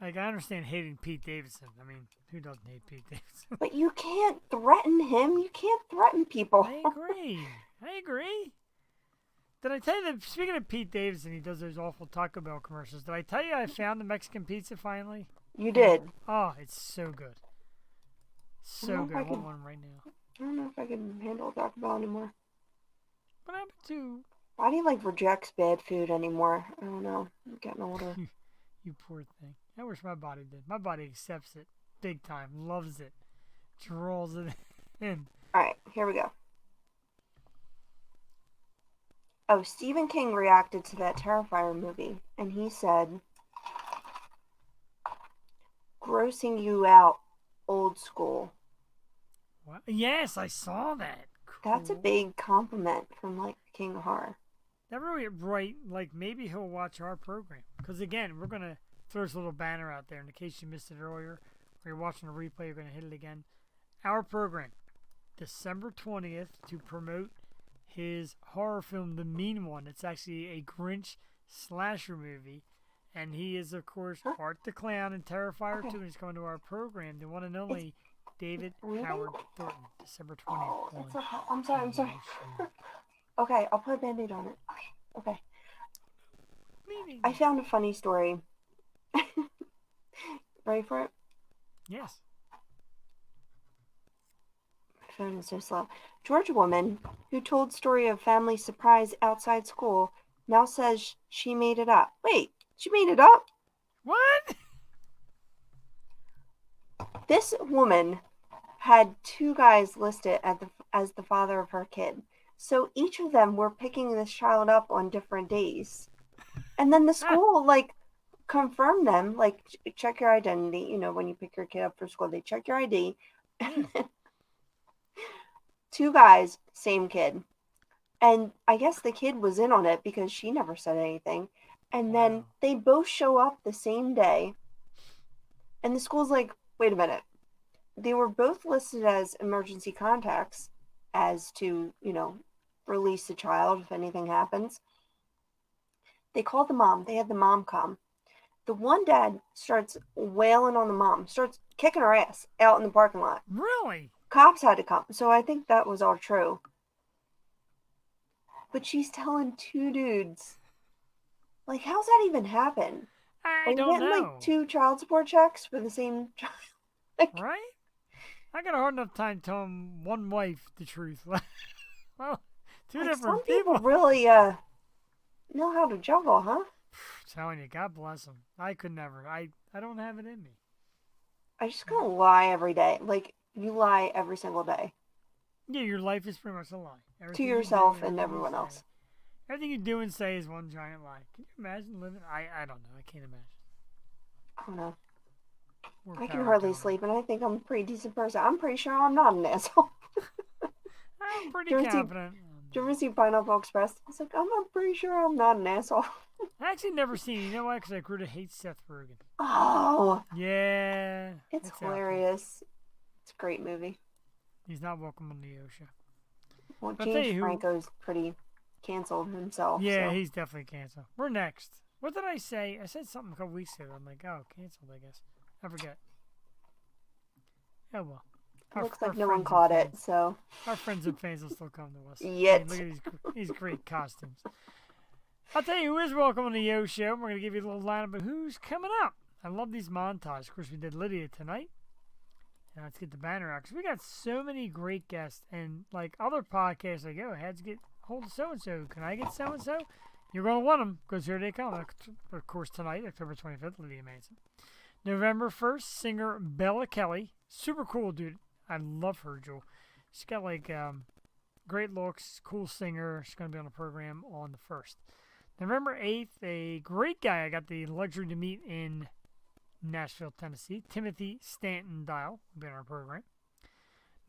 Speaker 1: Like I understand hating Pete Davidson. I mean, who doesn't hate Pete Davidson?
Speaker 2: But you can't threaten him. You can't threaten people.
Speaker 1: I agree. Did I tell you that, speaking of Pete Davidson, he does those awful Taco Bell commercials. Did I tell you I found the Mexican pizza finally?
Speaker 2: You did.
Speaker 1: Oh, it's so good. So good. I want one right now.
Speaker 2: I don't know if I can handle Taco Bell anymore.
Speaker 1: What happened to...
Speaker 2: Why do you, like, reject bad food anymore? I don't know. I'm getting older.
Speaker 1: You poor thing. I wish my body did. My body accepts it big time. Loves it. Draws it in.
Speaker 2: Alright, here we go. Oh, Stephen King reacted to that Terrifier movie, and he said, grossing you out, old school.
Speaker 1: What? Yes, I saw that. Cool.
Speaker 2: That's a big compliment from, like, King of Horror.
Speaker 1: That really right. Like, maybe he'll watch our program. Because, again, we're going to throw this little banner out there in case you missed it earlier, or you're watching a replay, you're going to hit it again. Our program, December 20th, to promote his horror film, The Mean One. It's actually a Grinch slasher movie. And he is, of course, Art the Clown and Terrifier 2. And he's coming to our program. The one and only David Howard Thornton, December 20th.
Speaker 2: Oh, I'm sorry. Okay, I'll put a Band-Aid on it. Okay. I found a funny story. Ready for it?
Speaker 1: Yes.
Speaker 2: My phone is so slow. Georgia woman who told story of family surprise outside school now says she made it up. Wait, she made it up?
Speaker 1: What?
Speaker 2: This woman had two guys listed as the father of her kid. So each of them were picking this child up on different days. And then the school, like, confirmed them, like, check your identity. You know, when you pick your kid up for school, they check your ID. And then two guys, same kid. And I guess the kid was in on it because she never said anything. And then they both show up the same day. And the school's like, wait a minute. They were both listed as emergency contacts as to, you know, release the child if anything happens. They called the mom. They had the mom come. The one dad starts wailing on the mom, starts kicking her ass out in the parking lot.
Speaker 1: Really?
Speaker 2: Cops had to come. So I think that was all true. But she's telling two dudes. Like, how's that even happen?
Speaker 1: I don't know.
Speaker 2: Like 2 child support checks for the same child? Like,
Speaker 1: right? I got a hard enough time telling one wife the truth. Well, two
Speaker 2: like
Speaker 1: different
Speaker 2: some people really know how to juggle, huh?
Speaker 1: Telling you, God bless them. I could never. I don't have it in me.
Speaker 2: I just gonna lie every day. Like, you lie every single day.
Speaker 1: Yeah, your life is pretty much a lie.
Speaker 2: To yourself and everyone else.
Speaker 1: Everything you do and say is one giant lie. Can you imagine living? I don't know. I can't imagine.
Speaker 2: I don't know.
Speaker 1: We're
Speaker 2: I can hardly sleep, and I think I'm a pretty decent person. I'm pretty sure I'm not an asshole.
Speaker 1: I'm pretty confident.
Speaker 2: Did you ever see Pineapple Express? I was like, I'm pretty sure I'm not an asshole.
Speaker 1: I actually never seen it. You know why? Because I grew to hate Seth Rogen.
Speaker 2: Oh.
Speaker 1: Yeah.
Speaker 2: It's hilarious. It's a great movie.
Speaker 1: He's not welcome on the Osha.
Speaker 2: Well, James Franco's pretty canceled himself.
Speaker 1: Yeah,
Speaker 2: so.
Speaker 1: he's definitely canceled. We're next. What did I say? I said something a couple weeks ago. I'm like, oh, canceled, I guess. I forget. Oh, well.
Speaker 2: Looks like no one caught it, so.
Speaker 1: Our friends and fans will still come to us.
Speaker 2: Yet.
Speaker 1: I mean, look at these great costumes. I'll tell you who is welcome on the Yo Show. We're going to give you a little lineup of who's coming up. I love these montages. Of course, we did Lydia tonight. Now let's get the banner out. Because we got so many great guests. And like other podcasts, like, oh, I had to get hold of so-and-so. Can I get so-and-so? You're going to want them because here they come. Of course, tonight, October 25th, Lydia Manson. November 1st, singer Bella Kelly. Super cool, dude. I love her, Jewel. She's got like great looks, cool singer. She's going to be on the program on the 1st. November 8th, a great guy I got the luxury to meet in Nashville, Tennessee. Timothy Stanton Dial will be on our program.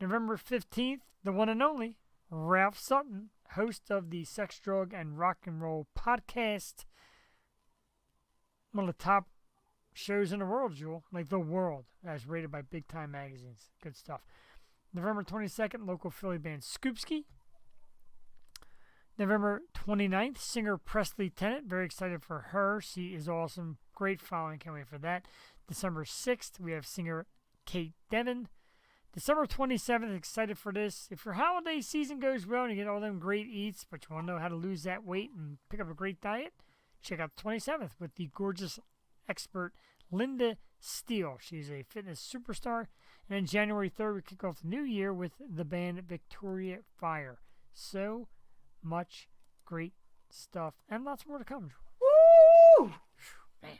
Speaker 1: November 15th, the one and only Ralph Sutton, host of the Sex, Drug, and Rock and Roll podcast. One of the top shows in the world, Jewel. Like the world, as rated by big time magazines. Good stuff. November 22nd, local Philly band Scoopski. November 29th, singer Presley Tennant. Very excited for her. She is awesome. Great following. Can't wait for that. December 6th, we have singer Kate Devin. December 27th, excited for this. If your holiday season goes well and you get all them great eats, but you want to know how to lose that weight and pick up a great diet, check out the 27th with the gorgeous expert Linda Steele. She's a fitness superstar. And then January 3rd, we kick off the new year with the band Victoria Fire. So much great stuff and lots more to come.
Speaker 2: Woo!
Speaker 1: Man,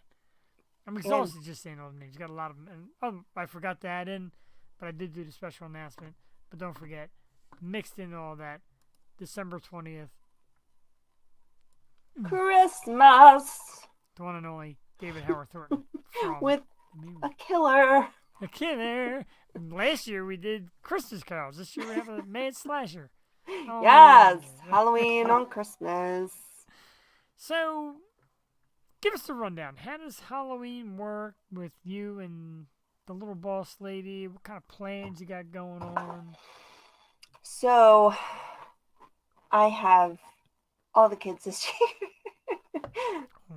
Speaker 1: I'm exhausted just saying all the names. You got a lot of them. And, oh, I forgot to add in, but I did do the special announcement. But don't forget, mixed in all that, December 20th,
Speaker 2: Christmas
Speaker 1: the one and only David Howard Thornton from
Speaker 2: with a killer.
Speaker 1: A killer. Last year we did Christmas carols. This year we have a mad slasher. Oh,
Speaker 2: Yes,
Speaker 1: yeah.
Speaker 2: Halloween on Christmas.
Speaker 1: So, give us a rundown. How does Halloween work with you and the little boss lady? What kind of plans you got going on?
Speaker 2: So, I have all the kids this year.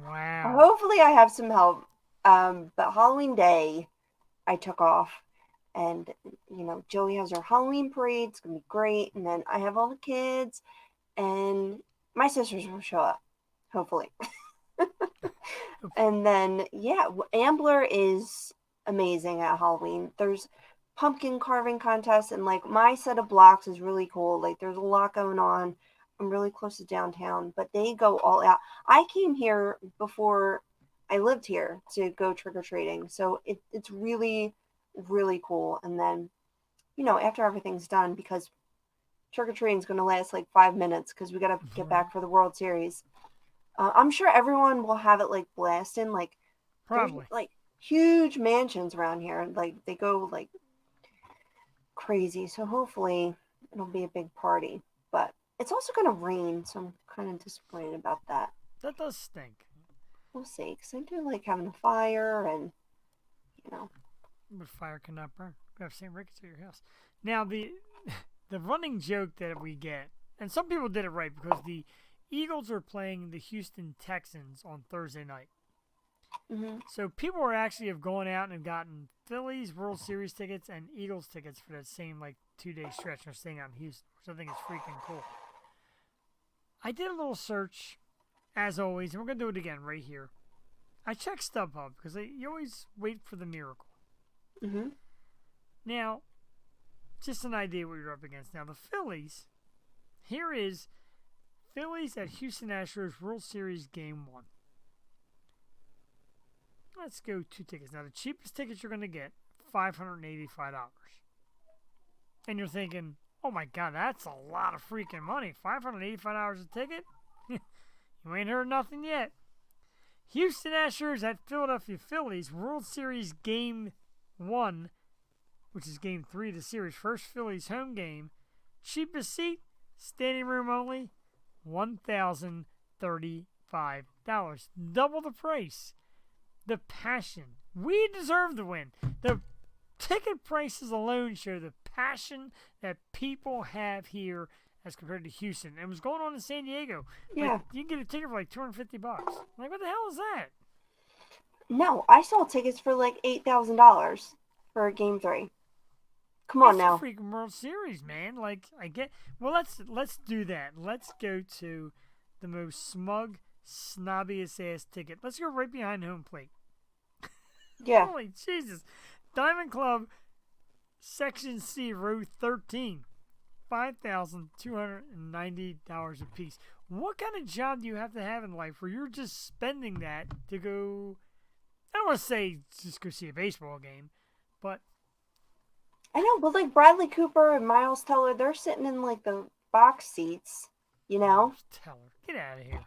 Speaker 1: Wow.
Speaker 2: Hopefully, I have some help. But Halloween Day, I took off. And, you know, Joey has her Halloween parade. It's going to be great. And then I have all the kids. And my sisters will show up, hopefully. And then, yeah, Ambler is amazing at Halloween. There's pumpkin carving contests. And, like, my set of blocks is really cool. Like, there's a lot going on. I'm really close to downtown. But they go all out. I came here before I lived here to go trick-or-treating. So it's really cool. And then, you know, after everything's done, because trick-or-treating is going to last like 5 minutes because we got to get back for the World Series. I'm sure everyone will have it like blasting, like
Speaker 1: Probably.
Speaker 2: like huge mansions around here. Like they go like crazy. So hopefully it'll be a big party. But it's also going to rain, so I'm kind of disappointed about that.
Speaker 1: That does stink.
Speaker 2: We'll see, because I do like having a fire and, you know.
Speaker 1: But fire cannot burn. You have St. Ricketts at your house. Now, the running joke that we get, and some people did it right because the Eagles are playing the Houston Texans on Thursday night.
Speaker 2: Mm-hmm.
Speaker 1: So people are actually have gone out and gotten Phillies World Series tickets and Eagles tickets for that same like 2-day stretch. They're staying out in Houston, which I think is freaking cool. I did a little search, as always, and we're going to do it again right here. I checked StubHub because you always wait for the miracle.
Speaker 2: Mm-hmm.
Speaker 1: Now, just an idea what you're up against. Now, the Phillies, here is Phillies at Houston Astros World Series Game 1. Let's go 2 tickets. Now, the cheapest tickets you're going to get, $585. And you're thinking, oh my God, that's a lot of freaking money. $585 a ticket? You ain't heard nothing yet. Houston Astros at Philadelphia Phillies World Series Game 1, which is Game 3 of the series. First Phillies home game. Cheapest seat, standing room only, $1,035. Double the price. The passion. We deserve the win. The ticket prices alone show the passion that people have here as compared to Houston. It was going on in San Diego.
Speaker 2: Yeah.
Speaker 1: Like, you can get a ticket for like $250. Like, what the hell is that?
Speaker 2: No, I saw tickets for like $8,000 for Game 3. Come on now.
Speaker 1: It's the freaking World Series, man. Like, I get. Well, let's do that. Let's go to the most smug, snobbiest ass ticket. Let's go right behind home plate.
Speaker 2: Yeah.
Speaker 1: Holy Jesus! Diamond Club, Section C, Row 13, $5,290 a piece. what kind of job do you have to have in life where you're just spending that to go? I don't want to say just go see a baseball game, but
Speaker 2: I know, but like Bradley Cooper and Miles Teller, they're sitting in like the box seats, you know?
Speaker 1: Teller, get out of here.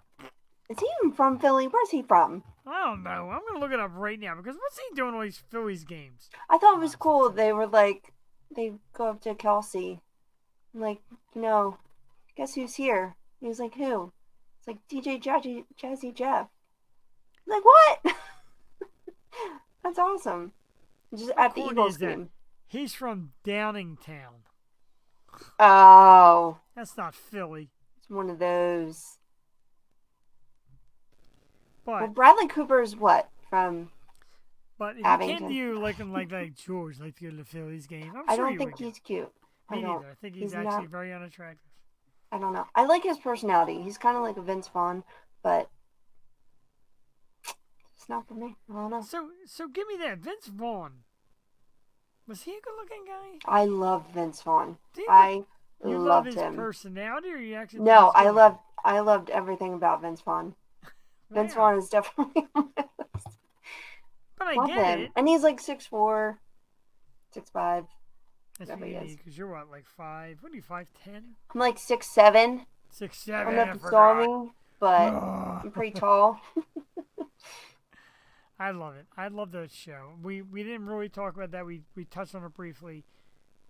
Speaker 2: Is he even from Philly? Where's he from?
Speaker 1: I don't know. I'm gonna look it up right now because what's he doing all these Phillies games?
Speaker 2: I thought it was cool. They were like, they go up to Kelsey, like, guess who's here? He was like, who? It's like DJ Jazzy Jeff. Like, what? That's awesome. Just at the Eagles game.
Speaker 1: He's from Downingtown.
Speaker 2: Oh.
Speaker 1: That's not Philly.
Speaker 2: It's one of those.
Speaker 1: But
Speaker 2: well, Bradley Cooper's what? From
Speaker 1: But if
Speaker 2: Abington.
Speaker 1: you came to you looking like George, like to go to the Phillies game, I'm
Speaker 2: I
Speaker 1: sure
Speaker 2: don't
Speaker 1: you
Speaker 2: think
Speaker 1: would
Speaker 2: he's cute.
Speaker 1: Me neither. I think he's actually
Speaker 2: not,
Speaker 1: very unattractive.
Speaker 2: I don't know. I like his personality. He's kind of like a Vince Vaughn, but it's not for me. I don't know.
Speaker 1: So give me that. Vince Vaughn. Was he a good-looking guy?
Speaker 2: I love Vince Vaughn.
Speaker 1: You love
Speaker 2: loved
Speaker 1: his
Speaker 2: him.
Speaker 1: personality, or you actually?
Speaker 2: No, I loved everything about Vince Vaughn.
Speaker 1: Wow.
Speaker 2: Vince Vaughn is definitely on my list.
Speaker 1: But I
Speaker 2: Love
Speaker 1: get
Speaker 2: him.
Speaker 1: it.
Speaker 2: And he's like 6'4", 6'5".
Speaker 1: That's
Speaker 2: whatever
Speaker 1: what
Speaker 2: he
Speaker 1: you
Speaker 2: is.
Speaker 1: need, because you're what, like 5? What are you, 5'10"?
Speaker 2: I'm like 6'7".
Speaker 1: 6'7".
Speaker 2: I don't know if you saw me, but I'm pretty tall.
Speaker 1: I love it. I love that show. We didn't really talk about that. We touched on it briefly.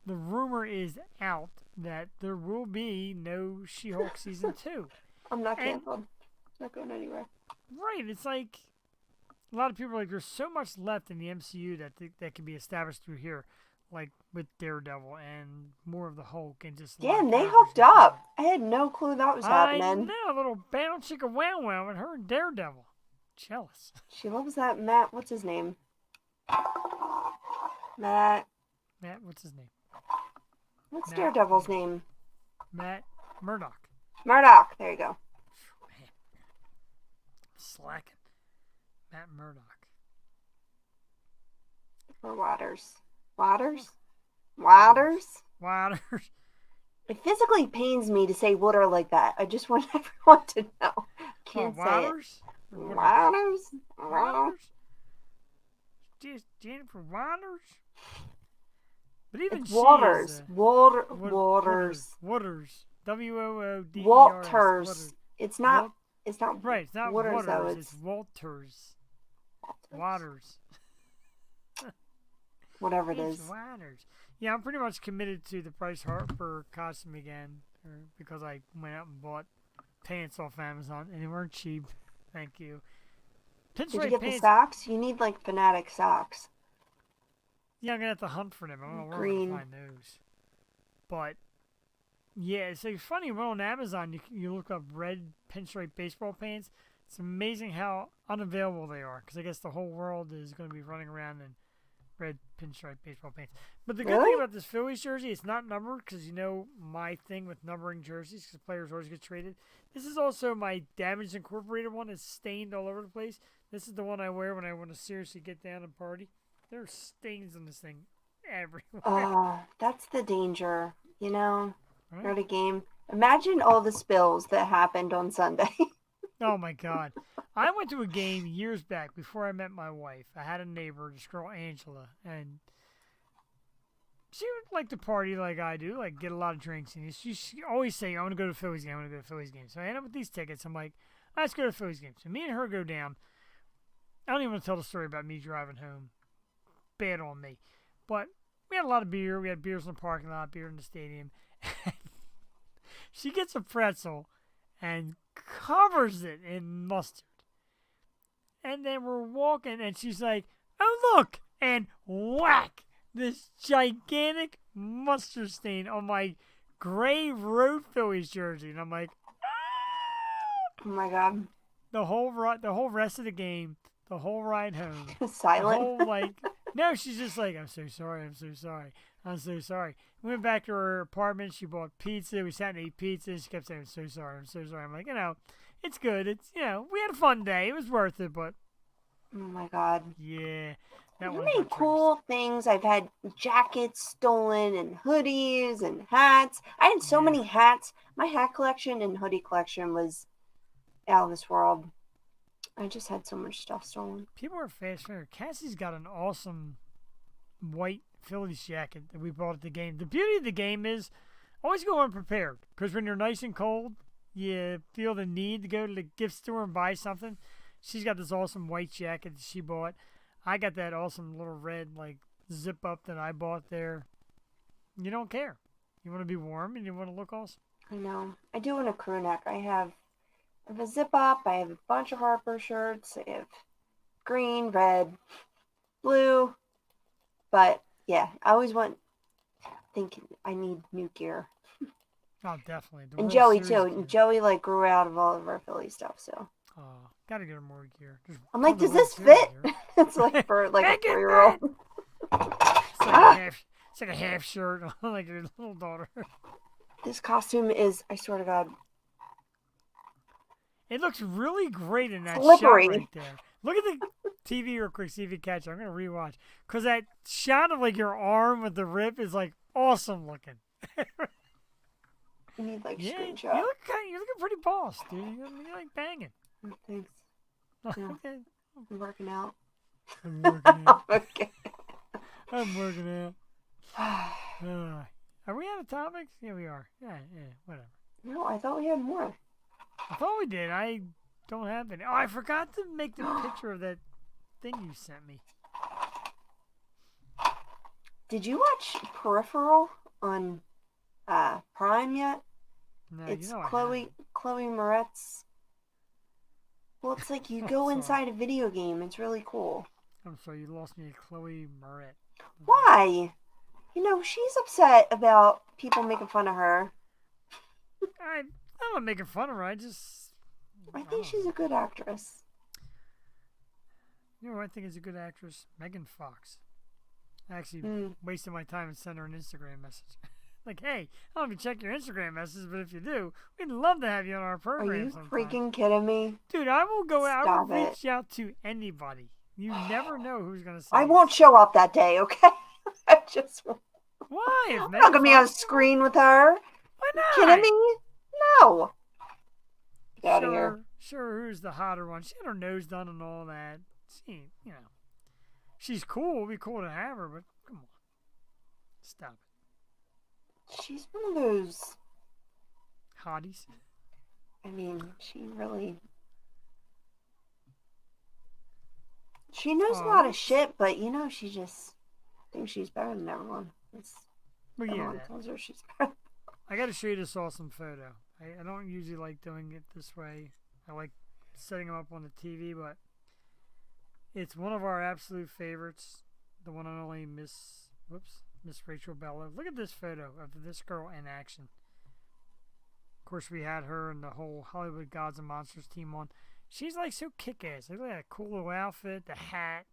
Speaker 1: The rumor is out that there will be no She-Hulk season 2.
Speaker 2: I'm not canceled. It's not going anywhere.
Speaker 1: Right. It's like a lot of people are like, there's so much left in the MCU that can be established through here, like with Daredevil and more of the Hulk and just.
Speaker 2: Damn, they hooked up. I had no clue that was happening.
Speaker 1: I know, a little bound chicka wow wow with her and Daredevil. Jealous.
Speaker 2: She loves that Matt. What's his name? Matt.
Speaker 1: Matt, what's his name?
Speaker 2: What's
Speaker 1: Matt.
Speaker 2: Daredevil's name?
Speaker 1: Matt Murdock.
Speaker 2: Murdock. There you go.
Speaker 1: Man. Slacking. Matt Murdock.
Speaker 2: Or Waters. Waters? Waters?
Speaker 1: Waters.
Speaker 2: It physically pains me to say water like that. I just want everyone to know. Can't say
Speaker 1: Waters?
Speaker 2: it. Waters?
Speaker 1: Waters? Just Jennifer Waters? But even
Speaker 2: It's
Speaker 1: she
Speaker 2: Waters.
Speaker 1: is,
Speaker 2: Waters.
Speaker 1: Waters. W-O-O-D-E-R-S.
Speaker 2: Walters. It's not. It's not.
Speaker 1: Right, it's not
Speaker 2: Waters,
Speaker 1: Waters,
Speaker 2: though,
Speaker 1: it's Walters. Waters.
Speaker 2: Whatever it
Speaker 1: It's
Speaker 2: is.
Speaker 1: Waters. Yeah, I'm pretty much committed to the Bryce Harper costume again, because I went out and bought pants off Amazon, and they weren't cheap. Thank you.
Speaker 2: Did you
Speaker 1: Pinstripe
Speaker 2: get
Speaker 1: pants.
Speaker 2: the socks? You need like Fanatic socks.
Speaker 1: Yeah, I'm gonna have to hunt for them. I don't know where I'm
Speaker 2: Green.
Speaker 1: gonna find those. But yeah, it's like funny. Well, on Amazon, you look up red pinstripe baseball pants. It's amazing how unavailable they are. Because I guess the whole world is going to be running around in red pinstripe baseball pants. But the good thing about this Phillies jersey, it's not numbered. Because you know my thing with numbering jerseys, because players always get traded. This is also my Damaged Incorporated one. It's stained all over the place. This is the one I wear when I want to seriously get down and party. There's stains on this thing everywhere.
Speaker 2: Oh, that's the danger. You know,
Speaker 1: Right?
Speaker 2: you're at a game. Imagine all the spills that happened on Sunday.
Speaker 1: Oh my God. I went to a game years back before I met my wife. I had a neighbor, this girl Angela, and she would like to party like I do, like get a lot of drinks. And she always say, I want to go to a Phillies game, I want to go to a Phillies game. So I end up with these tickets. I'm like, let's go to a Phillies game. So me and her go down. I don't even want to tell the story about me driving home. Bad on me. But we had a lot of beer. We had beers in the parking lot, beer in the stadium. She gets a pretzel and covers it in mustard. And then we're walking, and she's like, oh, look! And whack! This gigantic mustard stain on my gray Road Phillies jersey. And I'm like, ah!
Speaker 2: Oh my God.
Speaker 1: The whole rest of the game, the whole ride home.
Speaker 2: Silent.
Speaker 1: The whole, no, she's just like, I'm so sorry, I'm so sorry, I'm so sorry. We went back to her apartment. She bought pizza. We sat and ate pizza. She kept saying, I'm so sorry, I'm so sorry. I'm like, it's good. It's, we had a fun day. It was worth it, but.
Speaker 2: Oh my God.
Speaker 1: Yeah. That
Speaker 2: You
Speaker 1: one
Speaker 2: made
Speaker 1: got traced.
Speaker 2: cool things. I've had jackets stolen and hoodies and hats. I had so
Speaker 1: Yeah.
Speaker 2: many hats. My hat collection and hoodie collection was out of this world. I just had so much stuff stolen.
Speaker 1: People are fascinated. Cassie's got an awesome white Phillies jacket that we bought at the game. The beauty of the game is always go unprepared, because when you're nice and cold, you feel the need to go to the gift store and buy something. She's got this awesome white jacket that she bought. I got that awesome little red like zip up that I bought there. You don't care. You want to be warm and you want to look awesome.
Speaker 2: I know. I do want a crew neck. I have a zip up. I have a bunch of Harper shirts. I have green, red, blue. But yeah, I always think I need new gear.
Speaker 1: Oh, definitely. The
Speaker 2: And
Speaker 1: World
Speaker 2: Joey
Speaker 1: Series
Speaker 2: too.
Speaker 1: gear.
Speaker 2: And Joey like grew out of all of our Philly stuff, so
Speaker 1: Oh, gotta get her more gear. Just
Speaker 2: I'm like,
Speaker 1: tons
Speaker 2: does
Speaker 1: of
Speaker 2: this
Speaker 1: World Series
Speaker 2: fit?
Speaker 1: gear.
Speaker 2: It's like for like a
Speaker 1: Make it
Speaker 2: 4-year-old.
Speaker 1: fit! It's like a half shirt, like your little daughter.
Speaker 2: This costume is, I swear to God,
Speaker 1: It looks really great in that
Speaker 2: slippery.
Speaker 1: shot right there. Look at the TV real quick, see if you catch it. I'm gonna rewatch because that shot of like your arm with the rip is like awesome looking.
Speaker 2: You need like
Speaker 1: Yeah,
Speaker 2: screenshot.
Speaker 1: you're looking pretty boss, dude. You're like banging.
Speaker 2: Oh, thanks. Yeah.
Speaker 1: Okay,
Speaker 2: I'm working out.
Speaker 1: I'm working out.
Speaker 2: Okay.
Speaker 1: I'm working out. Are we out of topics? Yeah, we are. Yeah, whatever.
Speaker 2: No, I thought we had more.
Speaker 1: I thought we did. I don't have any. Oh, I forgot to make the picture of that thing you sent me.
Speaker 2: Did you watch Peripheral on Prime yet?
Speaker 1: No,
Speaker 2: It's
Speaker 1: you know I
Speaker 2: Chloe Moretz. Well, it's like you go
Speaker 1: Sorry.
Speaker 2: inside a video game. It's really cool.
Speaker 1: I'm sorry, you lost me at Chloe Moret.
Speaker 2: Why? You know, she's upset about people making fun of her.
Speaker 1: I'm not making fun of her. I
Speaker 2: think
Speaker 1: don't
Speaker 2: she's
Speaker 1: know.
Speaker 2: a good actress.
Speaker 1: You know who I think is a good actress? Megan Fox. I actually wasted my time and sent her an Instagram message. Like, hey, I don't know if you check your Instagram messages, but if you do, we'd love to have you on our
Speaker 2: Are
Speaker 1: program
Speaker 2: you
Speaker 1: sometime.
Speaker 2: freaking kidding me?
Speaker 1: Dude, I will go out. I will
Speaker 2: Stop it.
Speaker 1: reach out to anybody. You never know who's going to say
Speaker 2: I
Speaker 1: yes.
Speaker 2: won't show up that day, okay? I just won't.
Speaker 1: Why? If
Speaker 2: I'm
Speaker 1: Megan
Speaker 2: not gonna be on
Speaker 1: Fox-
Speaker 2: screen with her.
Speaker 1: Why
Speaker 2: You
Speaker 1: not?
Speaker 2: kidding me? No. Get out of here.
Speaker 1: Sure, who's the hotter one? She had her nose done and all that. She, she's cool. It'd be cool to have her, but come on. Stop it.
Speaker 2: She's one of those.
Speaker 1: Hotties.
Speaker 2: I mean, she knows a lot of shit, but she just thinks she's better than everyone.
Speaker 1: Well, yeah,
Speaker 2: Everyone
Speaker 1: that.
Speaker 2: tells her she's better.
Speaker 1: I got to show you this awesome photo. I don't usually like doing it this way. I like setting them up on the TV, but it's one of our absolute favorites. The one and only Miss Rachel Bellow. Look at this photo of this girl in action. Of course, we had her and the whole Hollywood Gods and Monsters team on. She's like so kick-ass. Look at that cool little outfit, the hat,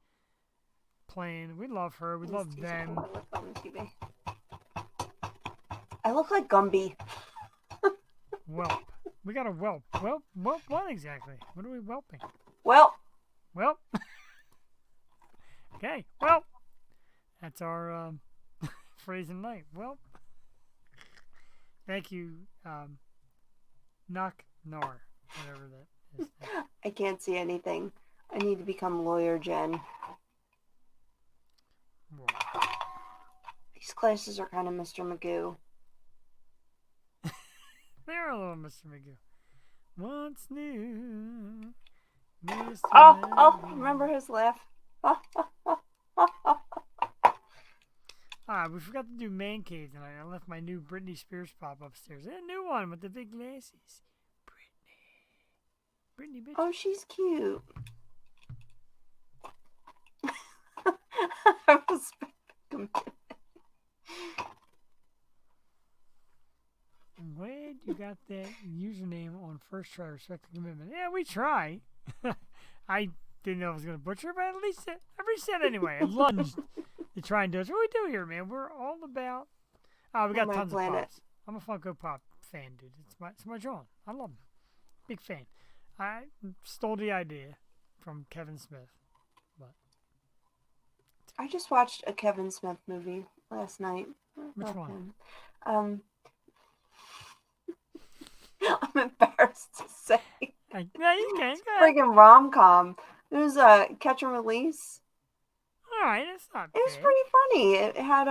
Speaker 1: playing. We love her. We love them.
Speaker 2: I look like Gumby.
Speaker 1: Whelp. We got a whelp. Whelp what exactly? What are we whelping?
Speaker 2: Well,
Speaker 1: Okay. Well, that's our phrase of the night. Well, thank you, Knock Nar, whatever that is.
Speaker 2: I can't see anything. I need to become Lawyer Jen.
Speaker 1: Whoa.
Speaker 2: These classes are kind of Mr. Magoo.
Speaker 1: They're a little Mr. Magoo. What's new, Mr.
Speaker 2: Oh,
Speaker 1: Magoo?
Speaker 2: remember his laugh?
Speaker 1: We forgot to do Man Cave tonight. I left my new Britney Spears pop upstairs. A new one with the big glasses. Britney bitch.
Speaker 2: Oh, she's cute. I was
Speaker 1: I'm glad you got that username on first try. Respect the commitment. Yeah, we try. I didn't know I was going to butcher it, but at least every set anyway. I lunged to try and do it. That's what we do here, man. We're all about. We got
Speaker 2: My
Speaker 1: tons
Speaker 2: planet.
Speaker 1: of pops. I'm a Funko Pop fan, dude. It's my John. I love them. Big fan. I stole the idea from Kevin Smith, but
Speaker 2: I just watched a Kevin Smith movie last night. I
Speaker 1: Which
Speaker 2: love
Speaker 1: one?
Speaker 2: him. I'm embarrassed to say.
Speaker 1: Yeah, you can. Go ahead.
Speaker 2: Friggin' rom-com. It was Catch and Release.
Speaker 1: All right, that's not
Speaker 2: It was
Speaker 1: bad.
Speaker 2: pretty funny. It had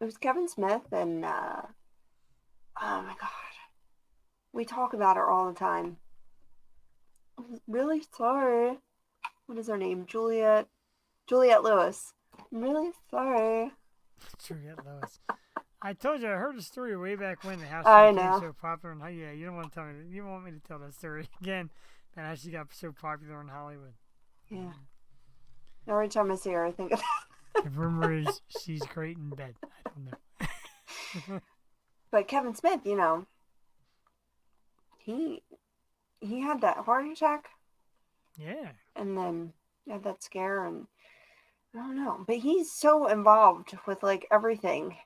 Speaker 2: it was Kevin Smith and oh my god, we talk about her all the time. I'm really sorry. What is her name? Juliette Lewis. I'm really sorry.
Speaker 1: Juliette Lewis. I told you I heard a story way back when how
Speaker 2: I
Speaker 1: she became
Speaker 2: know.
Speaker 1: so popular and how you don't want to tell me you don't want me to tell that story again and how she got so popular in Hollywood.
Speaker 2: Yeah. Every time I see her, I think of that.
Speaker 1: The rumor is she's great in bed. I don't know.
Speaker 2: But Kevin Smith, you know, he had that heart attack
Speaker 1: Yeah.
Speaker 2: and then had that scare, and I don't know. But he's so involved with like everything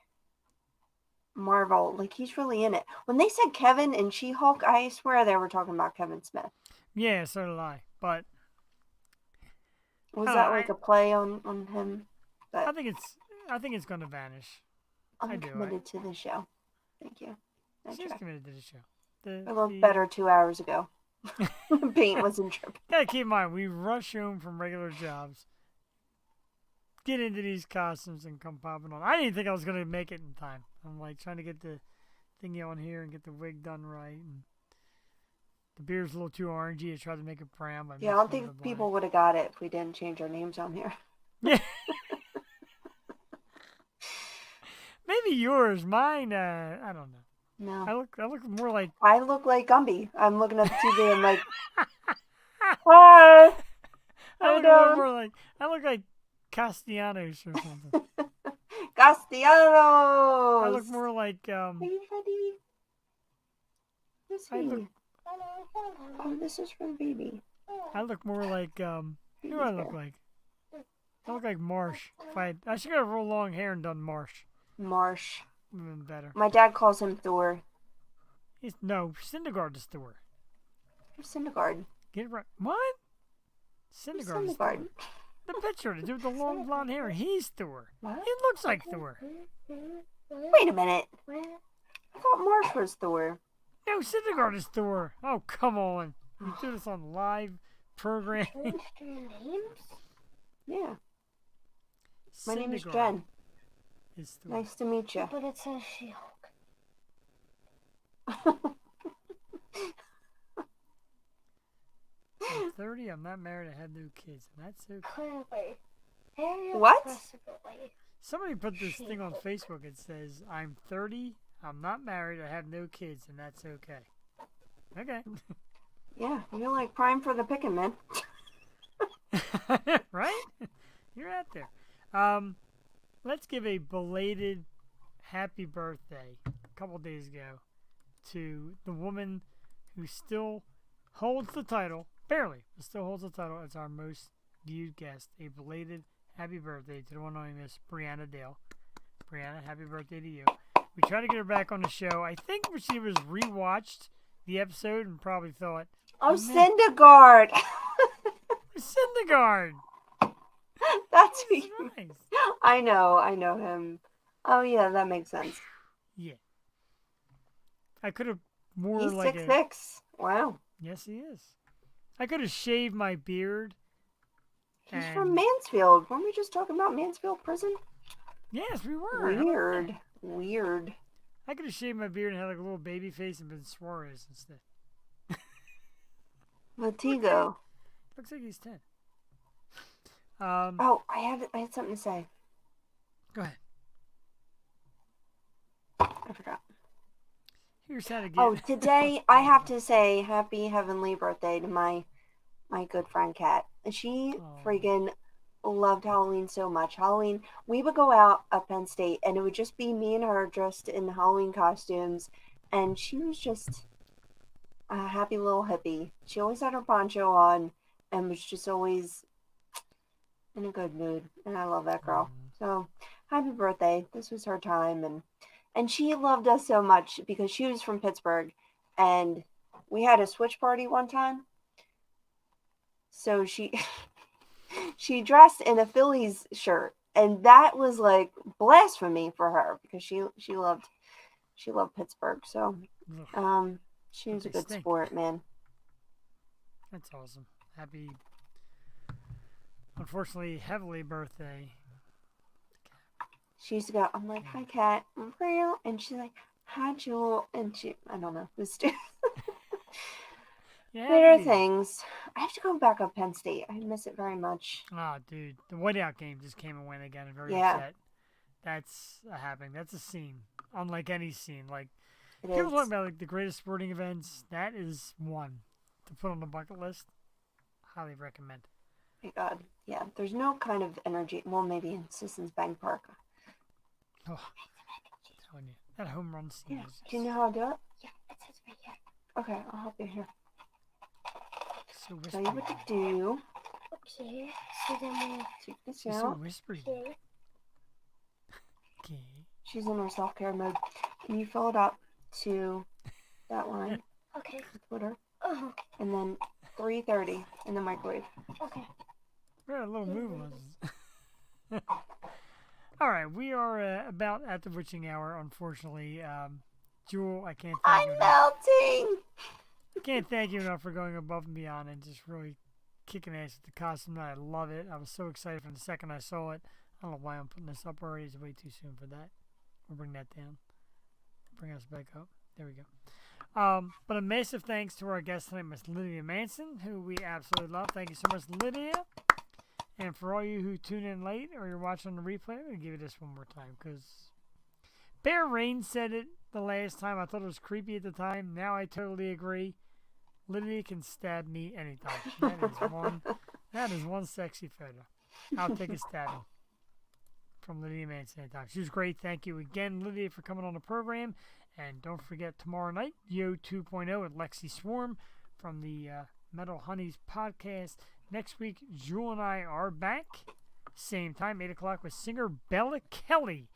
Speaker 2: Marvel. Like he's really in it. When they said Kevin and She-Hulk, I swear they were talking about Kevin Smith.
Speaker 1: Yeah, so did I. But
Speaker 2: Was
Speaker 1: Oh,
Speaker 2: that like a play on him?
Speaker 1: I
Speaker 2: But
Speaker 1: think it's gonna vanish.
Speaker 2: I'm
Speaker 1: I do.
Speaker 2: committed to the show. Thank you. I
Speaker 1: She's
Speaker 2: tried.
Speaker 1: committed to the show.
Speaker 2: I looked better 2 hours ago. Paint wasn't dripping.
Speaker 1: Gotta keep in mind, we rush home from regular jobs, get into these costumes, and come popping on. I didn't think I was gonna make it in time. I'm like trying to get the thingy on here and get the wig done right. And the beard's a little too orangey. I tried to make it brown. But
Speaker 2: Yeah, I don't think people would have got it if we didn't change our names on here.
Speaker 1: Yeah. Maybe yours, mine. I don't know.
Speaker 2: No.
Speaker 1: I look more like.
Speaker 2: I look like Gumby. I'm looking at the TV. I'm like, hi.
Speaker 1: I look a little more like. I look like Castellanos or something.
Speaker 2: Castellanos.
Speaker 1: I look more like.
Speaker 2: Are you ready?
Speaker 1: I look.
Speaker 2: Oh, this is for the baby.
Speaker 1: I look more like. Who do I look like? I look like Marsh. I should have real long hair and done Marsh.
Speaker 2: Marsh.
Speaker 1: Even better.
Speaker 2: My dad calls him Thor.
Speaker 1: No, Syndergaard is Thor.
Speaker 2: Syndergaard.
Speaker 1: Get it right. What? Syndergaard is Thor.
Speaker 2: Syndergaard.
Speaker 1: The picture, the dude with the long blonde hair, he's Thor.
Speaker 2: What?
Speaker 1: He looks like Thor.
Speaker 2: Wait a minute. I thought Marsh was Thor.
Speaker 1: No, Syndergaard is Thor. Oh, come on. You do this on live programming.
Speaker 2: Yeah. My name is
Speaker 1: Syndergaard
Speaker 2: Jen.
Speaker 1: is Thor.
Speaker 2: Nice to meet you.
Speaker 4: But it says She-Hulk.
Speaker 1: I'm 30, I'm not married, I have no kids, and that's okay.
Speaker 4: Clearly. Very
Speaker 2: What?
Speaker 4: impressively.
Speaker 1: Somebody put this thing on Facebook. It says, I'm 30, I'm not married, I have no kids, and that's okay. Okay.
Speaker 2: Yeah, you're like prime for the picking, man.
Speaker 1: Right? You're out there. Let's give a belated happy birthday a couple days ago to the woman who still holds the title, barely, but still holds the title as our most viewed guest. A belated happy birthday to the one and only Miss Brianna Dale. Brianna, happy birthday to you. We tried to get her back on the show. I think she was rewatched the episode and probably thought,
Speaker 2: Oh, Syndergaard.
Speaker 1: Syndergaard.
Speaker 2: That's who
Speaker 1: He's
Speaker 2: you...
Speaker 1: nice.
Speaker 2: I know him. Oh, yeah, that makes sense.
Speaker 1: Yeah. I could have more
Speaker 2: He's
Speaker 1: like
Speaker 2: 6'6". Wow.
Speaker 1: Yes, he is. I could have shaved my beard.
Speaker 2: He's
Speaker 1: and-
Speaker 2: from Mansfield. Weren't we just talking about Mansfield Prison?
Speaker 1: Yes, we were. How about that?
Speaker 2: Weird.
Speaker 1: I could have shaved my beard and had like a little baby face and been Suarez instead.
Speaker 2: Latigo.
Speaker 1: Looks like he's 10.
Speaker 2: Oh, I had something to say.
Speaker 1: Go ahead.
Speaker 2: I forgot.
Speaker 1: Here's how to get.
Speaker 2: Oh, today I have to say happy heavenly birthday to my good friend Kat. She
Speaker 1: Aw.
Speaker 2: friggin' loved Halloween so much. Halloween, we would go out at Penn State and it would just be me and her dressed in Halloween costumes, and she was just a happy little hippie. She always had her poncho on and was just always in a good mood, and I love that girl. So happy birthday. This was her time, and she loved us so much because she was from Pittsburgh, and we had a switch party one time. So she she dressed in a Phillies shirt, and that was like blasphemy for her because she loved Pittsburgh. So
Speaker 1: Ugh,
Speaker 2: she
Speaker 1: but
Speaker 2: was a
Speaker 1: they
Speaker 2: good
Speaker 1: stink.
Speaker 2: sport, man.
Speaker 1: That's awesome. Happy, unfortunately, heavily birthday.
Speaker 2: She used to go, I'm like, hi, Kat, I'm real. And she's like, hi, Jewel. And I don't know. This
Speaker 1: Yeah,
Speaker 2: there are
Speaker 1: happy.
Speaker 2: things. I have to go back up Penn State. I miss it very much.
Speaker 1: Oh, dude, the whiteout game just came and went again. I'm very
Speaker 2: Yeah.
Speaker 1: upset. That's a happening. That's a scene, unlike any scene. Like
Speaker 2: It
Speaker 1: people
Speaker 2: is.
Speaker 1: talk about like the greatest sporting events. That is one to put on the bucket list. Highly recommend.
Speaker 2: My God. Yeah. There's no kind of energy. Well, maybe in Sissons Bank Park.
Speaker 1: Oh, I'm telling you, that home run scene
Speaker 2: Yeah.
Speaker 1: is
Speaker 2: Do you know how to do it?
Speaker 4: Yeah, it says right here.
Speaker 2: Okay, I'll help you here.
Speaker 1: so
Speaker 2: Tell you what to
Speaker 1: whispery.
Speaker 2: do.
Speaker 4: Okay, so then we
Speaker 2: Take this
Speaker 1: She's so
Speaker 2: out.
Speaker 1: whispery.
Speaker 4: okay.
Speaker 1: Okay.
Speaker 2: She's in her self-care mode. And you fill it up to that line
Speaker 4: Okay.
Speaker 2: with water.
Speaker 4: Oh,
Speaker 2: And then 330 in the microwave.
Speaker 4: okay.
Speaker 1: We're a little move on this. All right, we are about at the witching hour. Unfortunately, Jewel, I can't thank
Speaker 2: I'm
Speaker 1: you enough.
Speaker 2: melting!
Speaker 1: Can't thank you enough for going above and beyond and just really kicking ass with the costume. I love it. I was so excited from the second I saw it. I don't know why I'm putting this up already. It's way too soon for that. We'll bring that down. Bring us back up. There we go. But a massive thanks to our guest tonight, Miss Lydia Manson, who we absolutely love. Thank you so much, Lydia. And for all you who tune in late or you're watching on the replay, I'm going to give you this one more time because Bear Rain said it the last time. I thought it was creepy at the time. Now I totally agree. Lydia can stab me anytime. That is one sexy photo. I'll take a stabbing from Lydia Manson anytime. She was great. Thank you again, Lydia, for coming on the program. And don't forget tomorrow night, Yo 2.0 with Lexi Swarm from the Metal Honeys podcast. Next week, Jewel and I are back. Same time, 8 o'clock, with singer Bella Kelly.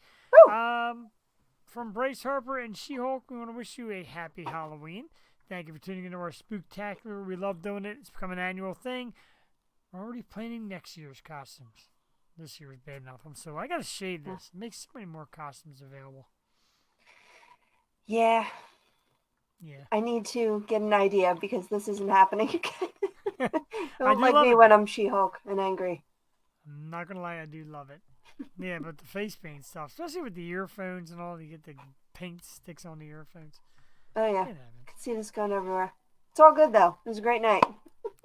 Speaker 1: From Bryce Harper and She-Hulk, we want to wish you a happy Halloween. Thank you for tuning into our Spooktacular. We love doing it. It's become an annual thing. We're already planning next year's costumes. This year's bad enough. So I got to shade this. Make so many more costumes available.
Speaker 2: Yeah,
Speaker 1: Yeah.
Speaker 2: I need to get an idea because this isn't happening again.
Speaker 1: I
Speaker 2: Don't
Speaker 1: do
Speaker 2: like
Speaker 1: love
Speaker 2: me
Speaker 1: it,
Speaker 2: when
Speaker 1: though.
Speaker 2: I'm She-Hulk and angry.
Speaker 1: I'm not going to lie, I do love it. Yeah, but the face paint stuff, especially with the earphones and all, you get the paint sticks on the earphones.
Speaker 2: Oh yeah,
Speaker 1: It
Speaker 2: I can see this going everywhere. It's all good though. It was a great night.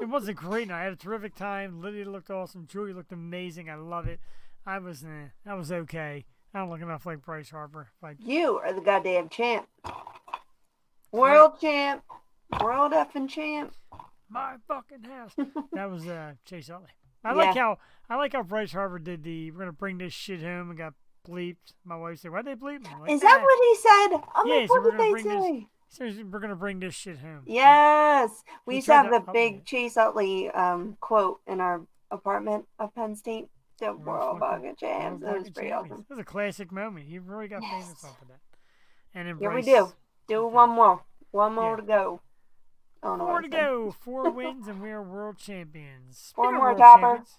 Speaker 1: was a great night. I had a terrific time. Lydia looked awesome. Julie looked amazing. I love it. I was okay. I don't look enough like Bryce Harper. Like,
Speaker 2: You are the goddamn champ. World champ. World effing champ.
Speaker 1: my fucking house. That was Chase Utley. I
Speaker 2: Yeah.
Speaker 1: like how Bryce Harper did we're gonna bring this shit home and got bleeped. My wife said, "Why'd they bleep me?" I'm like,
Speaker 2: Is that what he said? I'm
Speaker 1: Yeah,
Speaker 2: like,
Speaker 1: so
Speaker 2: what
Speaker 1: we're
Speaker 2: did
Speaker 1: gonna
Speaker 2: they
Speaker 1: bring this-
Speaker 2: say?
Speaker 1: Seriously, we're gonna bring this shit home.
Speaker 2: Yes. We
Speaker 1: He
Speaker 2: used to
Speaker 1: tried
Speaker 2: have
Speaker 1: to
Speaker 2: the
Speaker 1: update
Speaker 2: big
Speaker 1: it.
Speaker 2: Chase Utley quote in our apartment of Penn State. The world bucket champs. That was pretty awesome.
Speaker 1: It was a classic moment. He really got famous off of that. And then
Speaker 2: Here we
Speaker 1: Bryce,
Speaker 2: do. Do one more. One more
Speaker 1: Yeah.
Speaker 2: to go. I don't know
Speaker 1: Four
Speaker 2: what
Speaker 1: to
Speaker 2: I said.
Speaker 1: go. 4 wins, and we are world champions.
Speaker 2: Four
Speaker 1: Speaking of
Speaker 2: more,
Speaker 1: world
Speaker 2: Topper.
Speaker 1: champions,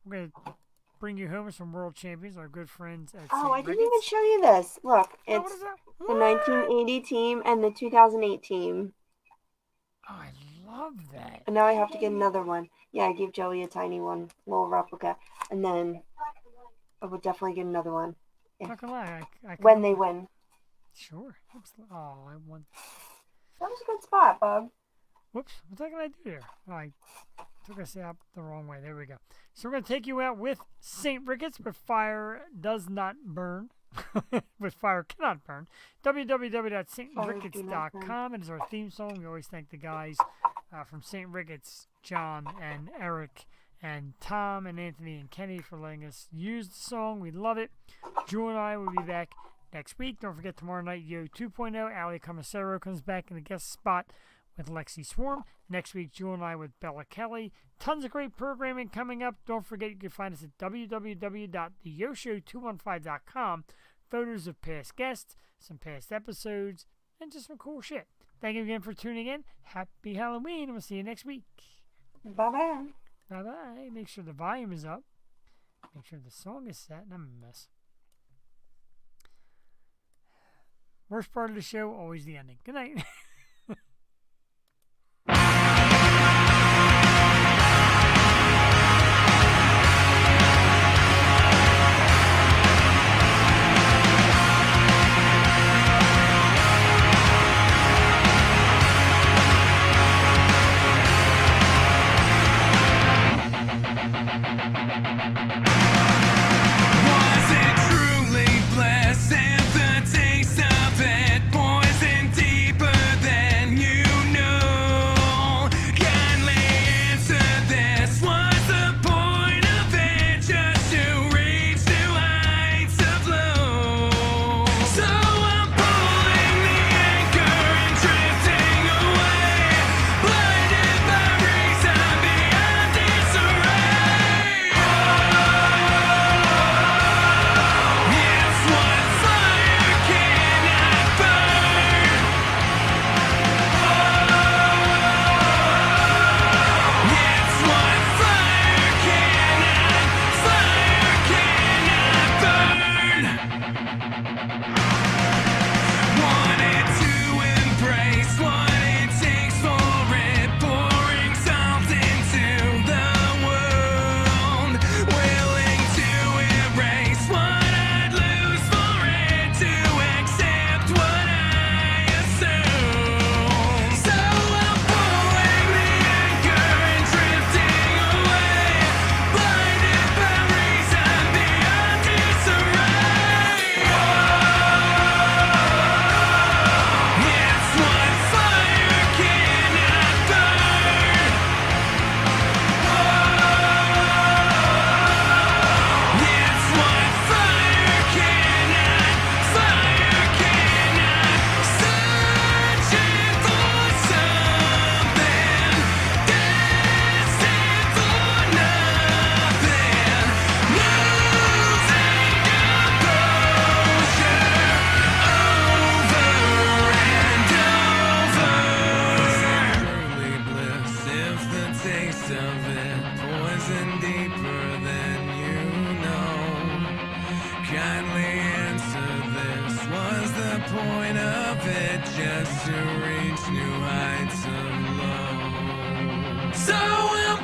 Speaker 1: we're going to bring you home with some world champions, our good friends at
Speaker 2: Oh,
Speaker 1: St.
Speaker 2: I didn't
Speaker 1: Ricketts.
Speaker 2: even show you this. Look,
Speaker 1: Oh, what
Speaker 2: it's
Speaker 1: is that?
Speaker 2: the
Speaker 1: What?
Speaker 2: 1980 team and the 2008 team.
Speaker 1: Oh, I love that.
Speaker 2: And now I have to get another one. Yeah, I gave Joey a tiny one, little replica. And then I would definitely get another one
Speaker 1: Not gonna lie, I
Speaker 2: when
Speaker 1: can-
Speaker 2: they win.
Speaker 1: Sure. Absolutely. Oh, I want.
Speaker 2: That was a good spot, Bob.
Speaker 1: Whoops. What the heck did I do there? Oh, I took us out the wrong way. There we go. So we're gonna take you out with St. Ricketts, but fire does not burn. With fire cannot burn. www.stricketts.com. It is our theme song. We always thank the guys from St. Ricketts, John and Eric and Tom and Anthony and Kenny for letting us use the song. We love it. Drew and I will be back next week. Don't forget tomorrow night, Yo 2.0. Ali Commissaro comes back in the guest spot with Lexi Swarm. Next week, Jewel and I with Bella Kelly. Tons of great programming coming up. Don't forget you can find us at www.theyoshow215.com. Photos of past guests, some past episodes, and just some cool shit. Thank you again for tuning in. Happy Halloween, and we'll see you next week.
Speaker 2: Bye-bye.
Speaker 1: Bye-bye. Make sure the volume is up. Make sure the song is set, and I'm a mess. Worst part of the show, always the ending. Good night.
Speaker 5: Was it truly bliss if the taste of it poison deeper than you know? Kindly answer this. Was the point of it just to reach new heights of low? So I'm pulling the anchor and drifting away, blinded by reason beyond disarray. It's what fire cannot burn. It's what fire cannot burn. Wanted to embrace what it takes for it, pouring salt into the wound, willing to erase what I'd lose for it, to accept what I assume. So I'm pulling the anchor and drifting away, blinded by reason beyond disarray. It's what fire cannot burn. It's what fire cannot, searching for something, destined for nothing, losing composure over and over. Truly bliss if the taste of it poison deeper than you know. Kindly answer this. Was the point of it just to reach new heights of low? So I'm